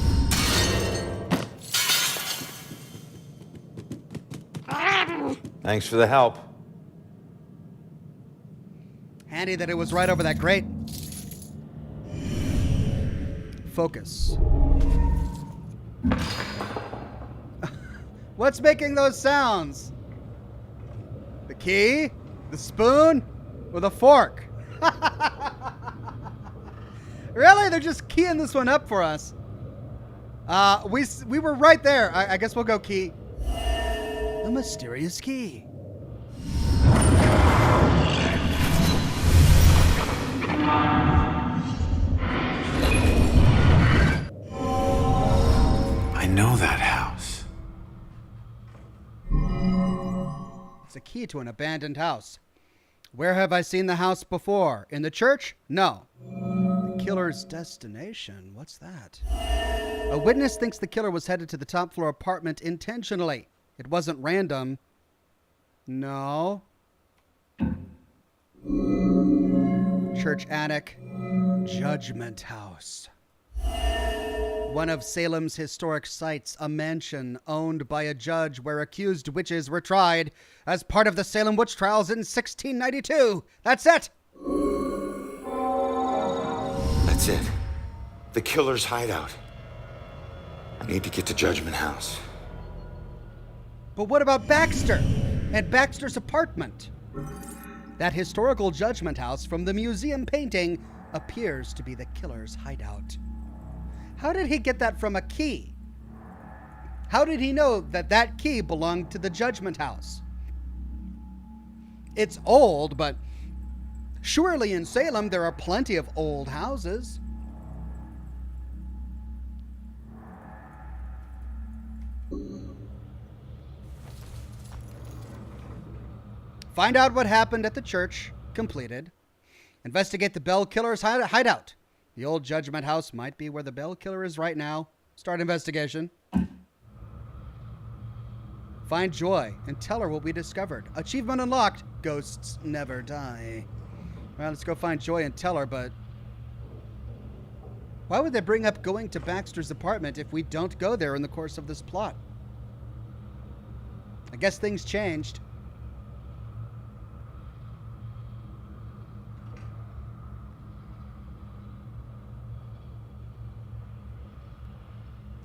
Thanks for the help. Handy that it was right over that grate. Focus. What's making those sounds? The key? The spoon? Or the fork? Really? They're just keying this one up for us. We were right there. I guess we'll go key. A mysterious key. I know that house. It's a key to an abandoned house. Where have I seen the house before? In the church? No. The killer's destination? What's that? A witness thinks the killer was headed to the top floor apartment intentionally. It wasn't random. No. Church attic. Judgment House. One of Salem's historic sites, a mansion owned by a judge where accused witches were tried as part of the Salem witch trials in 1692. That's it. That's it. The killer's hideout. I need to get to Judgment House. But what about Baxter and Baxter's apartment? That historical Judgment House from the museum painting appears to be the killer's hideout. How did he get that from a key? How did he know that that key belonged to the Judgment House? It's old, but surely in Salem there are plenty of old houses. Find out what happened at the church. Completed. Investigate the Bell Killer's hideout. The old Judgment House might be where the Bell Killer is right now. Start investigation. Find Joy and tell her what we discovered. Achievement unlocked. Ghosts never die. Well, let's go find Joy and tell her, but why would they bring up going to Baxter's apartment if we don't go there in the course of this plot? I guess things changed.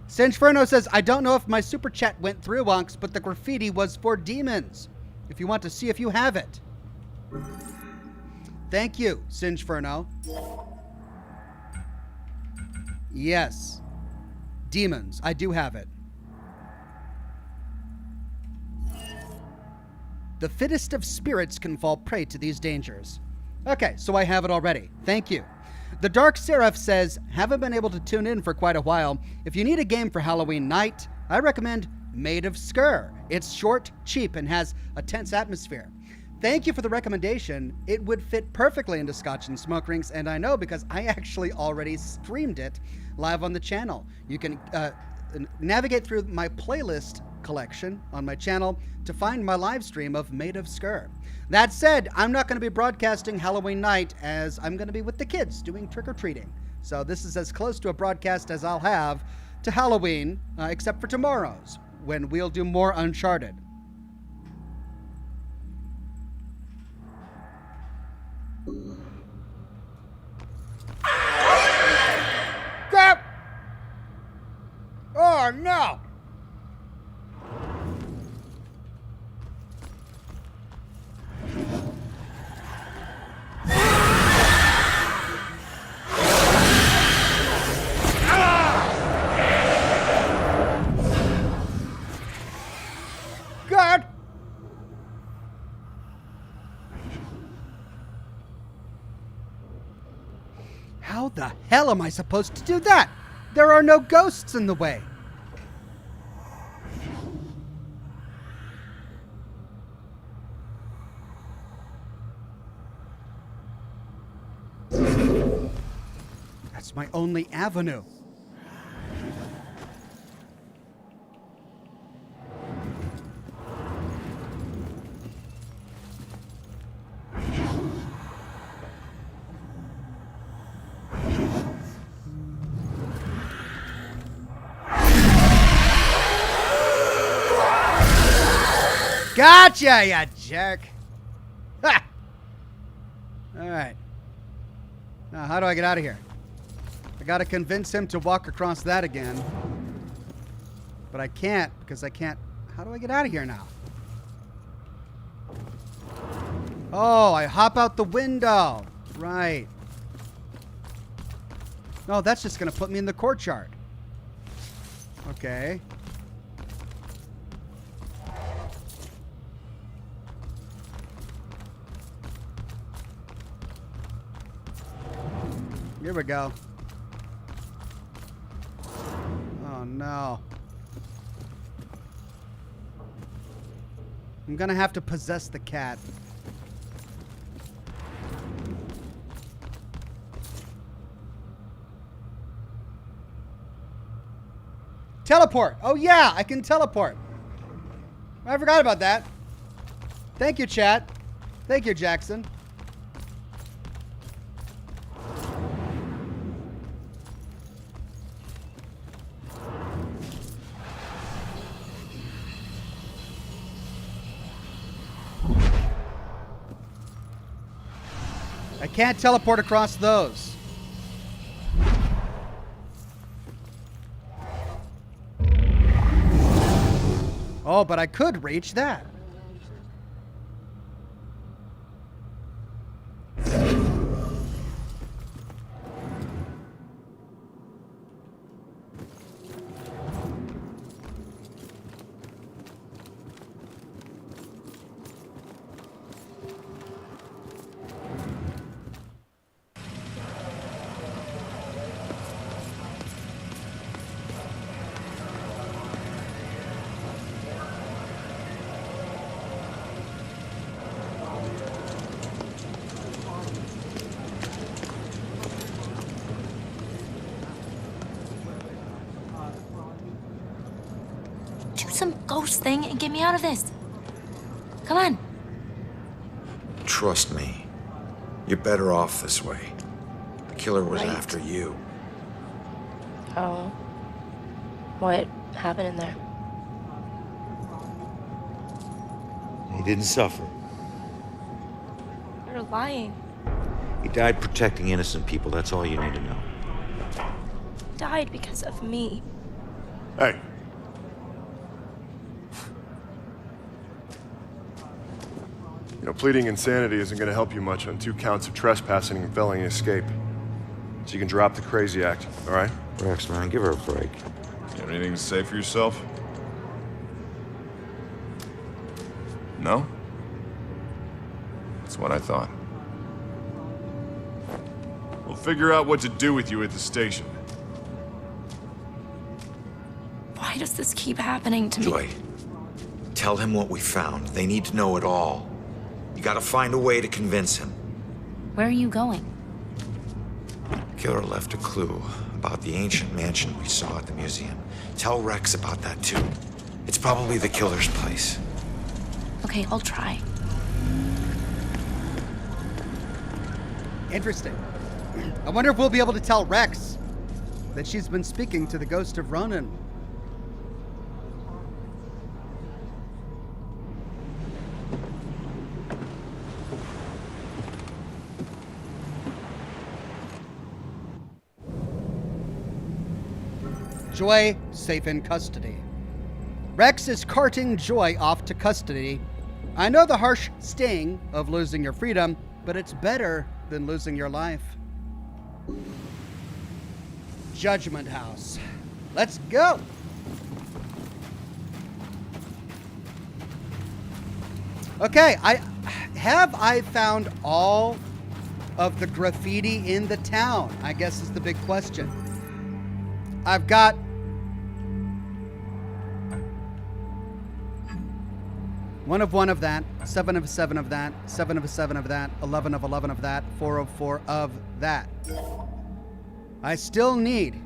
Singeferno says, I don't know if my super chat went through, Wonks, but the graffiti was for demons. If you want to see if you have it. Thank you, Singeferno. Yes. Demons. I do have it. The fittest of spirits can fall prey to these dangers. Okay, so I have it already. Thank you. The Dark Seraph says, haven't been able to tune in for quite a while. If you need a game for Halloween night, I recommend Made of Skur. It's short, cheap, and has a tense atmosphere. Thank you for the recommendation. It would fit perfectly into Scotch and Smoke Rings, and I know because I actually already streamed it live on the channel. You can navigate through my playlist collection on my channel to find my live stream of Made of Skur. That said, I'm not going to be broadcasting Halloween night as I'm going to be with the kids doing trick-or-treating. So this is as close to a broadcast as I'll have to Halloween, except for tomorrow's, when we'll do more Uncharted. Crap! Oh, no! God! How the hell am I supposed to do that? There are no ghosts in the way. That's my only avenue. Gotcha, you jerk. Ha! All right. Now, how do I get out of here? I gotta convince him to walk across that again. But I can't, because I can't. How do I get out of here now? Oh, I hop out the window. Right. No, that's just gonna put me in the courtyard. Okay. Here we go. Oh no. I'm gonna have to possess the cat. Teleport. Oh, yeah, I can teleport. I forgot about that. Thank you, chat. Thank you, Jackson. I can't teleport across those. Oh, but I could reach that. Some ghost thing and get me out of this. Come on. Trust me. You're better off this way. The killer was after you. Oh. What happened in there? He didn't suffer. You're lying. He died protecting innocent people. That's all you need to know. Died because of me. Hey. You know, pleading insanity isn't going to help you much on 2 counts of trespassing and felony escape. So you can drop the crazy act, all right? Rex, man, give her a break. You have anything to say for yourself? No? That's what I thought. We'll figure out what to do with you at the station. Why does this keep happening to me? Joy, tell him what we found. They need to know it all. You gotta find a way to convince him. Where are you going? Killer left a clue about the ancient mansion we saw at the museum. Tell Rex about that too. It's probably the killer's place. Okay, I'll try. Interesting. I wonder if we'll be able to tell Rex that she's been speaking to the ghost of Ronan. Joy safe in custody. Rex is carting Joy off to custody. I know the harsh sting of losing your freedom, but it's better than losing your life. Judgment House. Let's go. Okay, I found all of the graffiti in the town? I guess is the big question. I've got one of that, 7 of 7 of that, 7 of 7 of that, 11 of 11 of that, 4 of 4 of that. I still need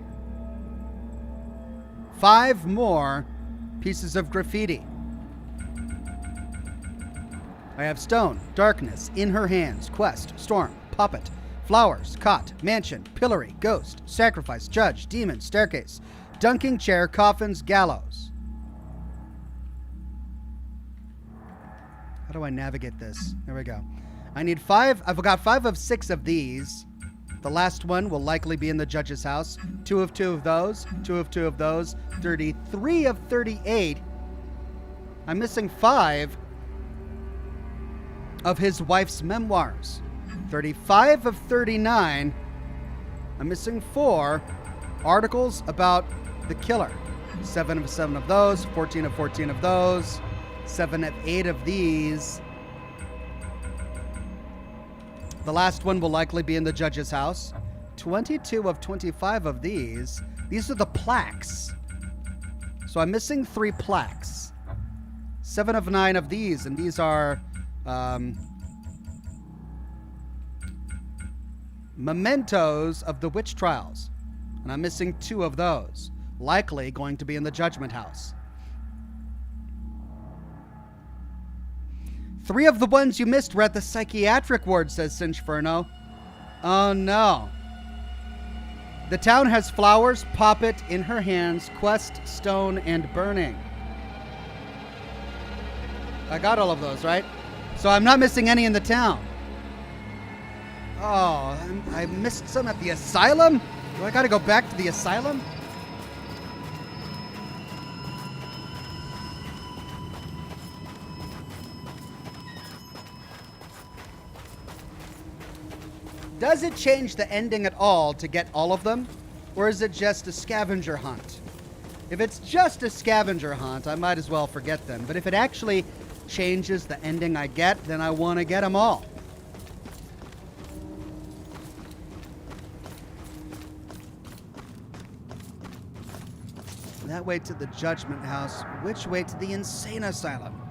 5 more pieces of graffiti. I have stone, darkness, in her hands, quest, storm, puppet, flowers, cot, mansion, pillory, ghost, sacrifice, judge, demon, staircase, dunking chair, coffins, gallows. How do I navigate this? There we go. I need 5. I've got 5 of 6 of these. The last one will likely be in the judge's house. 2 of 2 of those. 2 of 2 of those. 33 of 38. I'm missing 5 of his wife's memoirs. 35 of 39. I'm missing 4 articles about the killer. 7 of 7 of those. 14 of 14 of those. 7 of 8 of these. The last one will likely be in the judge's house. 22 of 25 of these. These are the plaques. So I'm missing 3 plaques. 7 of 9 of these, and these are mementos of the witch trials. And I'm missing 2 of those. likely going to be in the Judgment House. 3 of the ones you missed were at the psychiatric ward, says Cinchferno. Oh no. The town has flowers, poppet in her hands, quest, stone, and burning. I got all of those, right? So I'm not missing any in the town. Oh, I missed some at the asylum? Do I gotta go back to the asylum? Does it change the ending at all to get all of them? Or is it just a scavenger hunt? If it's just a scavenger hunt, I might as well forget them. But if it actually changes the ending I get, then I want to get them all. That way to the Judgment House. Which way to the insane asylum?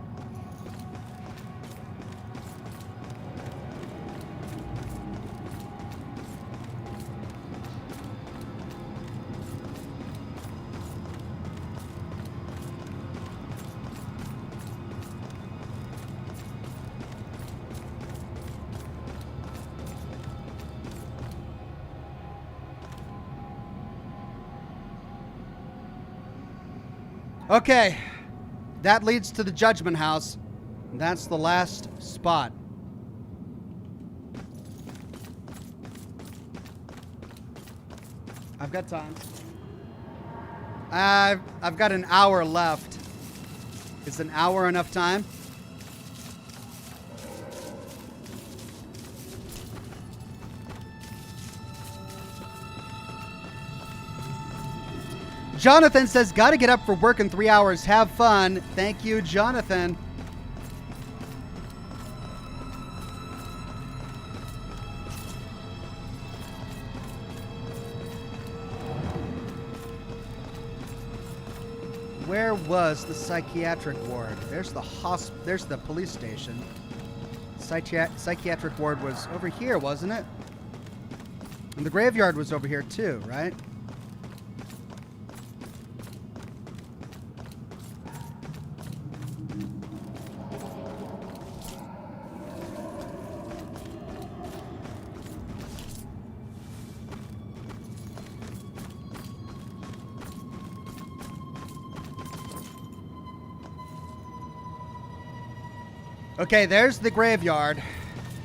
Okay, that leads to the Judgment House. And that's the last spot. I've got time. I've got an hour left. Is an hour enough time? Jonathan says, gotta get up for work in 3 hours. Have fun. Thank you, Jonathan. Where was the psychiatric ward? There's the police station. Psychiatric ward was over here, wasn't it? And the graveyard was over here too, right? Okay, there's the graveyard.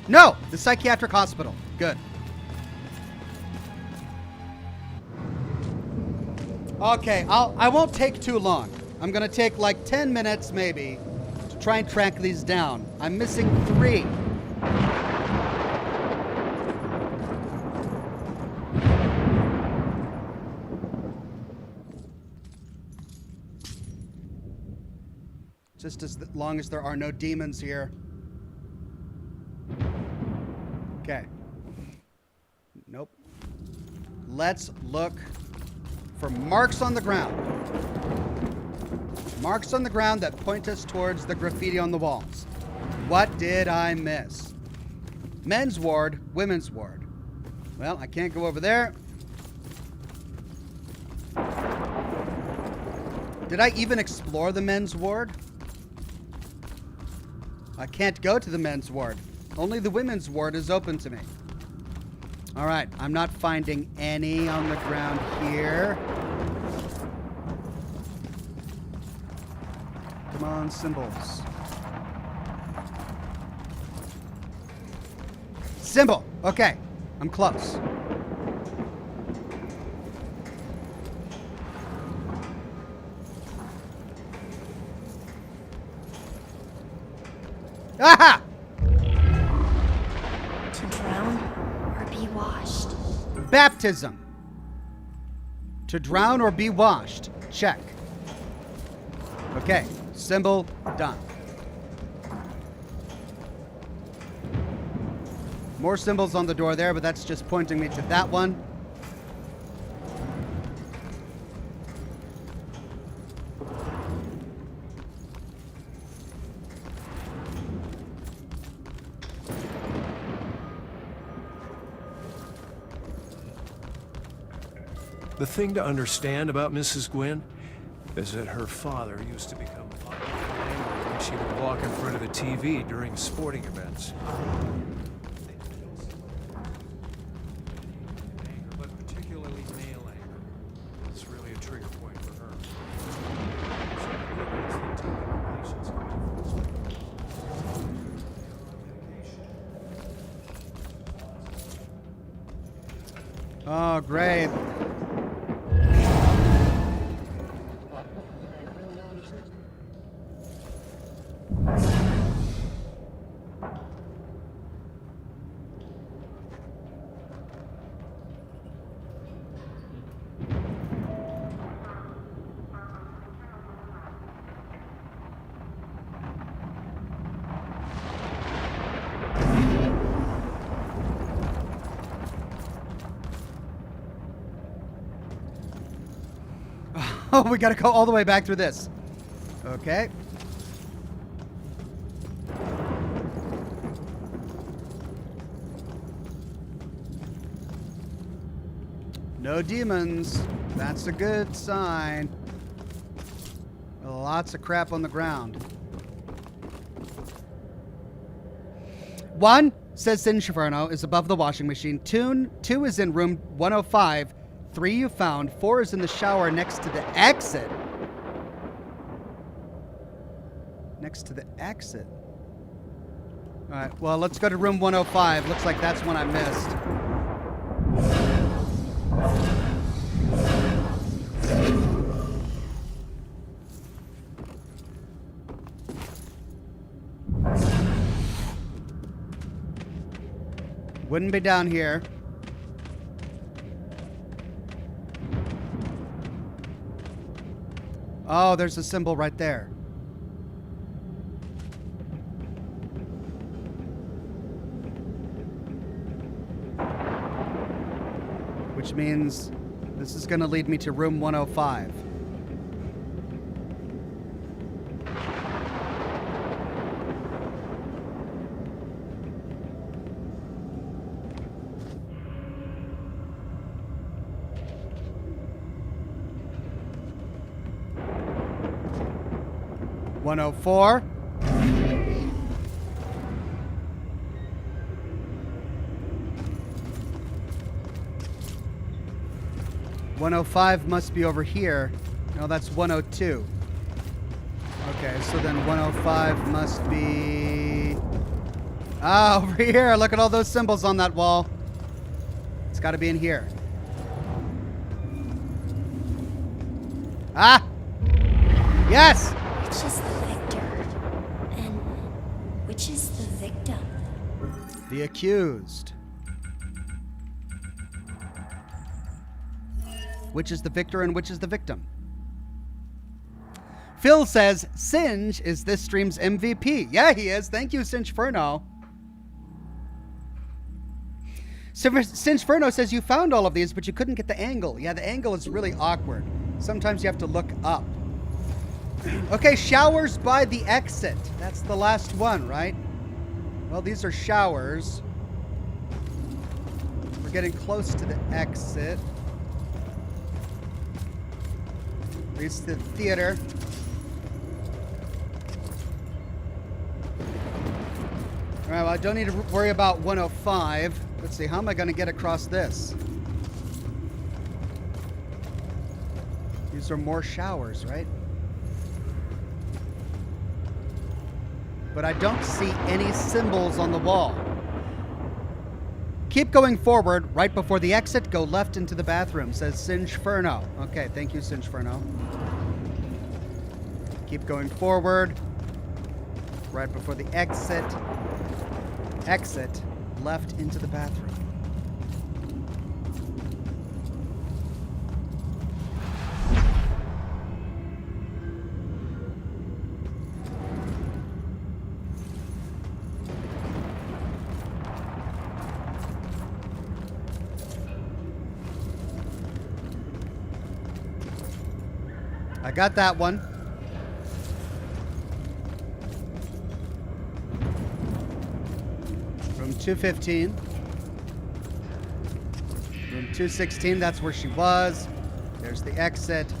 No, the psychiatric hospital. Good. Okay, I won't take too long. I'm gonna take like 10 minutes maybe to try and track these down. I'm missing 3. Just as long as there are no demons here. Okay. Nope. Let's look for marks on the ground. Marks on the ground that point us towards the graffiti on the walls. What did I miss? Men's ward, women's ward. Well, I can't go over there. Did I even explore the men's ward? I can't go to the men's ward. Only the women's ward is open to me. All right, I'm not finding any on the ground here. Come on, symbols. Symbol. Okay, I'm close. Aha! To drown or be washed. Baptism. To drown or be washed. Check. Okay, symbol done. More symbols on the door there, but that's just pointing me to that one. The thing to understand about Mrs. Gwynn is that her father used to become violently angry when she would walk in front of the TV during sporting events. Anger, but particularly male anger. It's really a trigger point for her. Oh, great. Oh, we gotta go all the way back through this. Okay. No demons. That's a good sign. Lots of crap on the ground. 1, says Inferno, is above the washing machine. 2 is in room 105. 3 you found. 4 is in the shower next to the exit. Next to the exit. All right, well, let's go to room 105. Looks like that's one I missed. Wouldn't be down here. Oh, there's a symbol right there. Which means this is going to lead me to room 105. $104. $105 must be over here. No, that's 102. Okay, so then 105 must be... Ah, over here. Look at all those symbols on that wall. It's got to be in here. Ah! Yes! Which is the victor? And which is the victim? The accused. Which is the victor and which is the victim? Phil says, Singe is this stream's MVP. Yeah, he is. Thank you, Singeferno. Singeferno says you found all of these, but you couldn't get the angle. Yeah, the angle is really awkward. Sometimes you have to look up. Okay, showers by the exit. That's the last one, right? Well, these are showers. We're getting close to the exit. Leads to the theater. All right, well, I don't need to worry about 105. Let's see, how am I going to get across this? These are more showers, right? But I don't see any symbols on the wall. Keep going forward. Right before the exit, go left into the bathroom, says Singeferno. Okay, thank you, Singeferno. Keep going forward. Right before the exit. Exit, left into the bathroom. I got that one. Room 215. Room 216, that's where she was. There's the exit.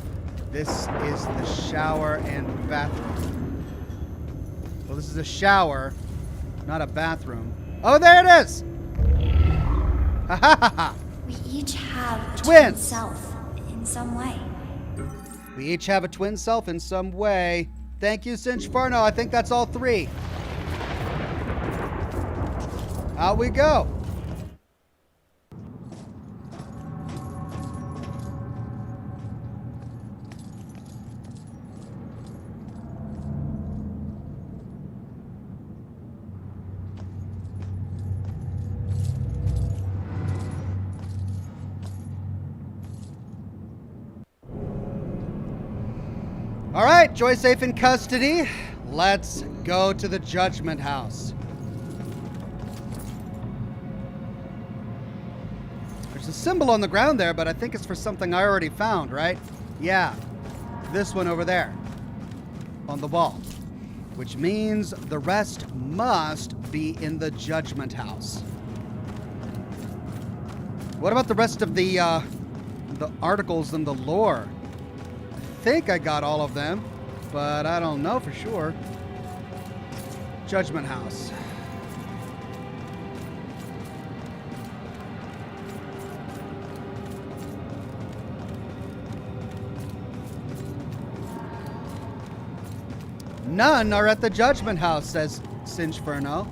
This is the shower and bathroom. Well, this is a shower, not a bathroom. Oh, there it is! Ha ha ha ha! We each have a Twins. twin self in some way. We each have a twin self in some way. Thank you, Sinchfarno. I think that's all three. Out we go. All right, Joy safe in custody. Let's go to the Judgment House. There's a symbol on the ground there, but I think it's for something I already found, right? Yeah, this one over there on the wall, which means the rest must be in the Judgment House. What about the rest of the articles and the lore? I think I got all of them, but I don't know for sure. Judgment House. None are at the Judgment House, says Sinchferno.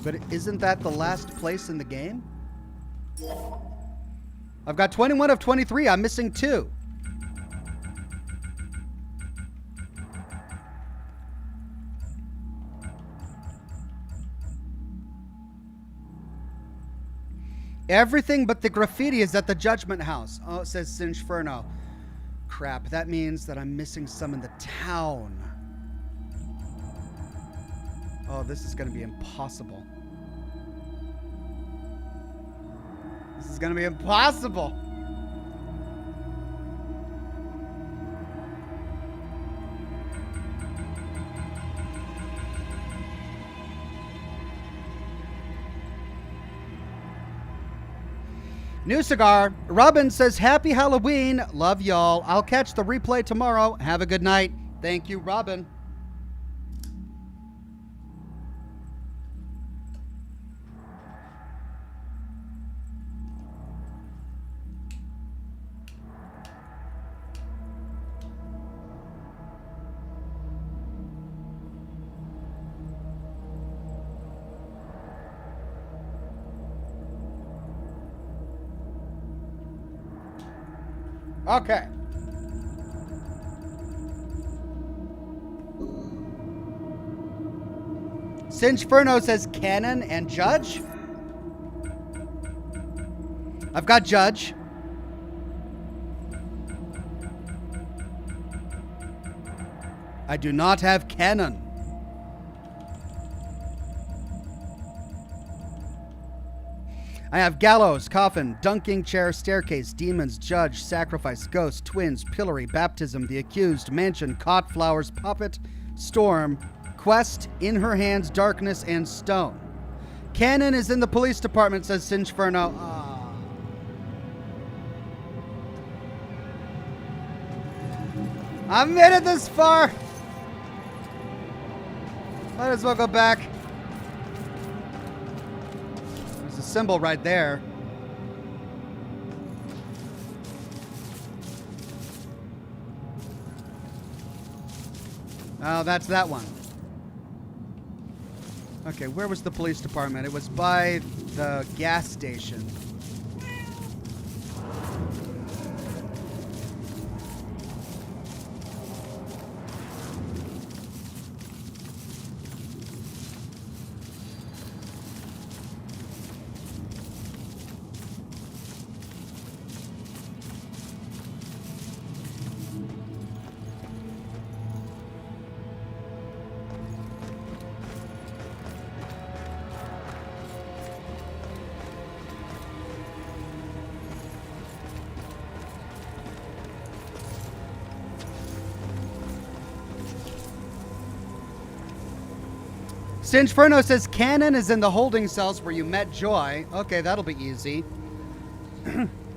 But isn't that the last place in the game? I've got 21 of 23. I'm missing 2. Everything but the graffiti is at the Judgment House. Oh, it says Sinchferno. Crap, that means that I'm missing some in the town. Oh, this is going to be impossible. This is going to be impossible. New cigar. Robin says, Happy Halloween. Love y'all. I'll catch the replay tomorrow. Have a good night. Thank you, Robin. Okay. Sinchferno says Canon and Judge. I've got Judge. I do not have Canon. I have gallows, coffin, dunking chair, staircase, demons, judge, sacrifice, ghost, twins, pillory, baptism, the accused, mansion, caught, flowers, puppet, storm, quest, in her hands, darkness, and stone. Cannon is in the police department, says Sinchferno. I made it this far. Might as well go back. There's a symbol right there. Oh, that's that one. Okay, where was the police department? It was by the gas station. Sinchferno says Cannon is in the holding cells where you met Joy. Okay, that'll be easy.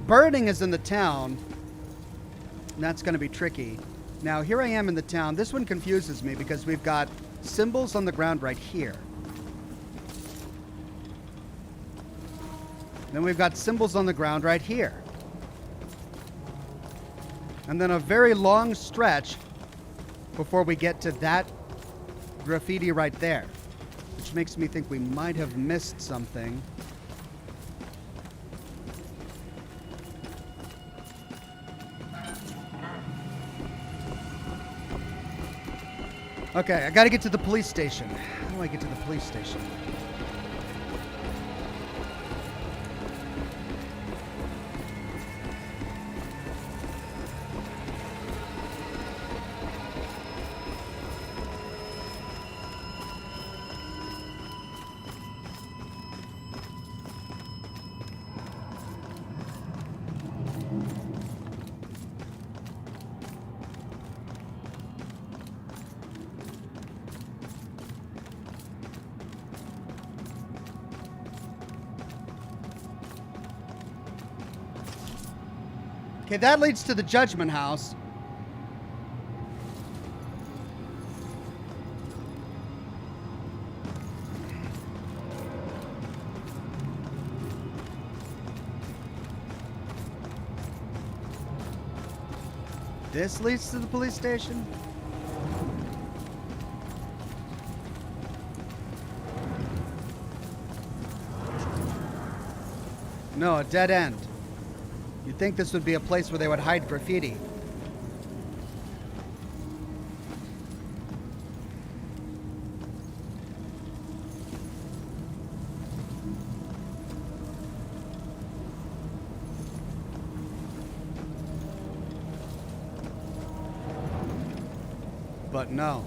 Burning is in the town. And that's going to be tricky. Now, here I am in the town. This one confuses me because we've got symbols on the ground right here. Then we've got symbols on the ground right here. And then a very long stretch before we get to that graffiti right there. Which makes me think we might have missed something. Okay, I gotta get to the police station. How do I get to the police station? Okay, that leads to the Judgment House. This leads to the police station? No, a dead end. You'd think this would be a place where they would hide graffiti. But no.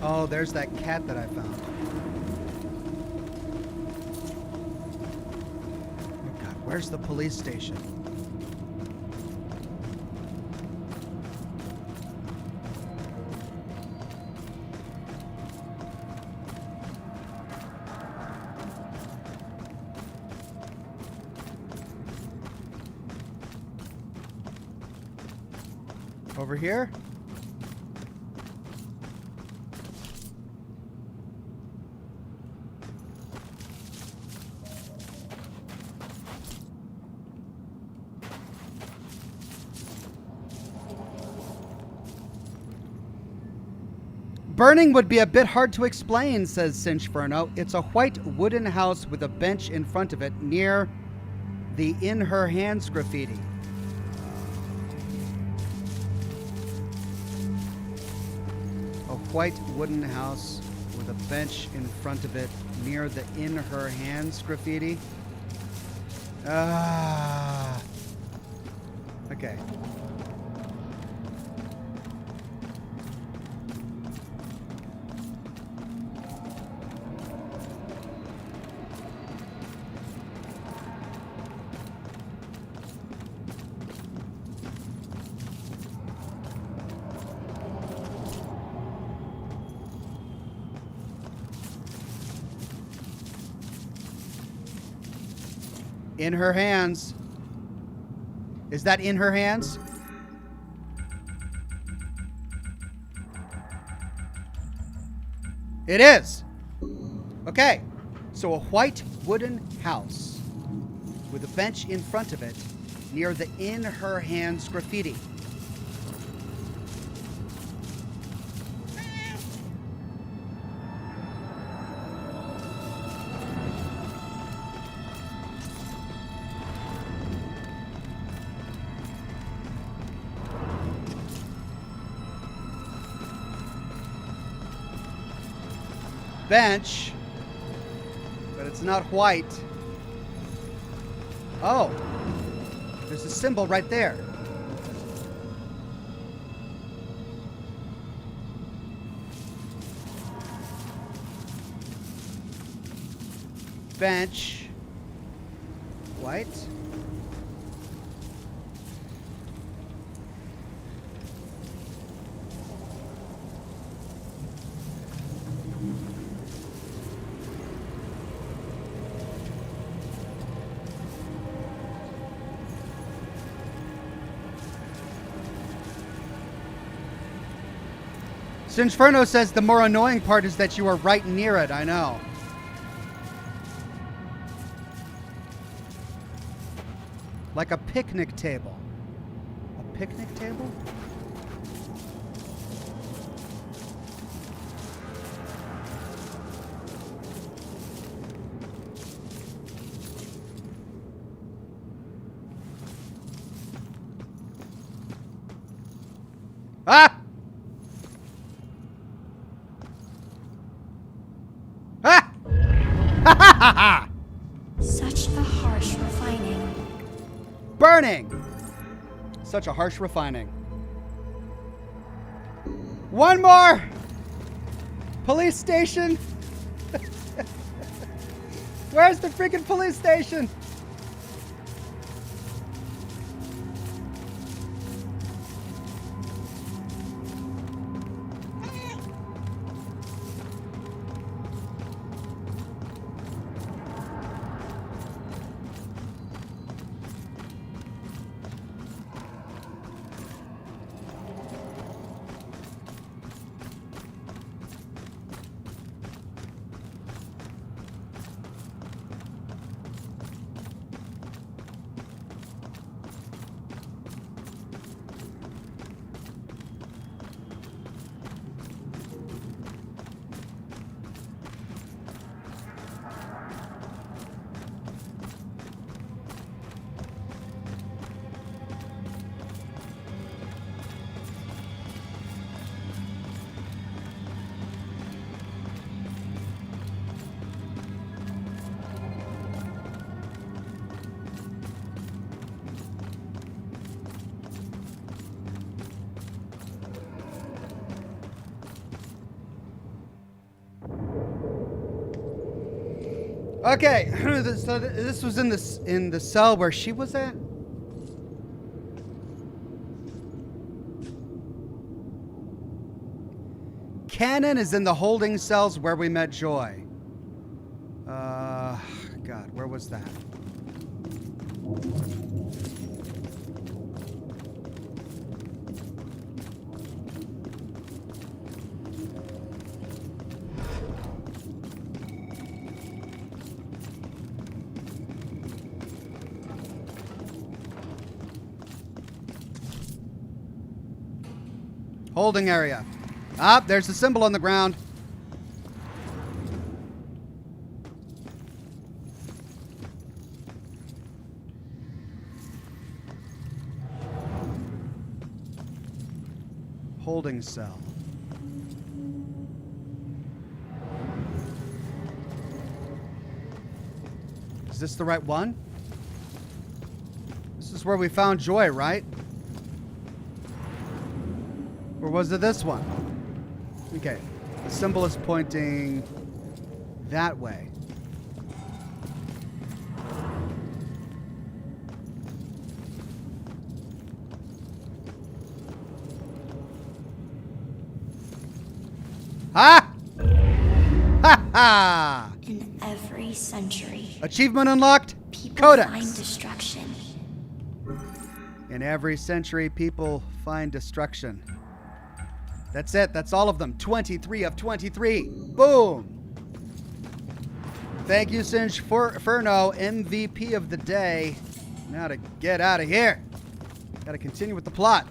Oh, there's that cat that I found. Oh God, where's the police station? Over here? Burning would be a bit hard to explain, says Cinchferno. It's a white wooden house with a bench in front of it near the In Her Hands graffiti. A white wooden house with a bench in front of it near the In Her Hands graffiti. Okay. In Her Hands. Is that In Her Hands? It is. Okay. So a white wooden house with a bench in front of it near the In Her Hands graffiti. Bench, but it's not white. Oh, there's a symbol right there. Bench, white. Sinferno says the more annoying part is that you are right near it. I know. Like a picnic table. A picnic table? Ah! Ah! Ha ha ha ha! Such a harsh refining. Burning! Such a harsh refining. One more! Police station! Where's the freaking police station? Okay, so this was in the cell where she was at. Cannon is in the holding cells where we met Joy. God, where was that? Holding area. Ah, there's the symbol on the ground. Holding cell. Is this the right one? This is where we found Joy, right? Or was it this one? Okay. The symbol is pointing that way. Ha! Ha ha! In every century, Achievement unlocked. people Codex. find destruction. In every century, people find destruction. That's it. That's all of them. 23 of 23. Boom. Thank you, Sinferno, MVP of the day. Now to get out of here. Got to continue with the plot.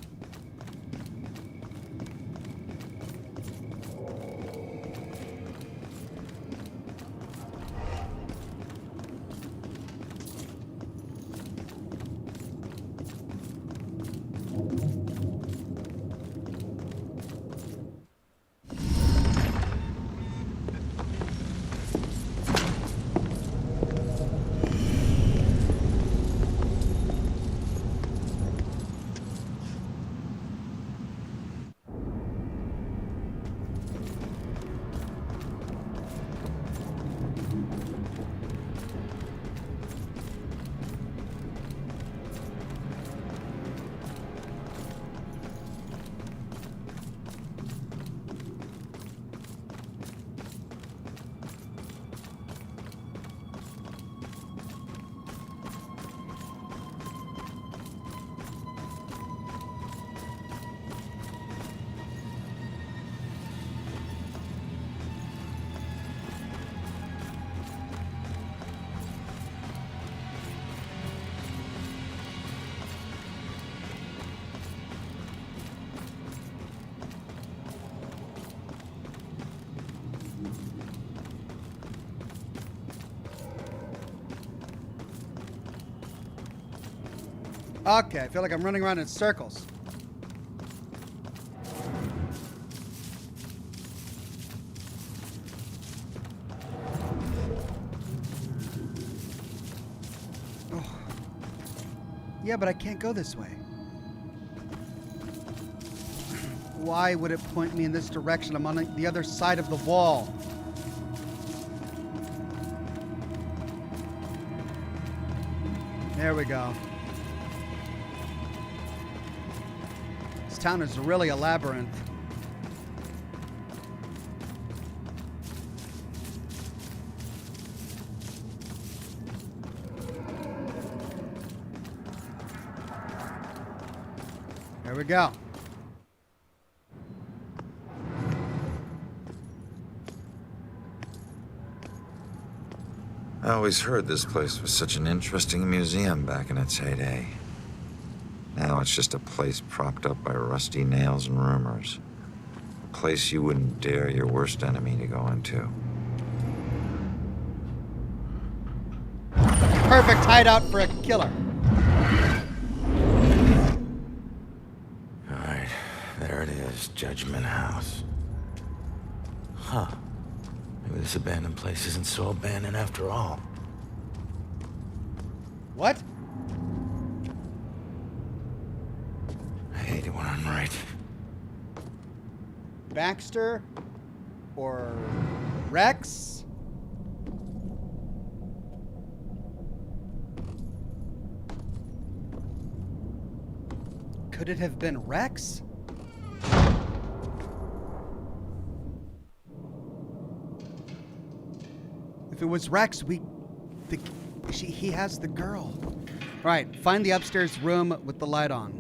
Okay, I feel like I'm running around in circles. Oh. Yeah, but I can't go this way. Why would it point me in this direction? I'm on the other side of the wall. There we go. This town is really a labyrinth. There we go. I always heard this place was such an interesting museum back in its heyday. Now it's just a place propped up by rusty nails and rumors. A place you wouldn't dare your worst enemy to go into. Perfect hideout for a killer. Alright, there it is, Judgment House. Huh. Maybe this abandoned place isn't so abandoned after all. What? I hate it when I'm right. Baxter? Or Rex? Could it have been Rex? If it was Rex, he has the girl. Right, find the upstairs room with the light on.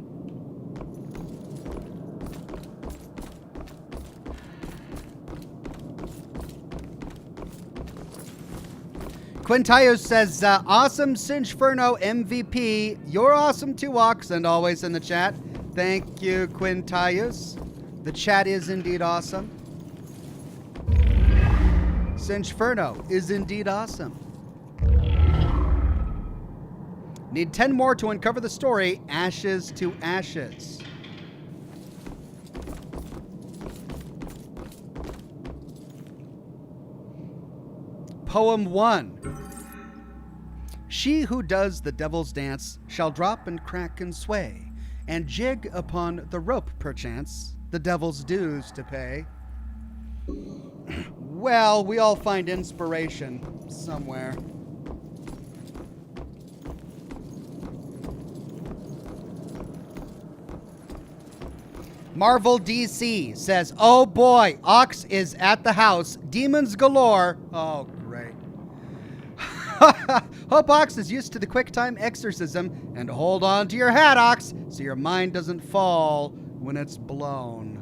Quintios says, awesome Cinchferno MVP. You're awesome too, Ox, and always in the chat. Thank you, Quintios. The chat is indeed awesome. Cinchferno is indeed awesome. Need 10 more to uncover the story, Ashes to Ashes. Poem 1. She who does the devil's dance shall drop and crack and sway, and jig upon the rope perchance, the devil's dues to pay. Well, we all find inspiration somewhere. Marvel DC says, oh boy, Ox is at the house. Demons galore. Oh, great. Hope Ox is used to the quick time exorcism, and hold on to your hat, Ox, so your mind doesn't fall when it's blown.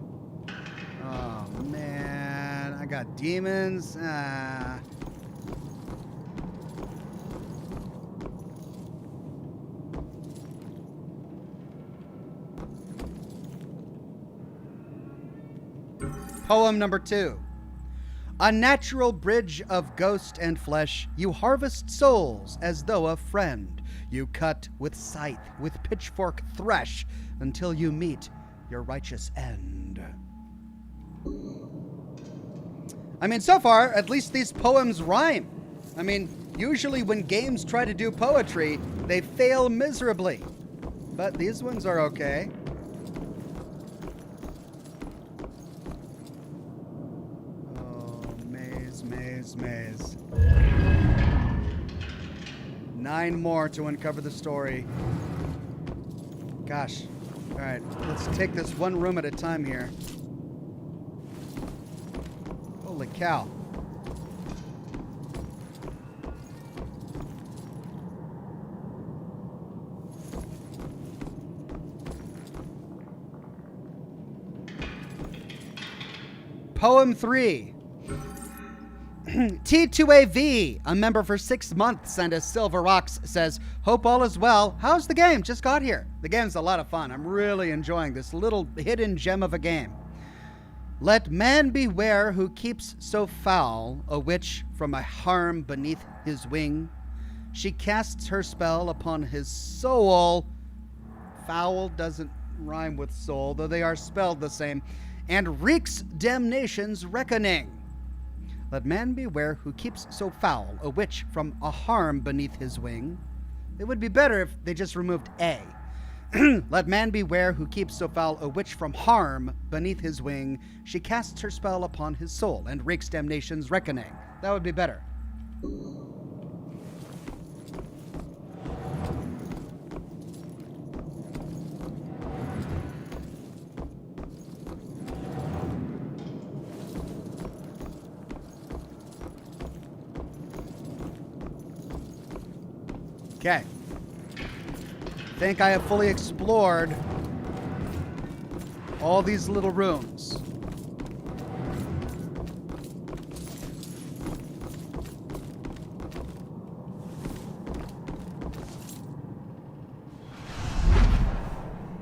Oh, man. I got demons. Poem number 2. A natural bridge of ghost and flesh, you harvest souls as though a friend. You cut with scythe, with pitchfork thresh, until you meet your righteous end. I mean, so far, at least these poems rhyme. I mean, usually when games try to do poetry, they fail miserably. But these ones are okay. Maze. 9 more to uncover the story. Gosh. All right, let's take this one room at a time here. Holy cow. Poem 3. T2AV, a member for 6 months and a Silver Rocks, says, hope all is well. How's the game? Just got here. The game's a lot of fun. I'm really enjoying this little hidden gem of a game. Let man beware who keeps so foul a witch from a harm beneath his wing. She casts her spell upon his soul foul doesn't rhyme with soul, though they are spelled the same. And wreaks damnation's reckoning. Let man beware who keeps so foul a witch from a harm beneath his wing. It would be better if they just removed A. Let man beware who keeps so foul a witch from harm beneath his wing. She casts her spell upon his soul and wreaks damnation's reckoning. That would be better. Okay. I think I have fully explored all these little rooms.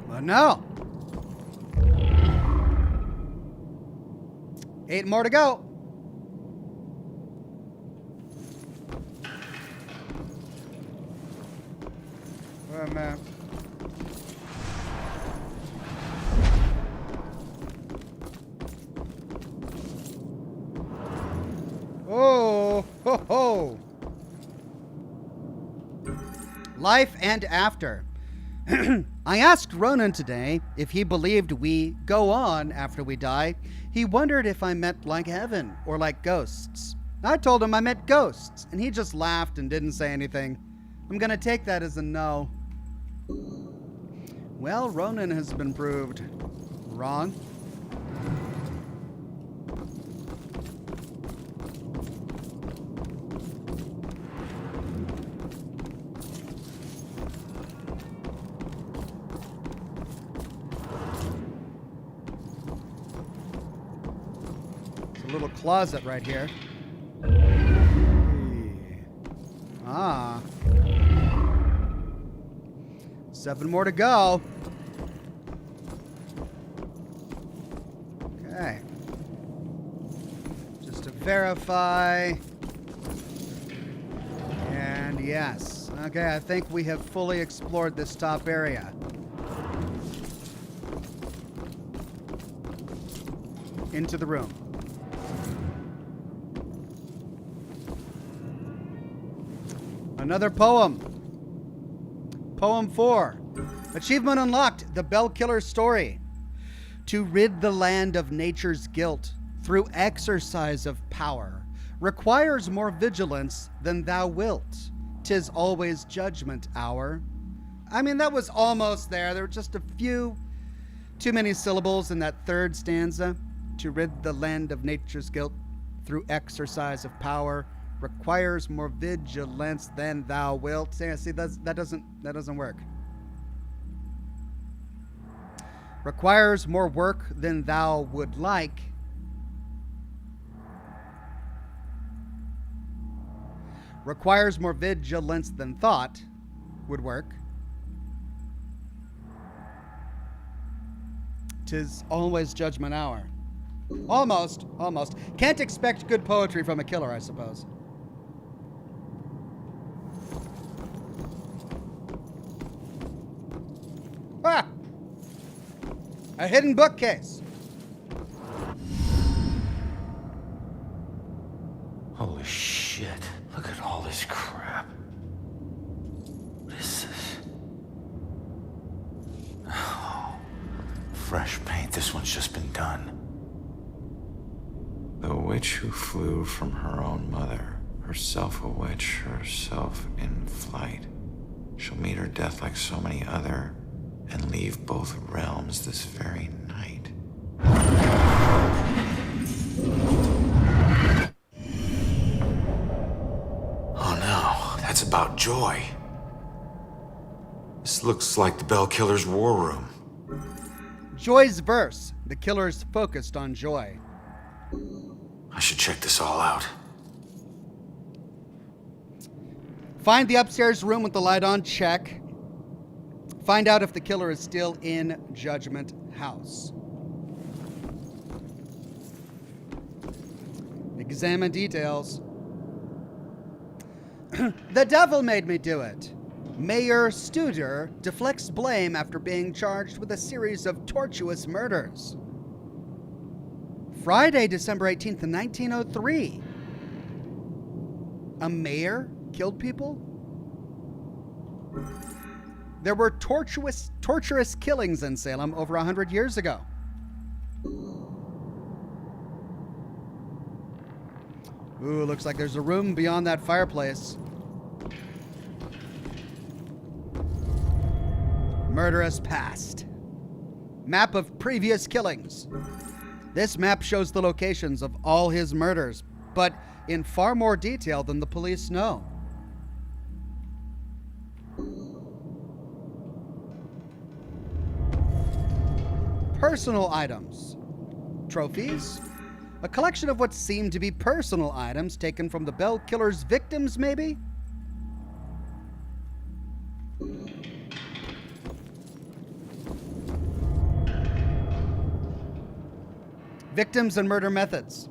But no. 8 more to go. Oh, man. Oh, ho, ho. Life and after. I asked Ronan today if he believed we go on after we die. He wondered if I meant like heaven or like ghosts. I told him I meant ghosts, and he just laughed and didn't say anything. I'm gonna take that as a no. Well, Ronan has been proved wrong. It's a little closet right here. Ah. 7 more to go. Okay. Just to verify. And yes. Okay, I think we have fully explored this top area. Into the room. Another poem. Poem 4. Achievement unlocked. The Bell Killer story. To rid the land of nature's guilt through exercise of power requires more vigilance than thou wilt. 'Tis always judgment hour. I mean, that was almost there. There were just a few too many syllables in that third stanza. To rid the land of nature's guilt through exercise of power requires more vigilance than thou wilt. See, that doesn't work. Requires more work than thou would like. Requires more vigilance than thought would work. 'Tis always judgment hour. Almost. Can't expect good poetry from a killer, I suppose. Ah! A hidden bookcase. Holy shit. Look at all this crap. What is this? Oh, fresh paint. This one's just been done. The witch who flew from her own mother, herself a witch, herself in flight, shall meet her death like so many other, and leave both realms this very night. Oh no, that's about Joy. This looks like the Bell Killer's war room. Joy's verse. The killer's focused on Joy. I should check this all out. Find the upstairs room with the light on. Check. Find out if the killer is still in Judgment House. Examine details. The devil made me do it. Mayor Studer deflects blame after being charged with a series of tortuous murders. Friday, December 18th, 1903. A mayor killed people? There were torturous killings in Salem over 100 years ago. Ooh, looks like there's a room beyond that fireplace. Murderous past. Map of previous killings. This map shows the locations of all his murders, but in far more detail than the police know. Personal items. Trophies. A collection of what seem to be personal items taken from the Bell Killer's victims, maybe? Victims and murder methods.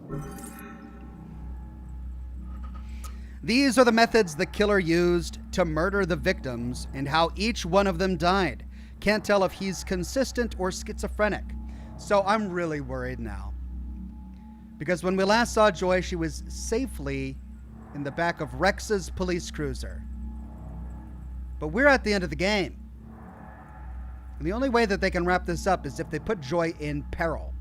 These are the methods the killer used to murder the victims and how each one of them died. Can't tell if he's consistent or schizophrenic. So I'm really worried now. Because when we last saw Joy, she was safely in the back of Rex's police cruiser. But we're at the end of the game. And the only way that they can wrap this up is if they put Joy in peril.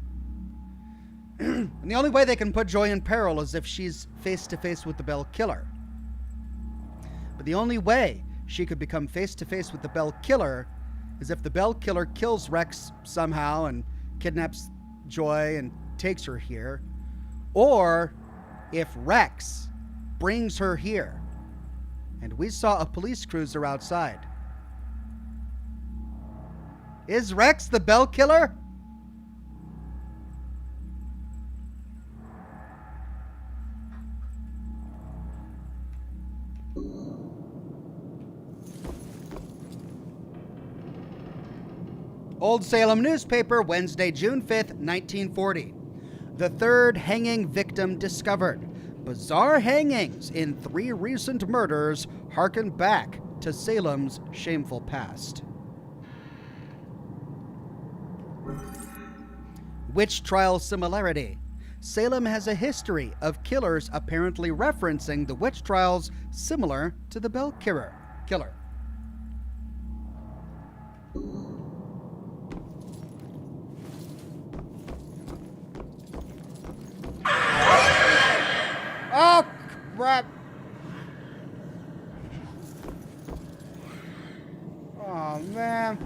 And the only way they can put Joy in peril is if she's face to face with the Bell Killer. But the only way she could become face to face with the Bell Killer is if the Bell Killer kills Rex somehow and kidnaps Joy and takes her here. Or if Rex brings her here. And we saw a police cruiser outside. Is Rex the Bell Killer? Old Salem newspaper, Wednesday, June 5th, 1940. The third hanging victim discovered. Bizarre hangings in 3 recent murders harken back to Salem's shameful past. Witch trial similarity. Salem has a history of killers apparently referencing the witch trials similar to the Bell Killer. Oh, crap. Oh, man.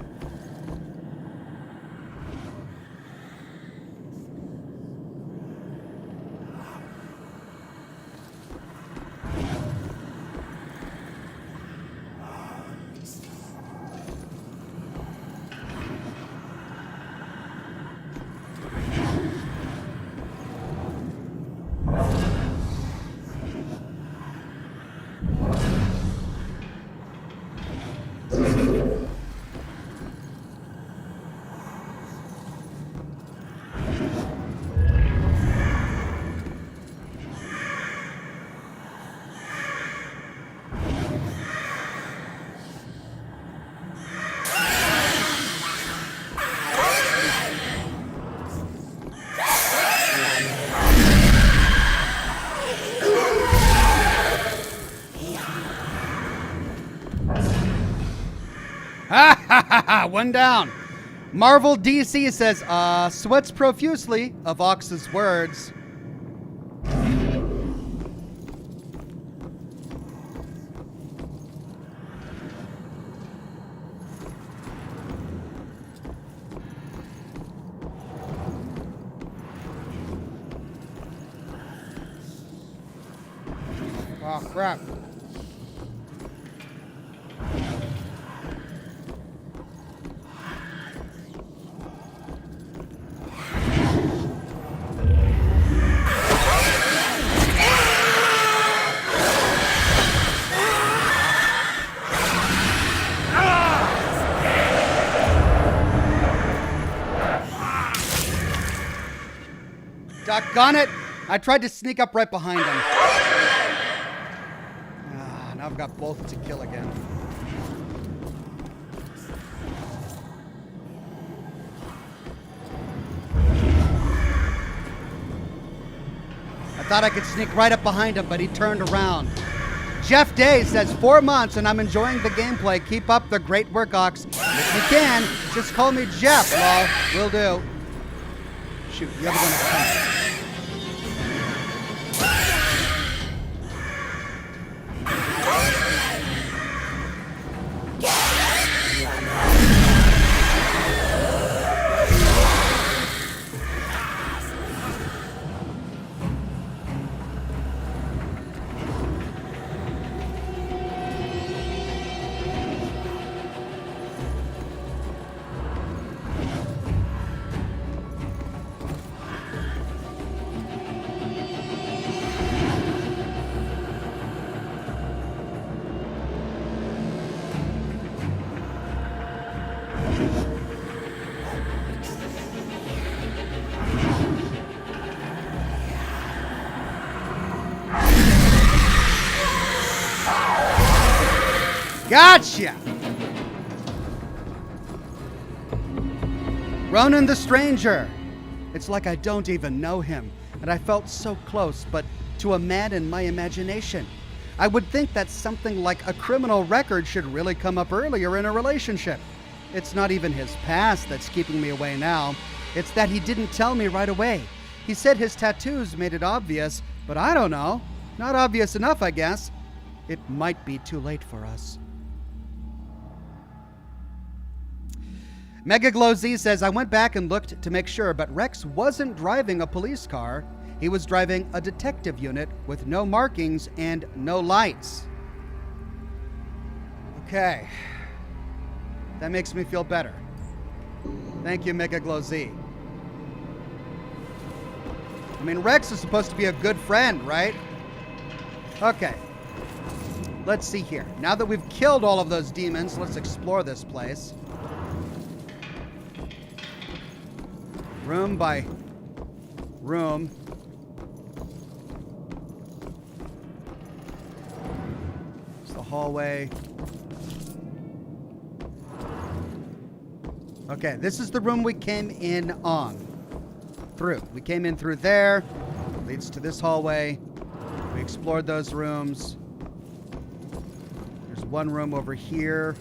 One down. Marvel DC says, sweats profusely of Ox's words. Oh, crap. Doggone it! I tried to sneak up right behind him. Now I've got both to kill again. thought I could sneak right up behind him, but he turned around. Jeff Day says 4 months and I'm enjoying the gameplay. Keep up the great work, Ox. If you can, just call me Jeff. Well, will do. Shoot, the other one is coming. Gotcha! Ronan the Stranger. It's like I don't even know him, and I felt so close, but to a man in my imagination. I would think that something like a criminal record should really come up earlier in a relationship. It's not even his past that's keeping me away now. It's that he didn't tell me right away. He said his tattoos made it obvious, but I don't know. Not obvious enough, I guess. It might be too late for us. Mega Glow Z says, I went back and looked to make sure, but Rex wasn't driving a police car. He was driving a detective unit with no markings and no lights. Okay. That makes me feel better. Thank you, Mega Glow Z. I mean, Rex is supposed to be a good friend, right? Okay. Let's see here. Now that we've killed all of those demons, let's explore this place. Room by room. It's the hallway. Okay, this is the room we came in on. Through. We came in through there. Leads to this hallway. We explored those rooms. There's one room over here.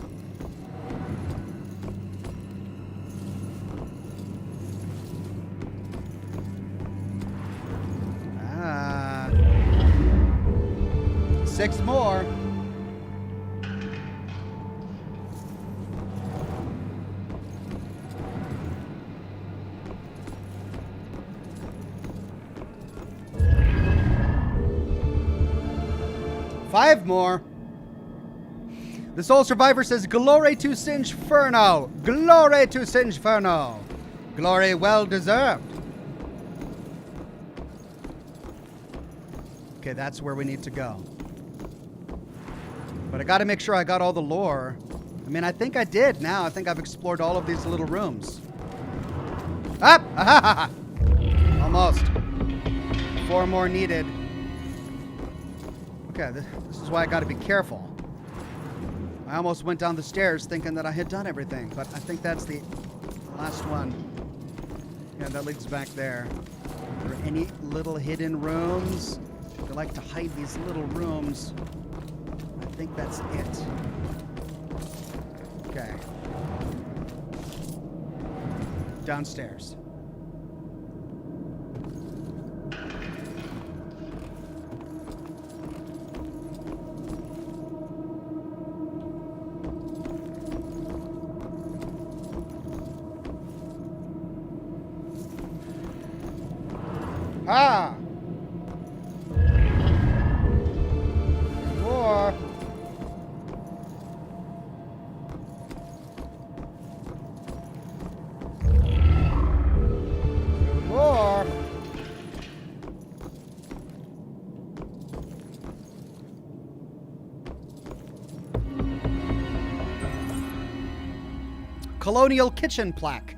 Ah. 6 more. Five more. The Soul Survivor says, Glory to Singeferno. Glory to Singeferno. Glory well deserved. Okay, that's where we need to go. But I gotta make sure I got all the lore. I mean, I think I did now. I think I've explored all of these little rooms. Up! Ah! Almost. 4 more needed. Okay, this is why I gotta be careful. I almost went down the stairs thinking that I had done everything, but I think that's the last one. Yeah, that leads back there. Are there any little hidden rooms? I like to hide these little rooms. I think that's it. Okay. Downstairs. Ah! More. More. Colonial kitchen plaque.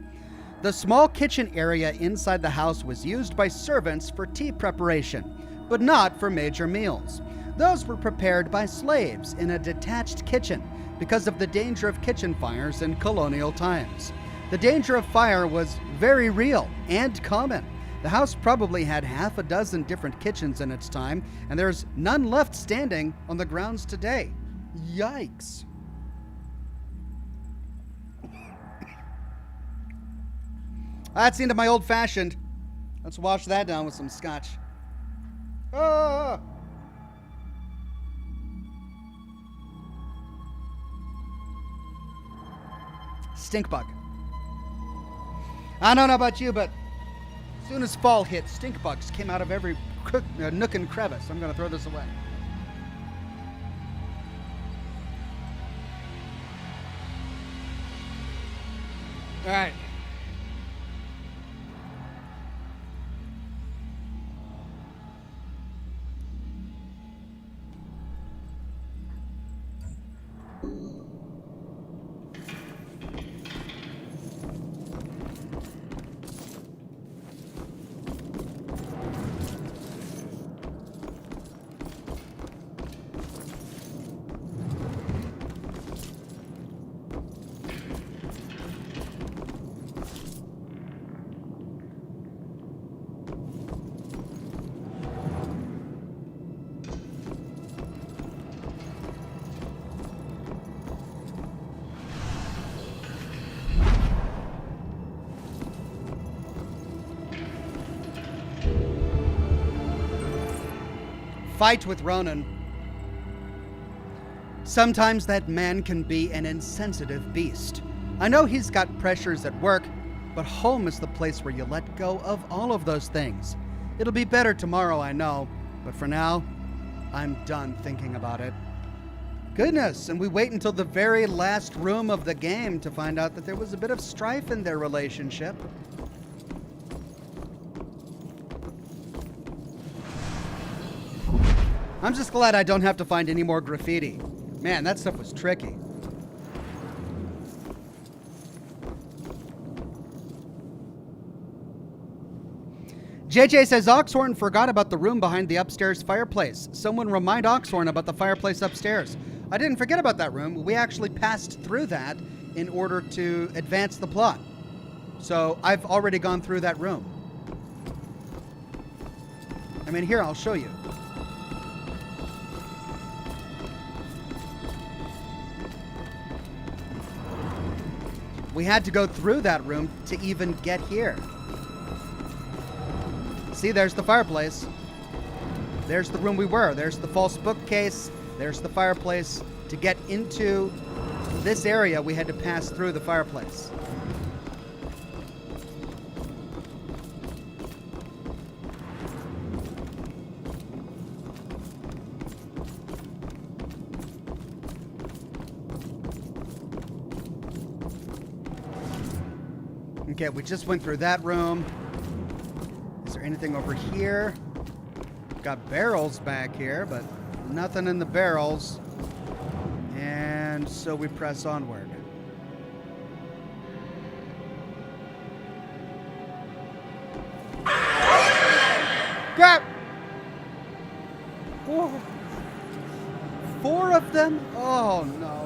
The small kitchen area inside the house was used by servants for tea preparation, but not for major meals. Those were prepared by slaves in a detached kitchen because of the danger of kitchen fires in colonial times. The danger of fire was very real and common. The house probably had half a dozen different kitchens in its time, and there's none left standing on the grounds today. Yikes. That's the end of my old-fashioned. Let's wash that down with some scotch. Ah! Stink bug. I don't know about you, but as soon as fall hit, stink bugs came out of every nook and crevice. I'm going to throw this away. All right. Fight with Ronan. Sometimes that man can be an insensitive beast. I know he's got pressures at work, but home is the place where you let go of all of those things. It'll be better tomorrow, I know, but for now, I'm done thinking about it. Goodness, and we wait until the very last room of the game to find out that there was a bit of strife in their relationship. I'm just glad I don't have to find any more graffiti. Man, that stuff was tricky. JJ says Oxhorn forgot about the room behind the upstairs fireplace. Someone remind Oxhorn about the fireplace upstairs. I didn't forget about that room. We actually passed through that in order to advance the plot. So I've already gone through that room. I mean, here, I'll show you. We had to go through that room to even get here. See, there's the fireplace. There's the room we were. There's the false bookcase. There's the fireplace. To get into this area, we had to pass through the fireplace. Okay, we just went through that room. Is there anything over here? Got barrels back here, but nothing in the barrels. And so we press onward. Grab! Whoa. 4 of them? Oh no.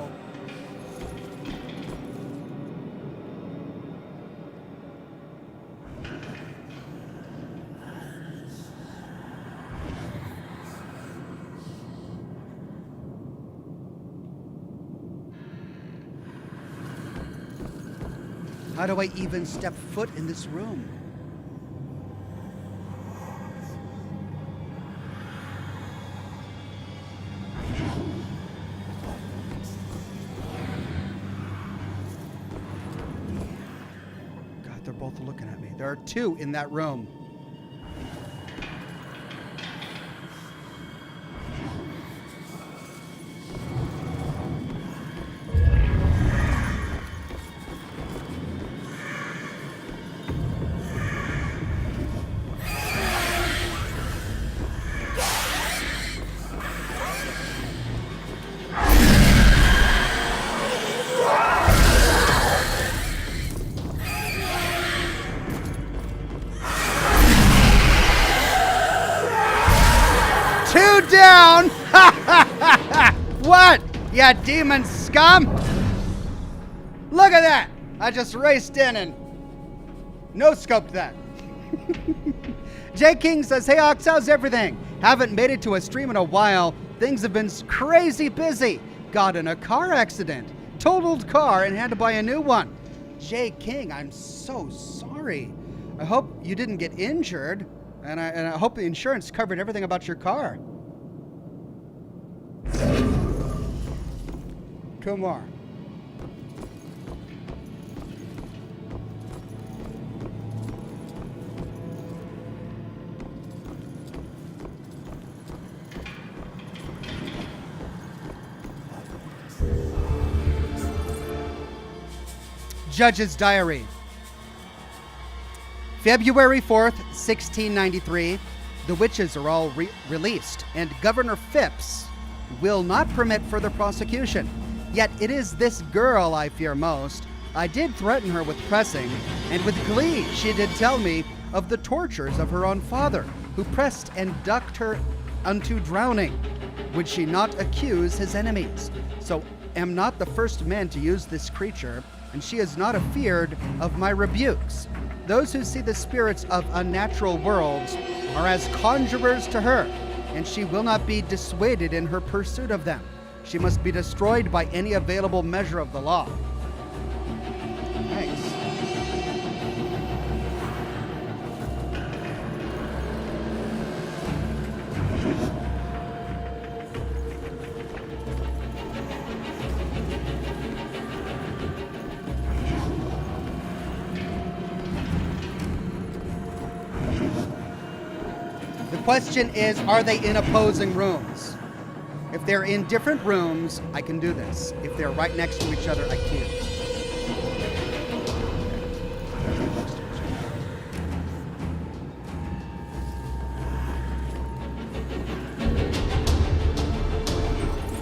How do I even step foot in this room? God, they're both looking at me. There are 2 in that room. Down! What? Ya demon scum! Look at that! I just raced in and no-scoped that. Jay King says, hey Ox, how's everything? Haven't made it to a stream in a while. Things have been crazy busy. Got in a car accident. Totaled car and had to buy a new one. Jay King, I'm so sorry. I hope you didn't get injured. And I hope the insurance covered everything about your car. Two more. Judge's Diary. February 4th, 1693, the witches are all released, and Governor Phipps will not permit further prosecution. Yet it is this girl I fear most. I did threaten her with pressing, and with glee she did tell me of the tortures of her own father, who pressed and ducked her unto drowning. Would she not accuse his enemies? So am not the first man to use this creature, and she is not afeared of my rebukes. Those who see the spirits of unnatural worlds are as conjurers to her, and she will not be dissuaded in her pursuit of them. She must be destroyed by any available measure of the law. Thanks. The question is, are they in opposing rooms? If they're in different rooms, I can do this. If they're right next to each other, I can't.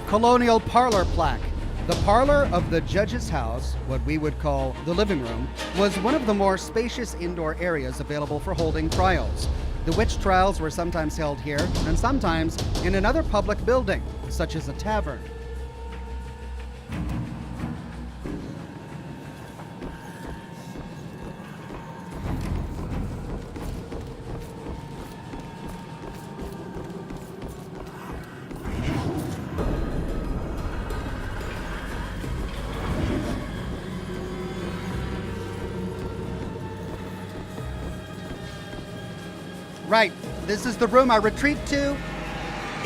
Colonial parlor plaque. The parlor of the judge's house, what we would call the living room, was one of the more spacious indoor areas available for holding trials. The witch trials were sometimes held here, and sometimes in another public building, such as a tavern. Right, this is the room I retreat to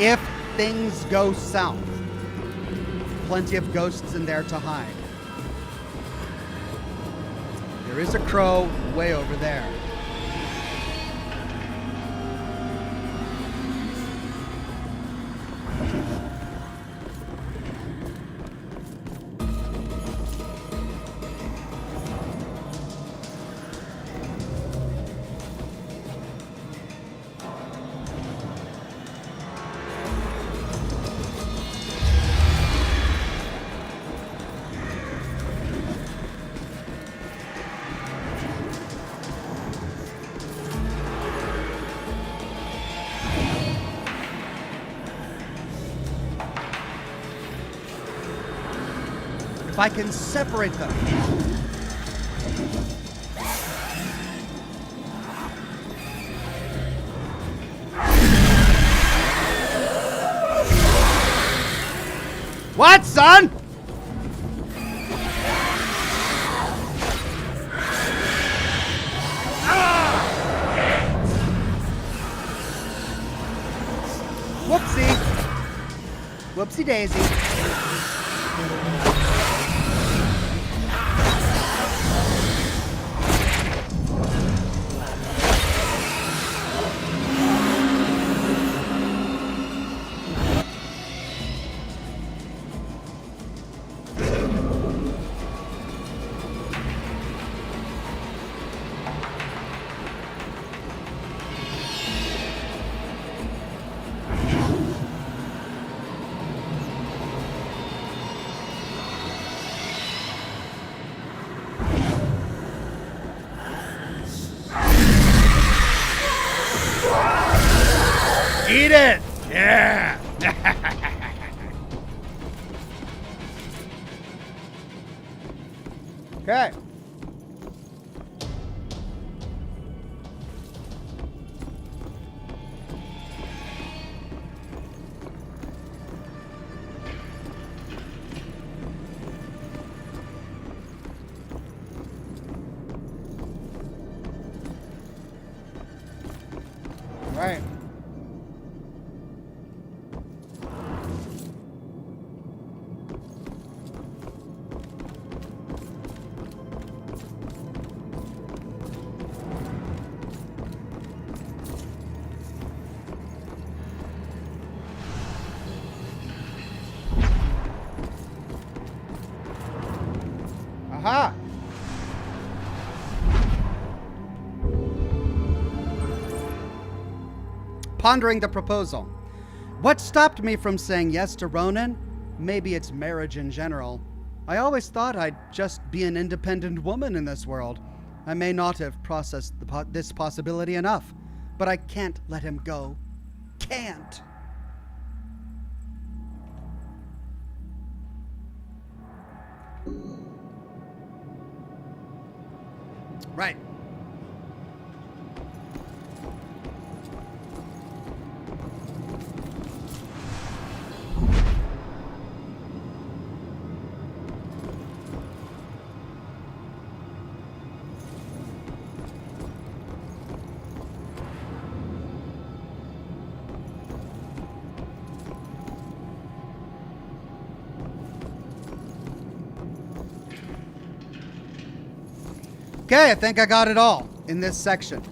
if things go south. Plenty of ghosts in there to hide. There is a crow way over there. If I can separate them. What, son? Whoopsie. Whoopsie daisy. Eat it! Yeah! Okay. Right. Aha! Pondering the proposal. What stopped me from saying yes to Ronan? Maybe it's marriage in general. I always thought I'd just be an independent woman in this world. I may not have processed this possibility enough, but I can't let him go. Can't. Right. Okay, I think I got it all in this section.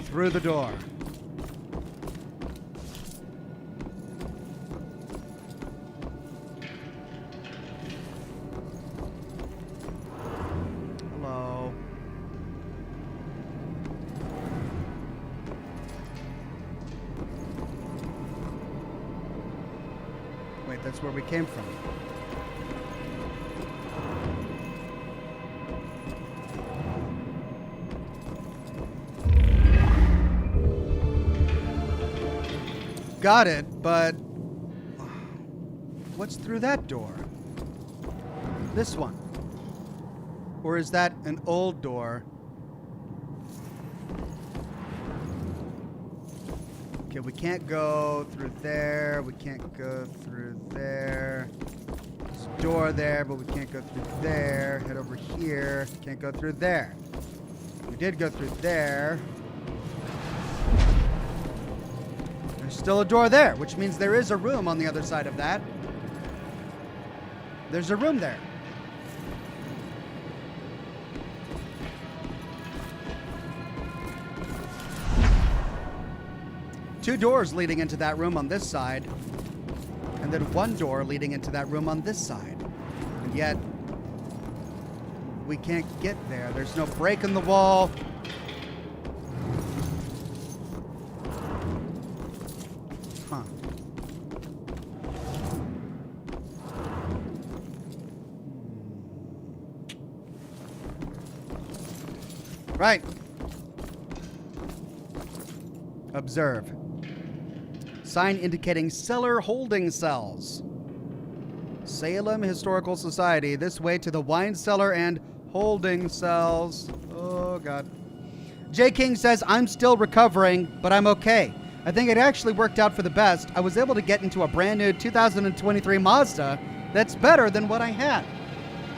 Through the door. Hello. Wait, that's where we came from. Got it, but what's through that door? This one? Or is that an old door? Okay, we can't go through there. We can't go through there. There's a door there, but we can't go through there. Head over here. Can't go through there. We did go through there. There's still a door there, which means there is a room on the other side of that. There's a room there. Two doors leading into that room on this side, and then one door leading into that room on this side. And yet, we can't get there. There's no break in the wall. Huh. Right. Observe. Sign indicating cellar holding cells. Salem Historical Society. This way to the wine cellar and holding cells. Oh, God. J. King says, I'm still recovering, but I'm okay. I think it actually worked out for the best. I was able to get into a brand new 2023 Mazda that's better than what I had.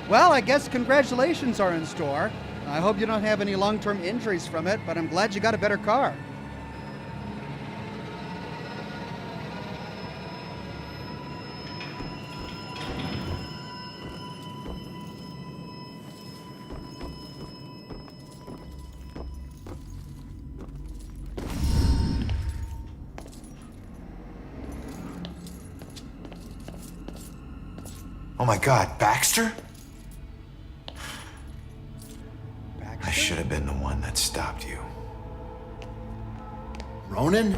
Well, I guess congratulations are in store. I hope you don't have any long-term injuries from it, but I'm glad you got a better car. Oh my God, Baxter? I should have been the one that stopped you. Ronan?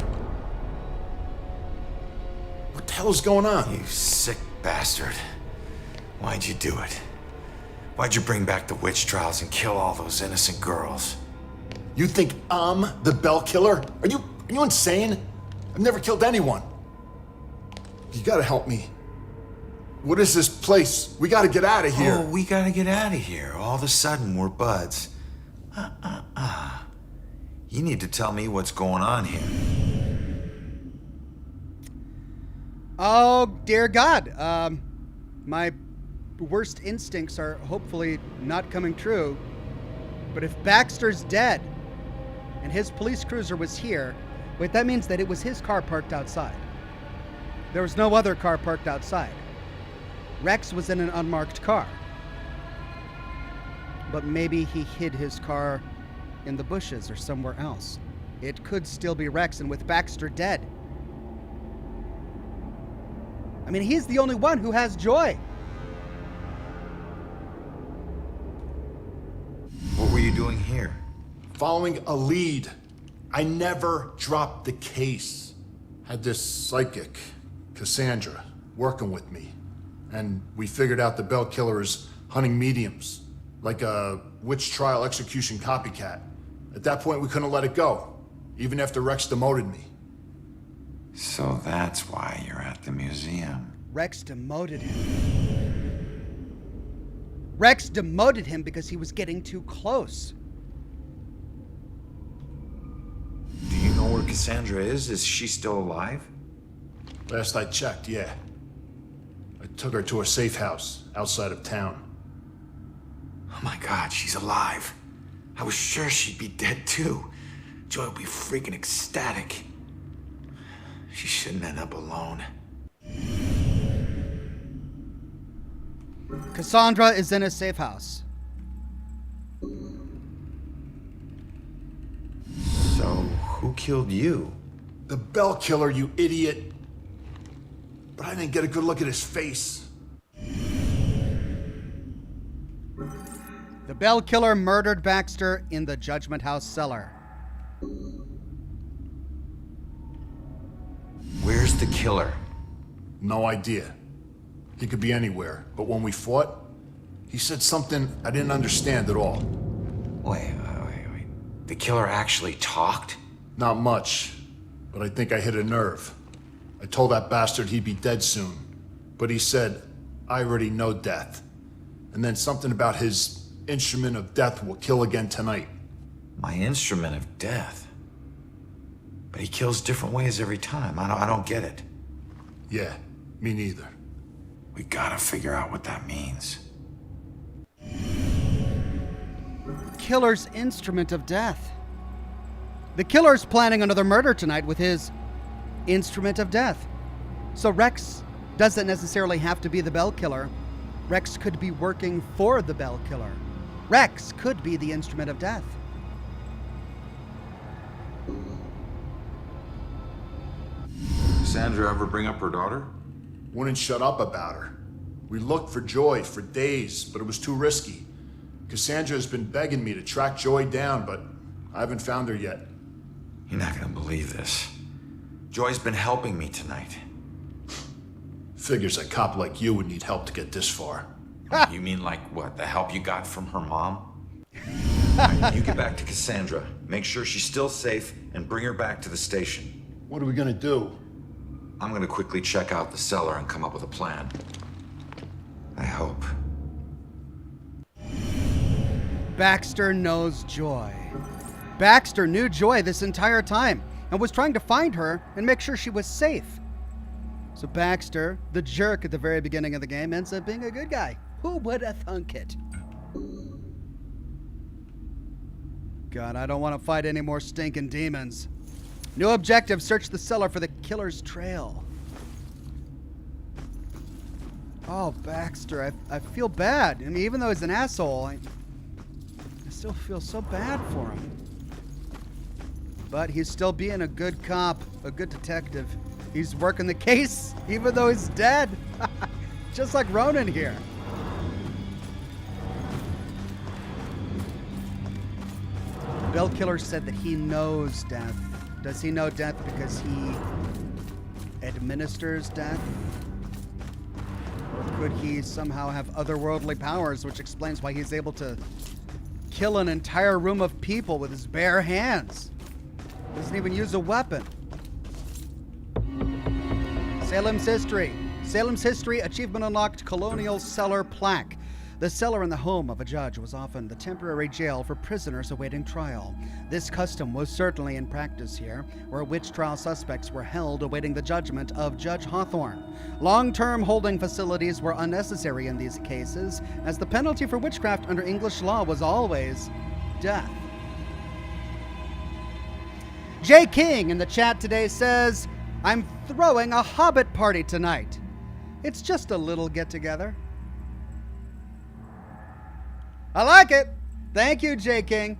What the hell's going on? You sick bastard. Why'd you do it? Why'd you bring back the witch trials and kill all those innocent girls? You think I'm the Bell Killer? Are you insane? I've never killed anyone. You gotta help me. What is this place? We gotta get out of here. Oh, we gotta get out of here. All of a sudden, we're buds. You need to tell me what's going on here. Oh, dear God. My worst instincts are hopefully not coming true. But if Baxter's dead and his police cruiser was here, wait, that means that it was his car parked outside. There was no other car parked outside. Rex was in an unmarked car. But maybe he hid his car in the bushes or somewhere else. It could still be Rex, and with Baxter dead. I mean, he's the only one who has joy. What were you doing here? Following a lead. I never dropped the case. Had this psychic, Cassandra, working with me. And we figured out the Bell Killer is hunting mediums. Like a witch trial execution copycat. At that point, we couldn't let it go. Even after Rex demoted me. So that's why you're at the museum. Rex demoted him. Rex demoted him because he was getting too close. Do you know where Cassandra is? Is she still alive? Last I checked, yeah. I took her to a safe house outside of town. Oh my God, she's alive. I was sure she'd be dead too. Joy would be freaking ecstatic. She shouldn't end up alone. Cassandra is in a safe house. So, who killed you? The Bell Killer, you idiot. But I didn't get a good look at his face. The Bell Killer murdered Baxter in the Judgment House cellar. Where's the killer? No idea. He could be anywhere, but when we fought, he said something I didn't understand at all. Wait. The killer actually talked? Not much, but I think I hit a nerve. I told that bastard he'd be dead soon, but he said, I already know death. And then something about his instrument of death will kill again tonight. My instrument of death? But he kills different ways every time. I don't get it. Yeah, me neither. We gotta figure out what that means. Killer's instrument of death. The killer's planning another murder tonight with his instrument of death. So Rex doesn't necessarily have to be the Bell Killer. Rex could be working for the Bell Killer. Rex could be the instrument of death. Cassandra ever bring up her daughter? Wouldn't shut up about her. We looked for Joy for days, but it was too risky. Cassandra has been begging me to track Joy down, but I haven't found her yet. You're not gonna believe this. Joy's been helping me tonight. Figures a cop like you would need help to get this far. You mean like what? The help you got from her mom? You get back to Cassandra. Make sure she's still safe and bring her back to the station. What are we gonna do? I'm gonna quickly check out the cellar and come up with a plan. I hope. Baxter knows Joy. Baxter knew Joy this entire time and was trying to find her and make sure she was safe. So Baxter, the jerk at the very beginning of the game, ends up being a good guy. Who would have thunk it? God, I don't want to fight any more stinking demons. New objective, search the cellar for the killer's trail. Oh, Baxter, I feel bad. I mean, even though he's an asshole, I still feel so bad for him. But he's still being a good cop, a good detective. He's working the case, even though he's dead. Just like Ronan here. The Bell Killer said that he knows death. Does he know death because he administers death? Or could he somehow have otherworldly powers, which explains why he's able to kill an entire room of people with his bare hands? Doesn't even use a weapon. Salem's History. Salem's History, achievement unlocked, Colonial Cellar Plaque. The cellar in the home of a judge was often the temporary jail for prisoners awaiting trial. This custom was certainly in practice here, where witch trial suspects were held awaiting the judgment of Judge Hawthorne. Long-term holding facilities were unnecessary in these cases, as the penalty for witchcraft under English law was always death. Jay King in the chat today says, "I'm throwing a Hobbit party tonight. It's just a little get-together." I like it. Thank you, Jay King.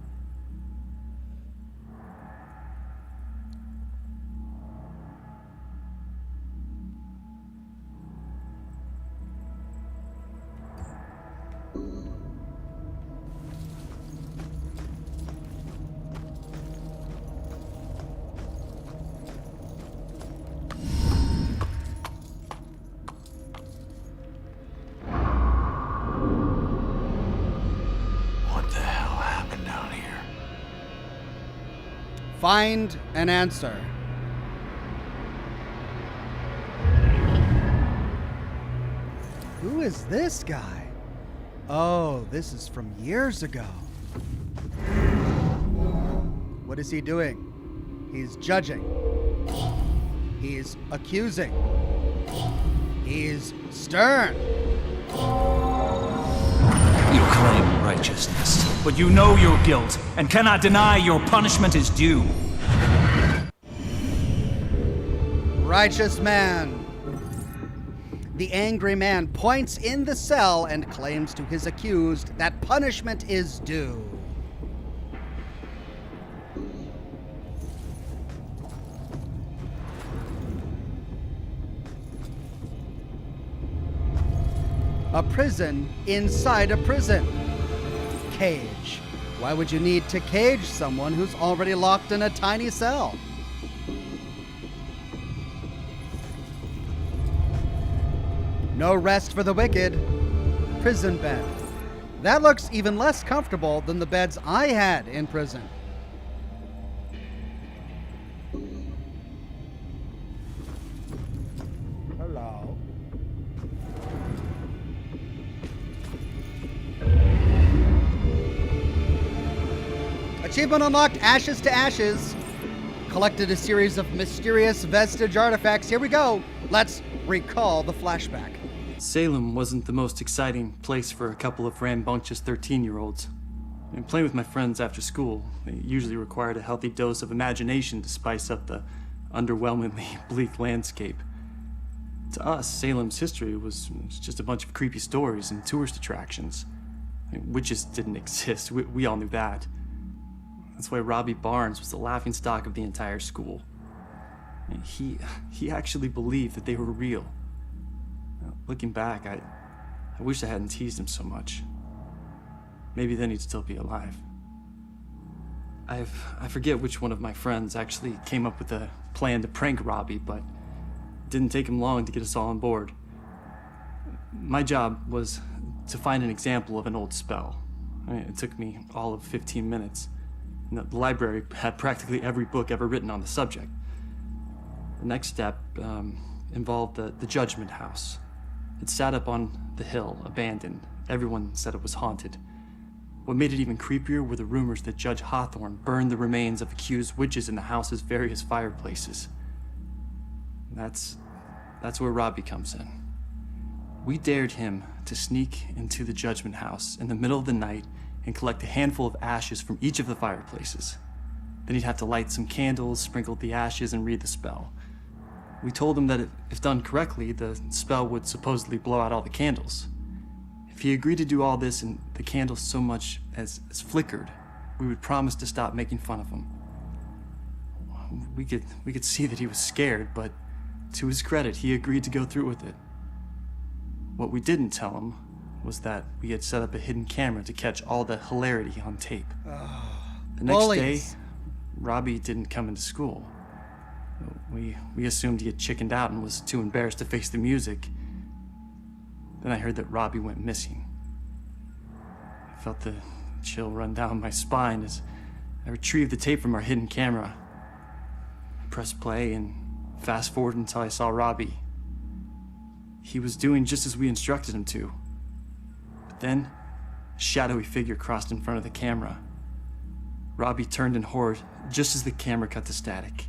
Find an answer. Who is this guy? Oh, this is from years ago. What is he doing? He's judging. He's accusing. He's stern. You claim righteousness, but you know your guilt and cannot deny your punishment is due. Righteous man. The angry man points in the cell and claims to his accused that punishment is due. A prison inside a prison. Cage. Why would you need to cage someone who's already locked in a tiny cell? No rest for the wicked. Prison bed. That looks even less comfortable than the beds I had in prison. Hello. Achievement unlocked, Ashes to Ashes. Collected a series of mysterious vestige artifacts. Here we go. Let's recall the flashback. Salem wasn't the most exciting place for a couple of rambunctious 13-year-olds. And playing with my friends after school, they usually required a healthy dose of imagination to spice up the underwhelmingly bleak landscape. To us, Salem's history was just a bunch of creepy stories and tourist attractions. Witches didn't exist, we all knew that. That's why Robbie Barnes was the laughingstock of the entire school. He actually believed that they were real. Looking back, I wish I hadn't teased him so much. Maybe then he'd still be alive. I forget which one of my friends actually came up with a plan to prank Robbie, but it didn't take him long to get us all on board. My job was to find an example of an old spell. It took me all of 15 minutes. And the library had practically every book ever written on the subject. The next step involved the Judgment House. It sat up on the hill, abandoned. Everyone said it was haunted. What made it even creepier were the rumors that Judge Hawthorne burned the remains of accused witches in the house's various fireplaces. That's where Robbie comes in. We dared him to sneak into the Judgment House in the middle of the night and collect a handful of ashes from each of the fireplaces. Then he'd have to light some candles, sprinkle the ashes, and read the spell. We told him that if done correctly, the spell would supposedly blow out all the candles. If he agreed to do all this and the candles so much as flickered, we would promise to stop making fun of him. We could see that he was scared, but to his credit, he agreed to go through with it. What we didn't tell him was that we had set up a hidden camera to catch all the hilarity on tape. The next day, Robbie didn't come into school. We assumed he had chickened out and was too embarrassed to face the music. Then I heard that Robbie went missing. I felt the chill run down my spine as I retrieved the tape from our hidden camera. I pressed play and fast forward until I saw Robbie. He was doing just as we instructed him to. Then, a shadowy figure crossed in front of the camera. Robbie turned in horror just as the camera cut to static.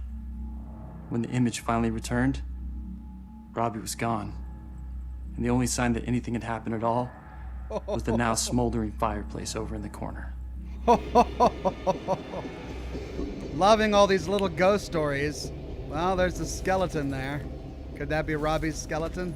When the image finally returned, Robbie was gone. And the only sign that anything had happened at all was the now smoldering fireplace over in the corner. Loving all these little ghost stories. Well, there's the skeleton there. Could that be Robbie's skeleton?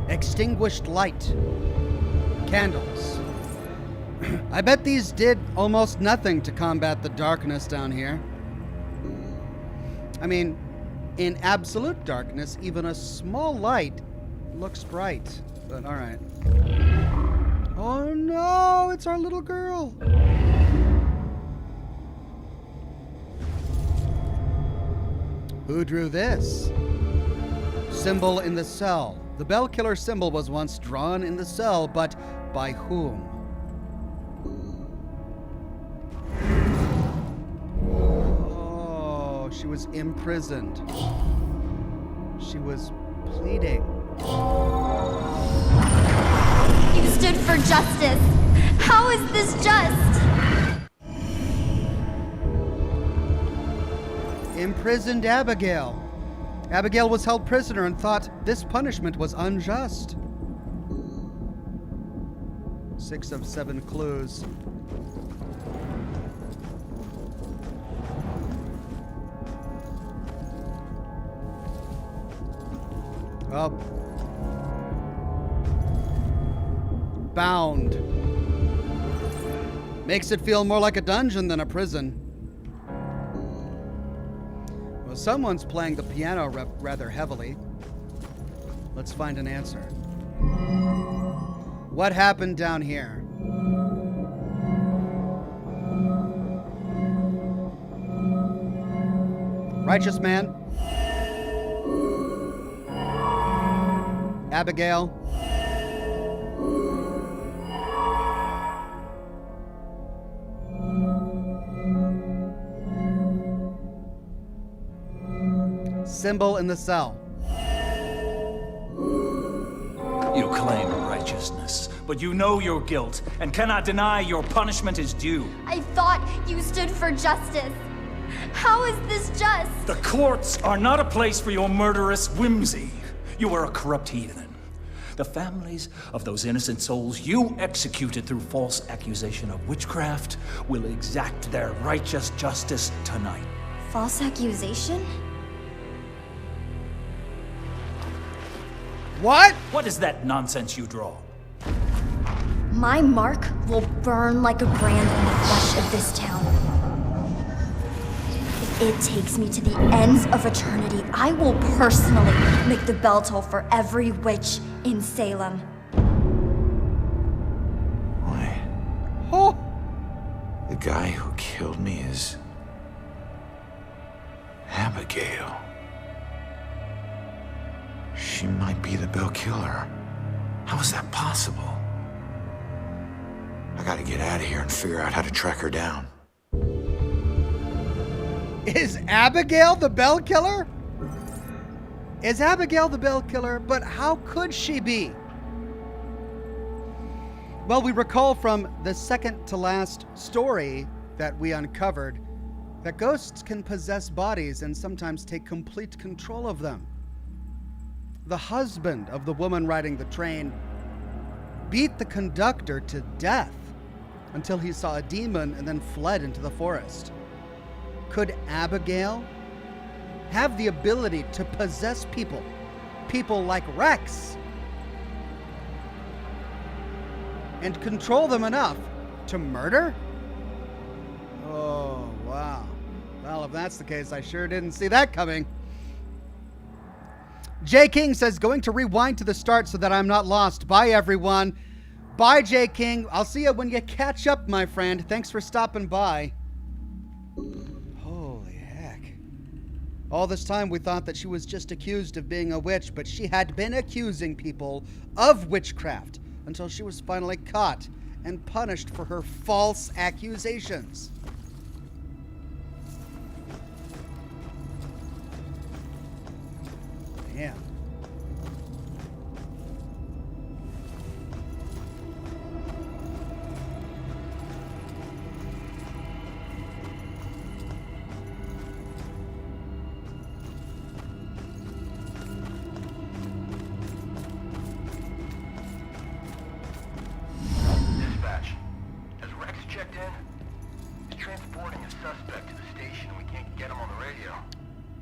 Extinguished light. Candles. I bet these did almost nothing to combat the darkness down here. I mean, in absolute darkness, even a small light looks bright. But all right. Oh no, it's our little girl. Who drew this? Symbol in the cell. The bell killer symbol was once drawn in the cell, but by whom? Oh, she was imprisoned. She was pleading. You stood for justice. How is this just? Imprisoned Abigail. Abigail was held prisoner and thought this punishment was unjust. 6 of 7 clues. Oh. Bound. Makes it feel more like a dungeon than a prison. Well, someone's playing the piano rather heavily. Let's find an answer. What happened down here? Righteous man. Abigail. Symbol in the cell. You claim righteousness, but you know your guilt and cannot deny your punishment is due. I thought you stood for justice. How is this just? The courts are not a place for your murderous whimsy. You are a corrupt heathen. The families of those innocent souls you executed through false accusation of witchcraft will exact their righteous justice tonight. False accusation? What? What is that nonsense you draw? My mark will burn like a brand in the flesh of this town. If it takes me to the ends of eternity, I will personally make the bell toll for every witch in Salem. Wait. Oh. The guy who killed me is Abigail. She might be the bell killer. How is that possible? I gotta get out of here and figure out how to track her down. Is Abigail the bell killer? Is Abigail the bell killer? But how could she be? Well, we recall from the second to last story that we uncovered that ghosts can possess bodies and sometimes take complete control of them. The husband of the woman riding the train beat the conductor to death until he saw a demon and then fled into the forest. Could Abigail have the ability to possess people? People like Rex? And control them enough to murder? Oh, wow. Well, if that's the case, I sure didn't see that coming. J. King says, going to rewind to the start so that I'm not lost. Bye, everyone. Bye, J. King. I'll see you when you catch up, my friend. Thanks for stopping by. Holy heck. All this time we thought that she was just accused of being a witch, but she had been accusing people of witchcraft until she was finally caught and punished for her false accusations. Damn. Dispatch. Has Rex checked in? He's transporting a suspect to the station and we can't get him on the radio.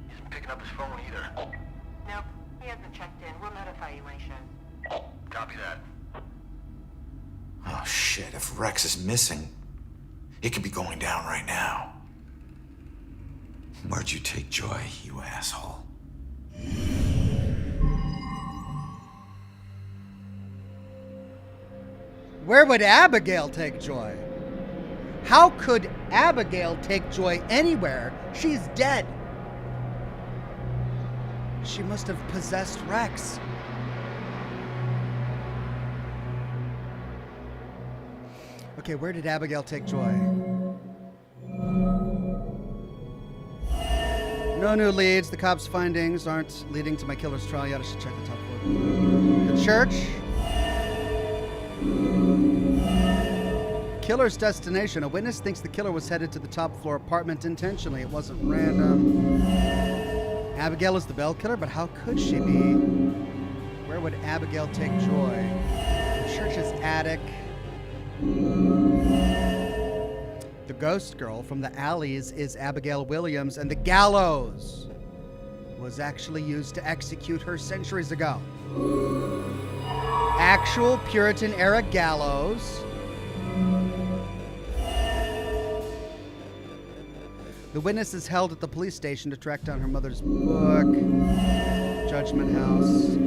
He isn't picking up his phone either. Nope, he hasn't checked in. We'll notify you when he shows. Copy that. Oh shit, if Rex is missing, it could be going down right now. Where'd you take Joy, you asshole? Where would Abigail take Joy? How could Abigail take Joy anywhere? She's dead. She must have possessed Rex. Okay, where did Abigail take Joy? No new leads. The cops' findings aren't leading to my killer's trial yet. I should check the top floor. The church. Killer's destination. A witness thinks the killer was headed to the top floor apartment intentionally. It wasn't random. Abigail is the bell killer, but how could she be? Where would Abigail take Joy? The church's attic. The ghost girl from the alleys is Abigail Williams, and the gallows was actually used to execute her centuries ago. Actual Puritan era gallows. The witness is held at the police station to track down her mother's book. Judgment House.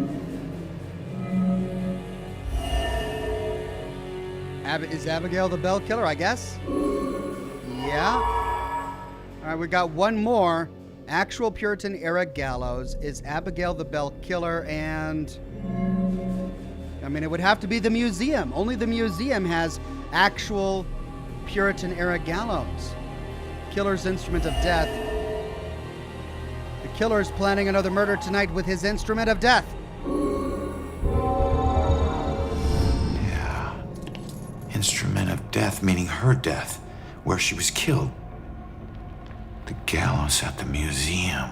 Is Abigail the bell killer, I guess? Yeah. All right, we got one more. Actual Puritan era gallows. Is Abigail the bell killer? And I mean, it would have to be the museum. Only the museum has actual Puritan era gallows. Killer's instrument of death. The killer's planning another murder tonight with his instrument of death. Yeah. Instrument of death, meaning her death, where she was killed. The gallows at the museum.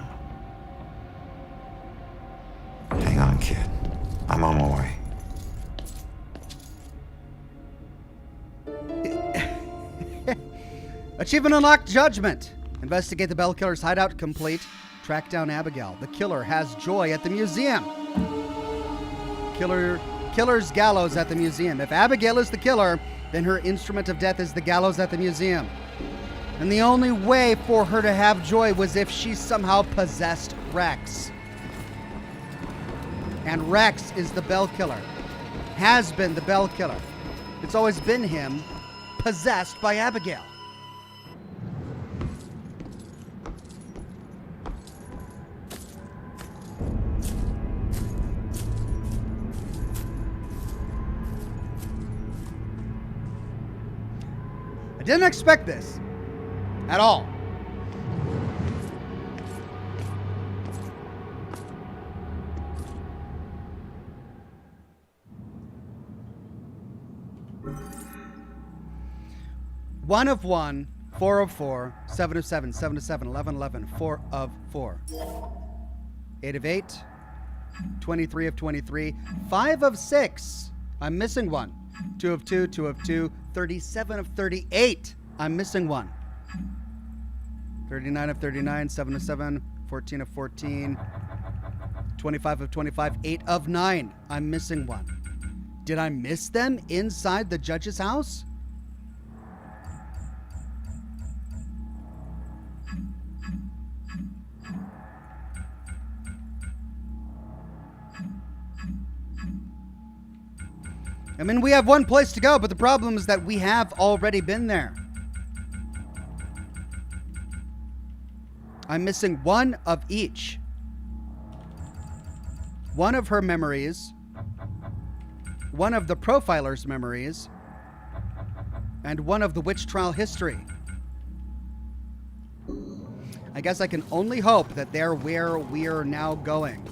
Hang on, kid. I'm on my way. Achievement unlocked. Judgment. Investigate the bell killer's hideout complete. Track down Abigail. The killer has Joy at the museum. Killer's gallows at the museum. If Abigail is the killer, then her instrument of death is the gallows at the museum. And the only way for her to have Joy was if she somehow possessed Rex. And Rex is the bell killer. Has been the bell killer. It's always been him, possessed by Abigail. I didn't expect this at all. One of one, 4 of 4, 7 of 7, 7 of 7, 11 of 11, 4 of 4. 8 of 8, 23 of 23, 5 of 6. I'm missing one. 2 of 2, 2 of 2, 37 of 38. I'm missing one. 39 of 39, 7 of 7, 14 of 14, 25 of 25, 8 of 9. I'm missing one. Did I miss them inside the judge's house? I mean, we have one place to go, but the problem is that we have already been there. I'm missing one of each. One of her memories, one of the profiler's memories, and one of the witch trial history. I guess I can only hope that they're where we're now going.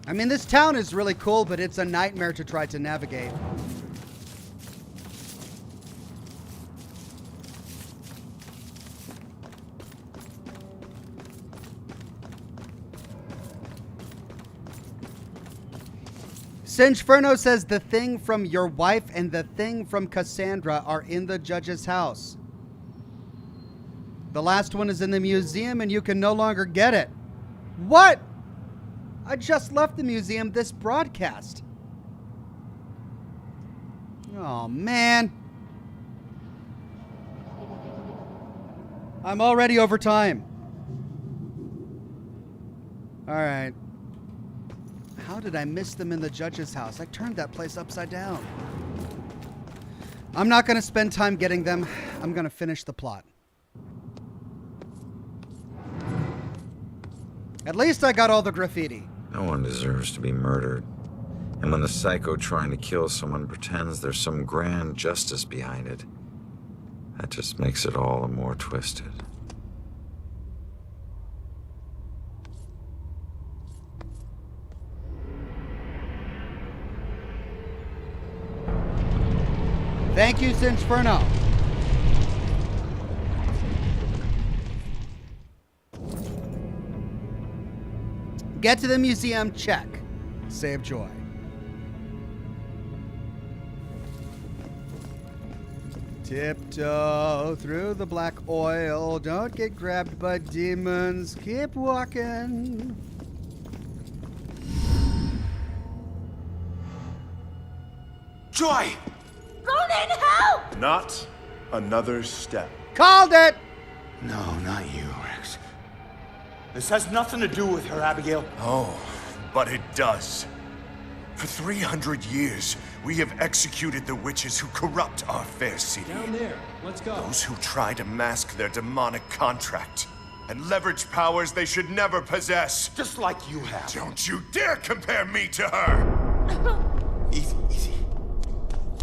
I mean, this town is really cool, but it's a nightmare to try to navigate. Singeferno says the thing from your wife and the thing from Cassandra are in the judge's house. The last one is in the museum and you can no longer get it. What? I just left the museum this broadcast. Oh, man. I'm already over time. All right. How did I miss them in the judge's house? I turned that place upside down. I'm not going to spend time getting them. I'm going to finish the plot. At least I got all the graffiti. No one deserves to be murdered. And when the psycho trying to kill someone pretends there's some grand justice behind it, that just makes it all the more twisted. Thank you, Singeferno. Get to the museum, check. Save joy. Tiptoe through the black oil. Don't get grabbed by demons. Keep walking. Joy! Ronan, help! Not another step. Called it! No, not you, Rex. This has nothing to do with her, Abigail. Oh, but it does. For 300 years, we have executed the witches who corrupt our fair city. Down there. Let's go. Those who try to mask their demonic contract and leverage powers they should never possess. Just like you have. Don't you dare compare me to her! Easy, easy.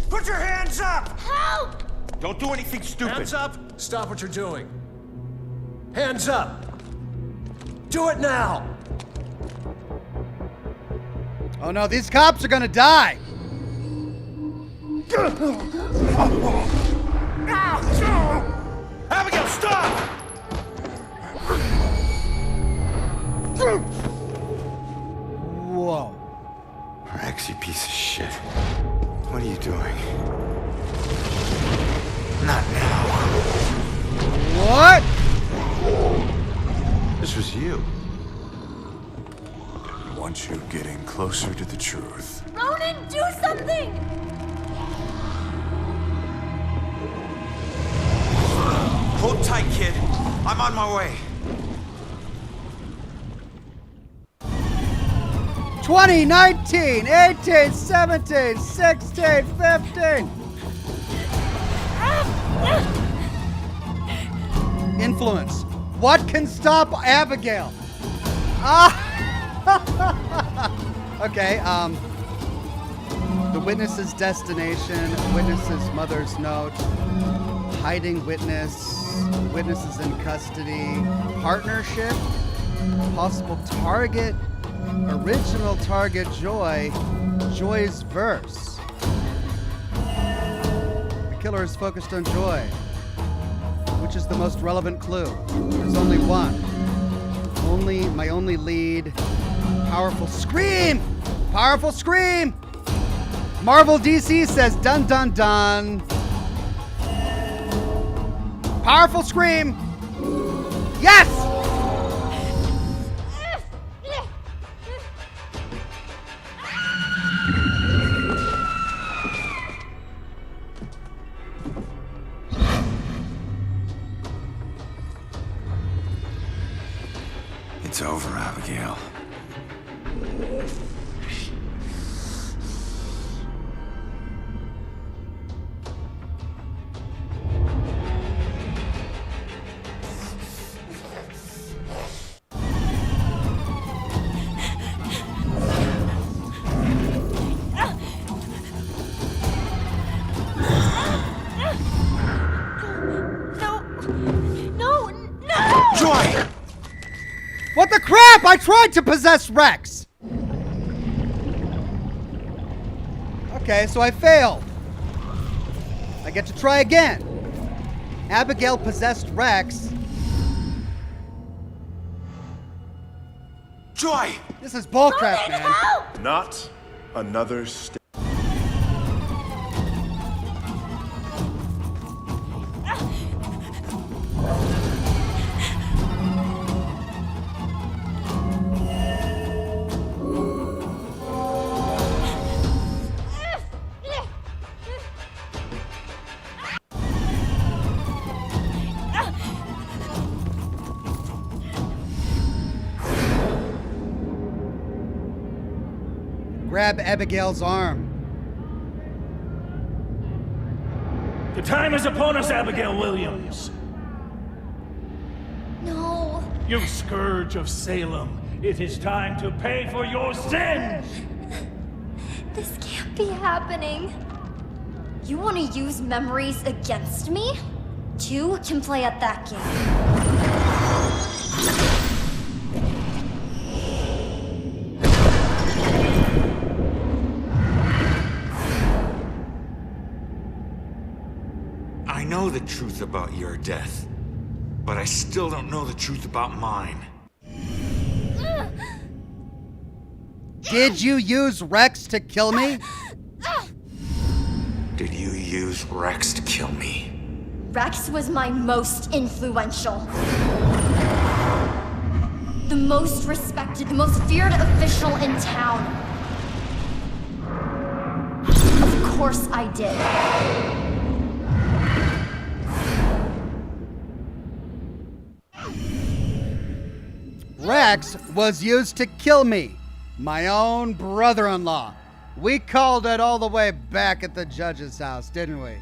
Put your hands up! Help! Don't do anything stupid. Hands up! Stop what you're doing. Hands up! Do it now! Oh no, these cops are gonna die! Abigail, stop! Whoa. Rex, you piece of shit. What are you doing? Not now. What? This was you. I want you getting closer to the truth. Ronan, do something! Hold tight, kid. I'm on my way. 20, 19, 18, 17, 16, 15. Influence. What can stop Abigail? Okay, the witness's destination, witness's mother's note, hiding witness, witnesses in custody, partnership, possible target, original target Joy, Joy's verse. The killer is focused on Joy, which is the most relevant clue. There's only one. My only lead. Powerful scream! Powerful scream! Marvel DC says dun dun dun. Powerful scream! Yes! It's over, Abigail. What the crap? I tried to possess Rex! Okay, so I failed. I get to try again. Abigail possessed Rex. Joy! This is bullcrap, man. Not another step. Grab Abigail's arm. The time is upon us, Abigail Williams. No. You scourge of Salem. It is time to pay for your sins! This can't be happening. You want to use memories against me? Two can play at that game. I know the truth about your death, but I still don't know the truth about mine. Did you use Rex to kill me? Did you use Rex to kill me? Rex was my most influential. The most respected, the most feared official in town. Of course I did. Rex was used to kill me, my own brother-in-law. We called it all the way back at the judge's house, didn't we?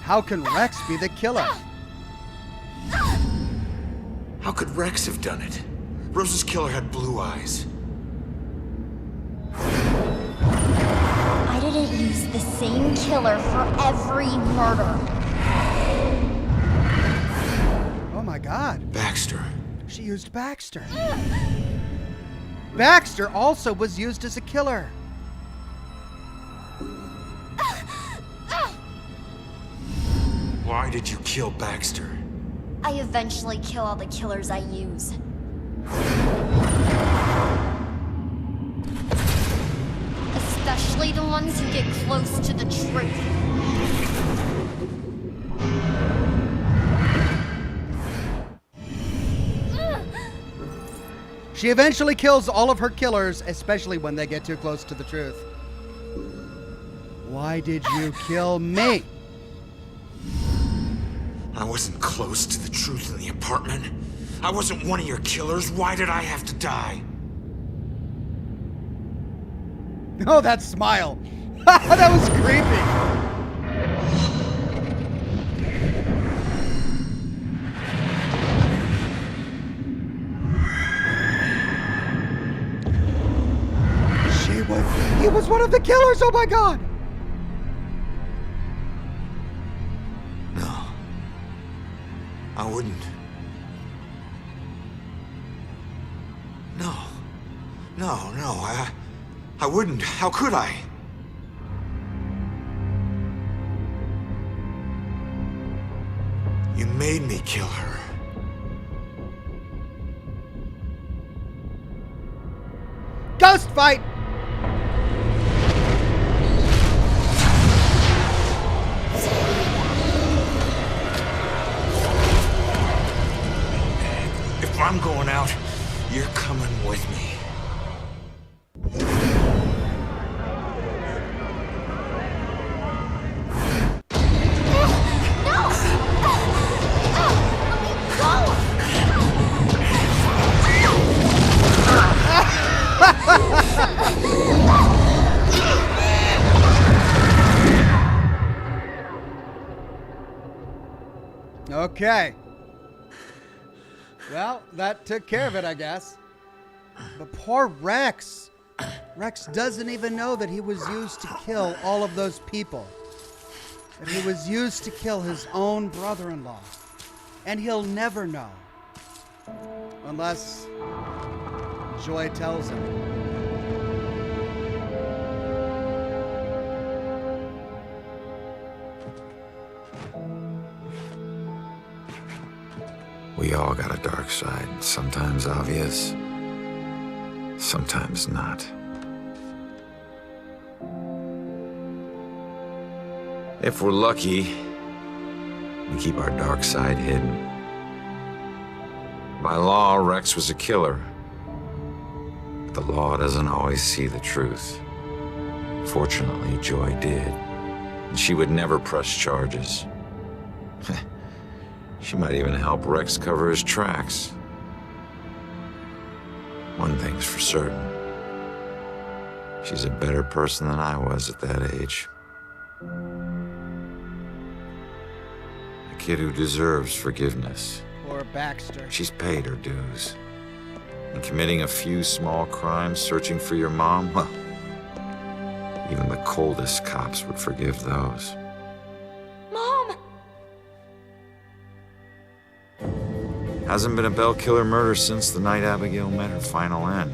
How can Rex be the killer? How could Rex have done it? Rose's killer had blue eyes. I didn't use the same killer for every murder. Oh my God. Baxter. She used Baxter. Baxter also was used as a killer. Why did you kill Baxter? I eventually kill all the killers I use. Especially the ones who get close to the truth. She eventually kills all of her killers, especially when they get too close to the truth. Why did you kill me? I wasn't close to the truth in the apartment. I wasn't one of your killers. Why did I have to die? Oh, that smile. That was creepy. He was one of the killers, oh my God! No. I wouldn't. No. I wouldn't. How could I? You made me kill her. Ghost fight! If I'm going out, you're coming with me. Okay. Well, that took care of it, I guess. But poor Rex. Rex doesn't even know that he was used to kill all of those people. That he was used to kill his own brother-in-law. And he'll never know. Unless Joy tells him. We all got a dark side, sometimes obvious, sometimes not. If we're lucky, we keep our dark side hidden. By law, Rex was a killer. But the law doesn't always see the truth. Fortunately, Joy did. And she would never press charges. She might even help Rex cover his tracks. One thing's for certain. She's a better person than I was at that age. A kid who deserves forgiveness. Poor Baxter. She's paid her dues. And committing a few small crimes, searching for your mom, well, even the coldest cops would forgive those. Mom! Hasn't been a Bell Killer murder since the night Abigail met her final end.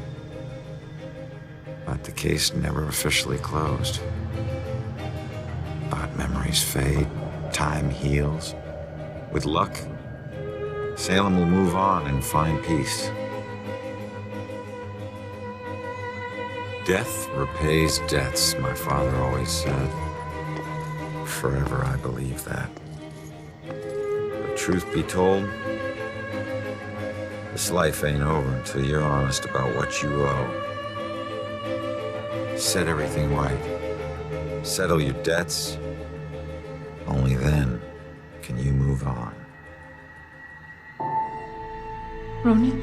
But the case never officially closed. But memories fade, time heals. With luck, Salem will move on and find peace. Death repays debts, my father always said. Forever I believe that. But truth be told, this life ain't over until you're honest about what you owe. Set everything right. Settle your debts. Only then can you move on. Ronan?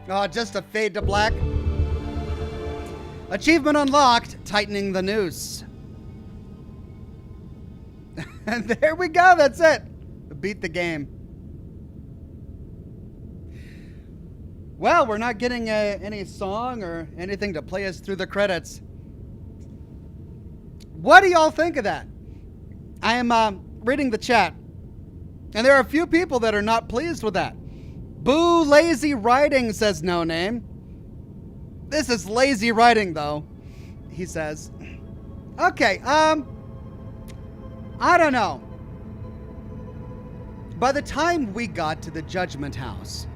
Oh, just a fade to black. Achievement unlocked, tightening the noose. And there we go, that's it. Beat the game. Well, we're not getting any song or anything to play us through the credits. What do y'all think of that? I am reading the chat, and there are a few people that are not pleased with that. Boo, lazy writing, says No Name. This is lazy writing, though, he says. Okay, I don't know. By the time we got to the Judgment House,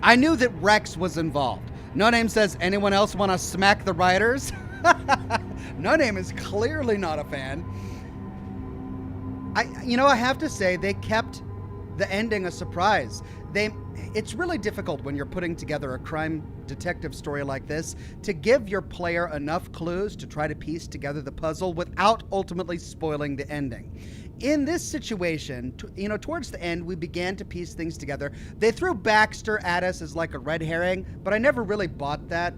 I knew that Rex was involved. No Name says, anyone else want to smack the writers? No Name is clearly not a fan. I have to say, they kept the ending a surprise. It's really difficult when you're putting together a crime detective story like this to give your player enough clues to try to piece together the puzzle without ultimately spoiling the ending. In this situation, towards the end, we began to piece things together. They threw Baxter at us as like a red herring, but I never really bought that.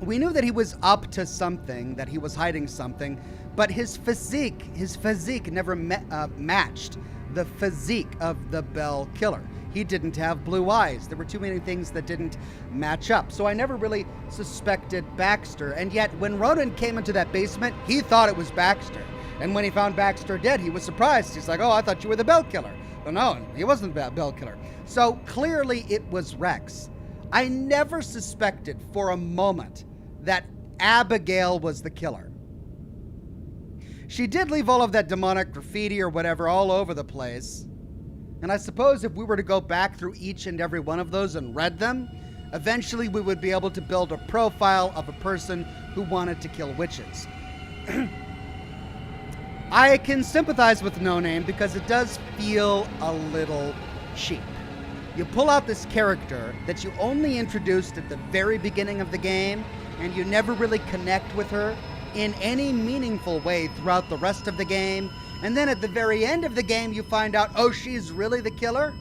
We knew that he was up to something, that he was hiding something, but his physique never matched the physique of the Bell Killer. He didn't have blue eyes. There were too many things that didn't match up. So I never really suspected Baxter. And yet, when Ronan came into that basement, he thought it was Baxter. And when he found Baxter dead, he was surprised. He's like, oh, I thought you were the Bell Killer. But no, he wasn't the Bell Killer. So clearly it was Rex. I never suspected for a moment that Abigail was the killer. She did leave all of that demonic graffiti or whatever all over the place. And I suppose if we were to go back through each and every one of those and read them, eventually we would be able to build a profile of a person who wanted to kill witches. I can sympathize with No Name because it does feel a little cheap. You pull out this character that you only introduced at the very beginning of the game, and you never really connect with her in any meaningful way throughout the rest of the game, and then at the very end of the game you find out, oh, she's really the killer?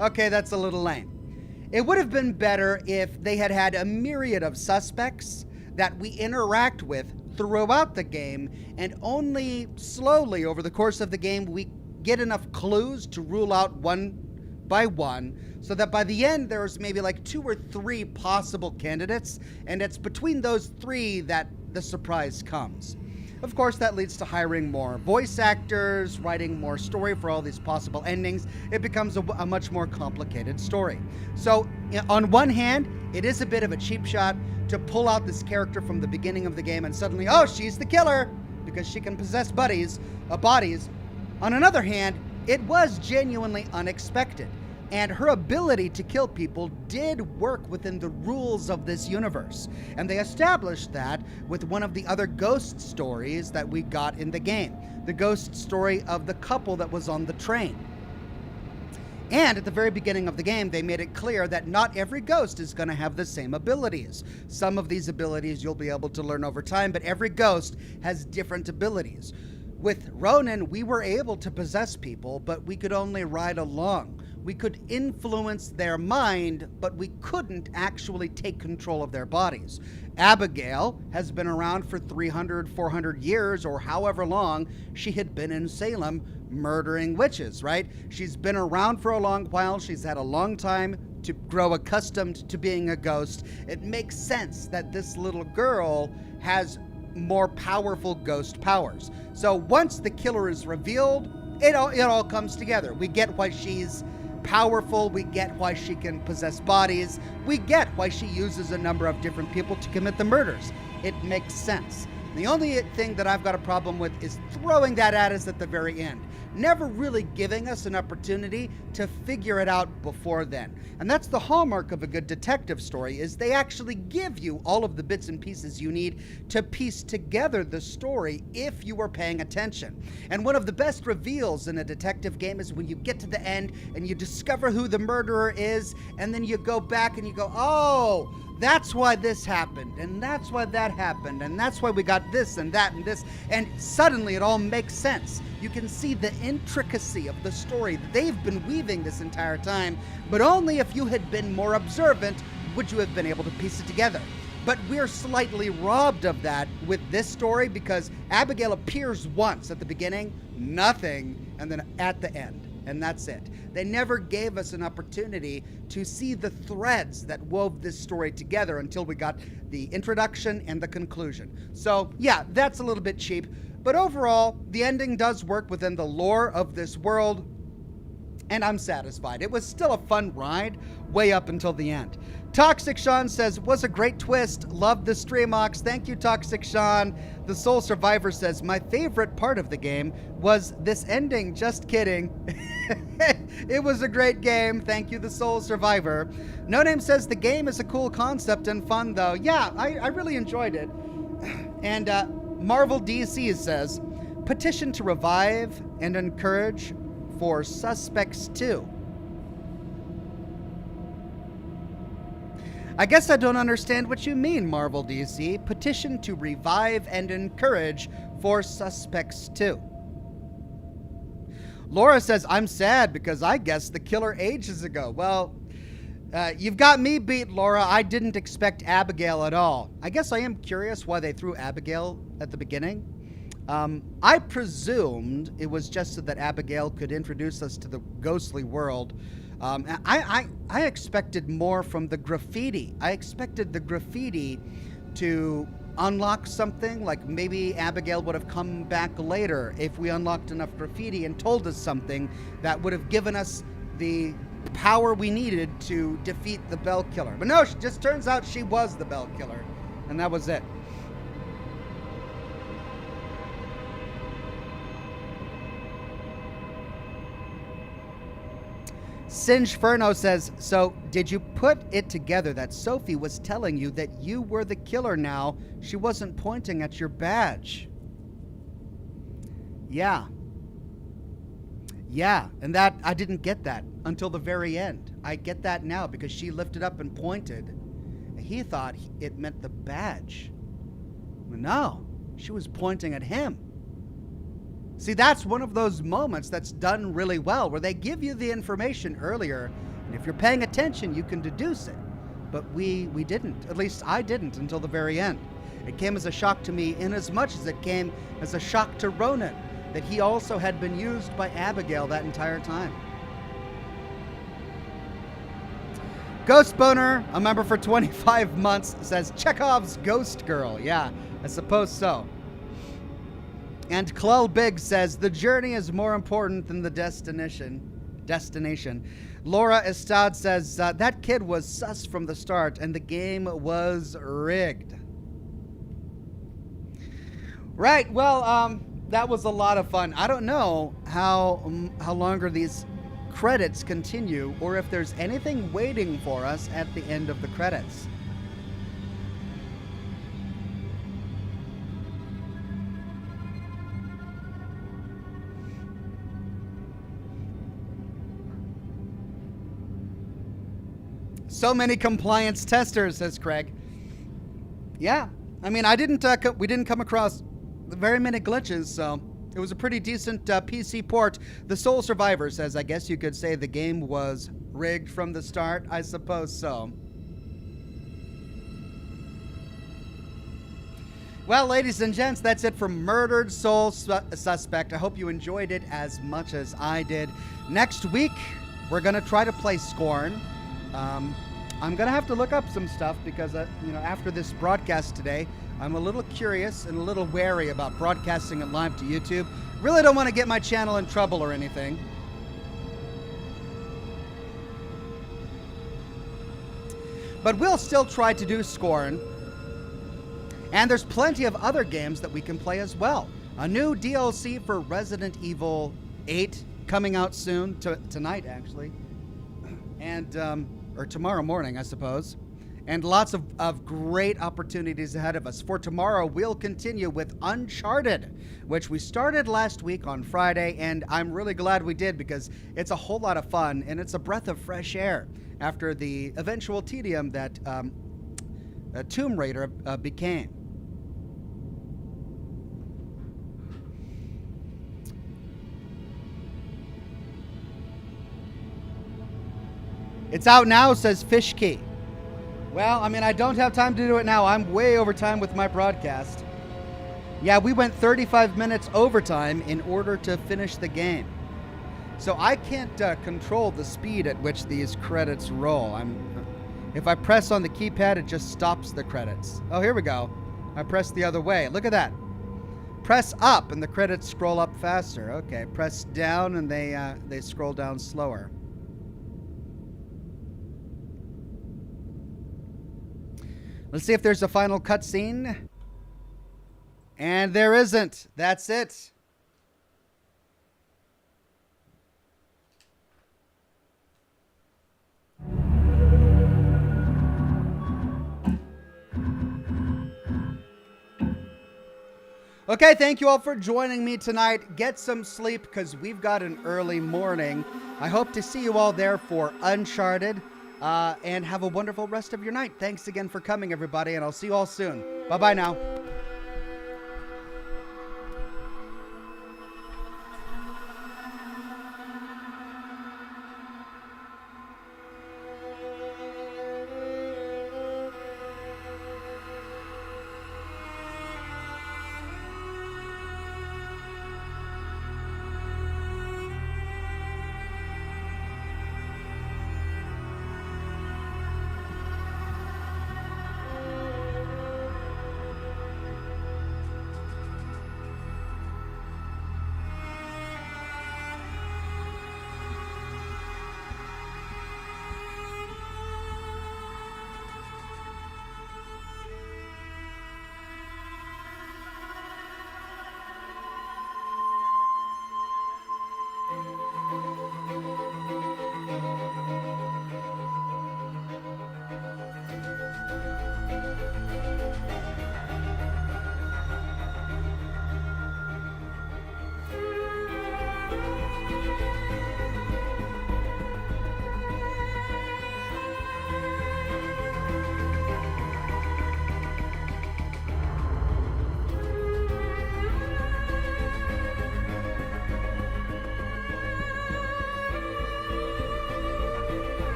Okay, that's a little lame. It would have been better if they had had a myriad of suspects that we interact with throughout the game, and only slowly over the course of the game we get enough clues to rule out one by one, so that by the end there's maybe like 2 or 3 possible candidates, and it's between those 3 that the surprise comes. Of course, that leads to hiring more voice actors, writing more story for all these possible endings. It becomes a much more complicated story. So, on one hand, it is a bit of a cheap shot to pull out this character from the beginning of the game and suddenly, oh, she's the killer, because she can possess bodies. On another hand, it was genuinely unexpected, and her ability to kill people did work within the rules of this universe. And they established that with one of the other ghost stories that we got in the game, the ghost story of the couple that was on the train. And at the very beginning of the game, they made it clear that not every ghost is going to have the same abilities. Some of these abilities you'll be able to learn over time, but every ghost has different abilities. With Ronan, we were able to possess people, but we could only ride along. We could influence their mind, but we couldn't actually take control of their bodies. Abigail has been around for 300, 400 years, or however long she had been in Salem murdering witches, right? She's been around for a long while. She's had a long time to grow accustomed to being a ghost. It makes sense that this little girl has more powerful ghost powers. So once the killer is revealed, it all comes together. We get why she's powerful, we get why she can possess bodies, we get why she uses a number of different people to commit the murders. It makes sense. The only thing that I've got a problem with is throwing that at us at the very end, never really giving us an opportunity to figure it out before then. And that's the hallmark of a good detective story, is they actually give you all of the bits and pieces you need to piece together the story if you are paying attention. And one of the best reveals in a detective game is when you get to the end and you discover who the murderer is, and then you go back and you go, oh, that's why this happened, and that's why that happened, and that's why we got this and that and this, and suddenly it all makes sense. You can see the intricacy of the story that they've been weaving this entire time, but only if you had been more observant would you have been able to piece it together. But we're slightly robbed of that with this story, because Abigail appears once at the beginning, nothing, and then at the end. And that's it. They never gave us an opportunity to see the threads that wove this story together until we got the introduction and the conclusion. So yeah, that's a little bit cheap. But overall, the ending does work within the lore of this world, and I'm satisfied. It was still a fun ride way up until the end. Toxic Sean says, was a great twist. Loved the stream, Ox. Thank you, Toxic Sean. The Soul Survivor says, my favorite part of the game was this ending. Just kidding. It was a great game. Thank you, The Soul Survivor. No Name says, the game is a cool concept and fun, though. Yeah, I really enjoyed it. And Marvel DC says, petition to revive and encourage for Suspects 2. I guess I don't understand what you mean, Marvel DC. Petition to revive and encourage for Suspects 2. Laura says, I'm sad because I guessed the killer ages ago. Well, you've got me beat, Laura. I didn't expect Abigail at all. I guess I am curious why they threw Abigail at the beginning. I presumed it was just so that Abigail could introduce us to the ghostly world. I expected more from the graffiti. I expected the graffiti to unlock something, like maybe Abigail would have come back later if we unlocked enough graffiti and told us something that would have given us the power we needed to defeat the Bell Killer. But no, it just turns out she was the Bell Killer, and that was it. Singe Furno says, so did you put it together that Sophie was telling you that you were the killer now? She wasn't pointing at your badge. Yeah. Yeah, and that I didn't get that until the very end. I get that now because she lifted up and pointed. He thought it meant the badge. No, she was pointing at him. See, that's one of those moments that's done really well, where they give you the information earlier And if you're paying attention, you can deduce it. But we didn't. At least I didn't until the very end. It came as a shock to me in as much as it came as a shock to Ronan that he also had been used by Abigail that entire time. Ghost Boner, a member for 25 months, says Chekhov's Ghost Girl. Yeah, I suppose so. And Clul Big says the journey is more important than the destination. Laura Estad says that kid was sus from the start and the game was rigged. Right, well, that was a lot of fun. I don't know how longer these credits continue or if there's anything waiting for us at the end of the credits. So many compliance testers, says Craig. Yeah, I mean, we didn't come across very many glitches, so it was a pretty decent PC port. The Sole Survivor says, I guess you could say the game was rigged from the start. I suppose so. Well, ladies and gents, that's it for Murdered Soul Suspect. I hope you enjoyed it as much as I did. Next week, we're going to try to play Scorn. I'm going to have to look up some stuff because, after this broadcast today, I'm a little curious and a little wary about broadcasting it live to YouTube. Really don't want to get my channel in trouble or anything. But we'll still try to do Scorn. And there's plenty of other games that we can play as well. A new DLC for Resident Evil 8 coming out soon, tonight actually. And, or tomorrow morning, I suppose. And lots of great opportunities ahead of us. For tomorrow, we'll continue with Uncharted, which we started last week on Friday, and I'm really glad we did because it's a whole lot of fun, and it's a breath of fresh air after the eventual tedium that Tomb Raider became. It's out now, says Fishkey. Well, I mean, I don't have time to do it now. I'm way over time with my broadcast. Yeah, we went 35 minutes overtime in order to finish the game. So I can't control the speed at which these credits roll. If I press on the keypad, it just stops the credits. Oh, here we go. I press the other way. Look at that. Press up and the credits scroll up faster. Okay, press down and they scroll down slower. Let's see if there's a final cutscene. And there isn't. That's it. Okay, thank you all for joining me tonight. Get some sleep because we've got an early morning. I hope to see you all there for Uncharted. And have a wonderful rest of your night. Thanks again for coming, everybody, and I'll see you all soon. Bye-bye now.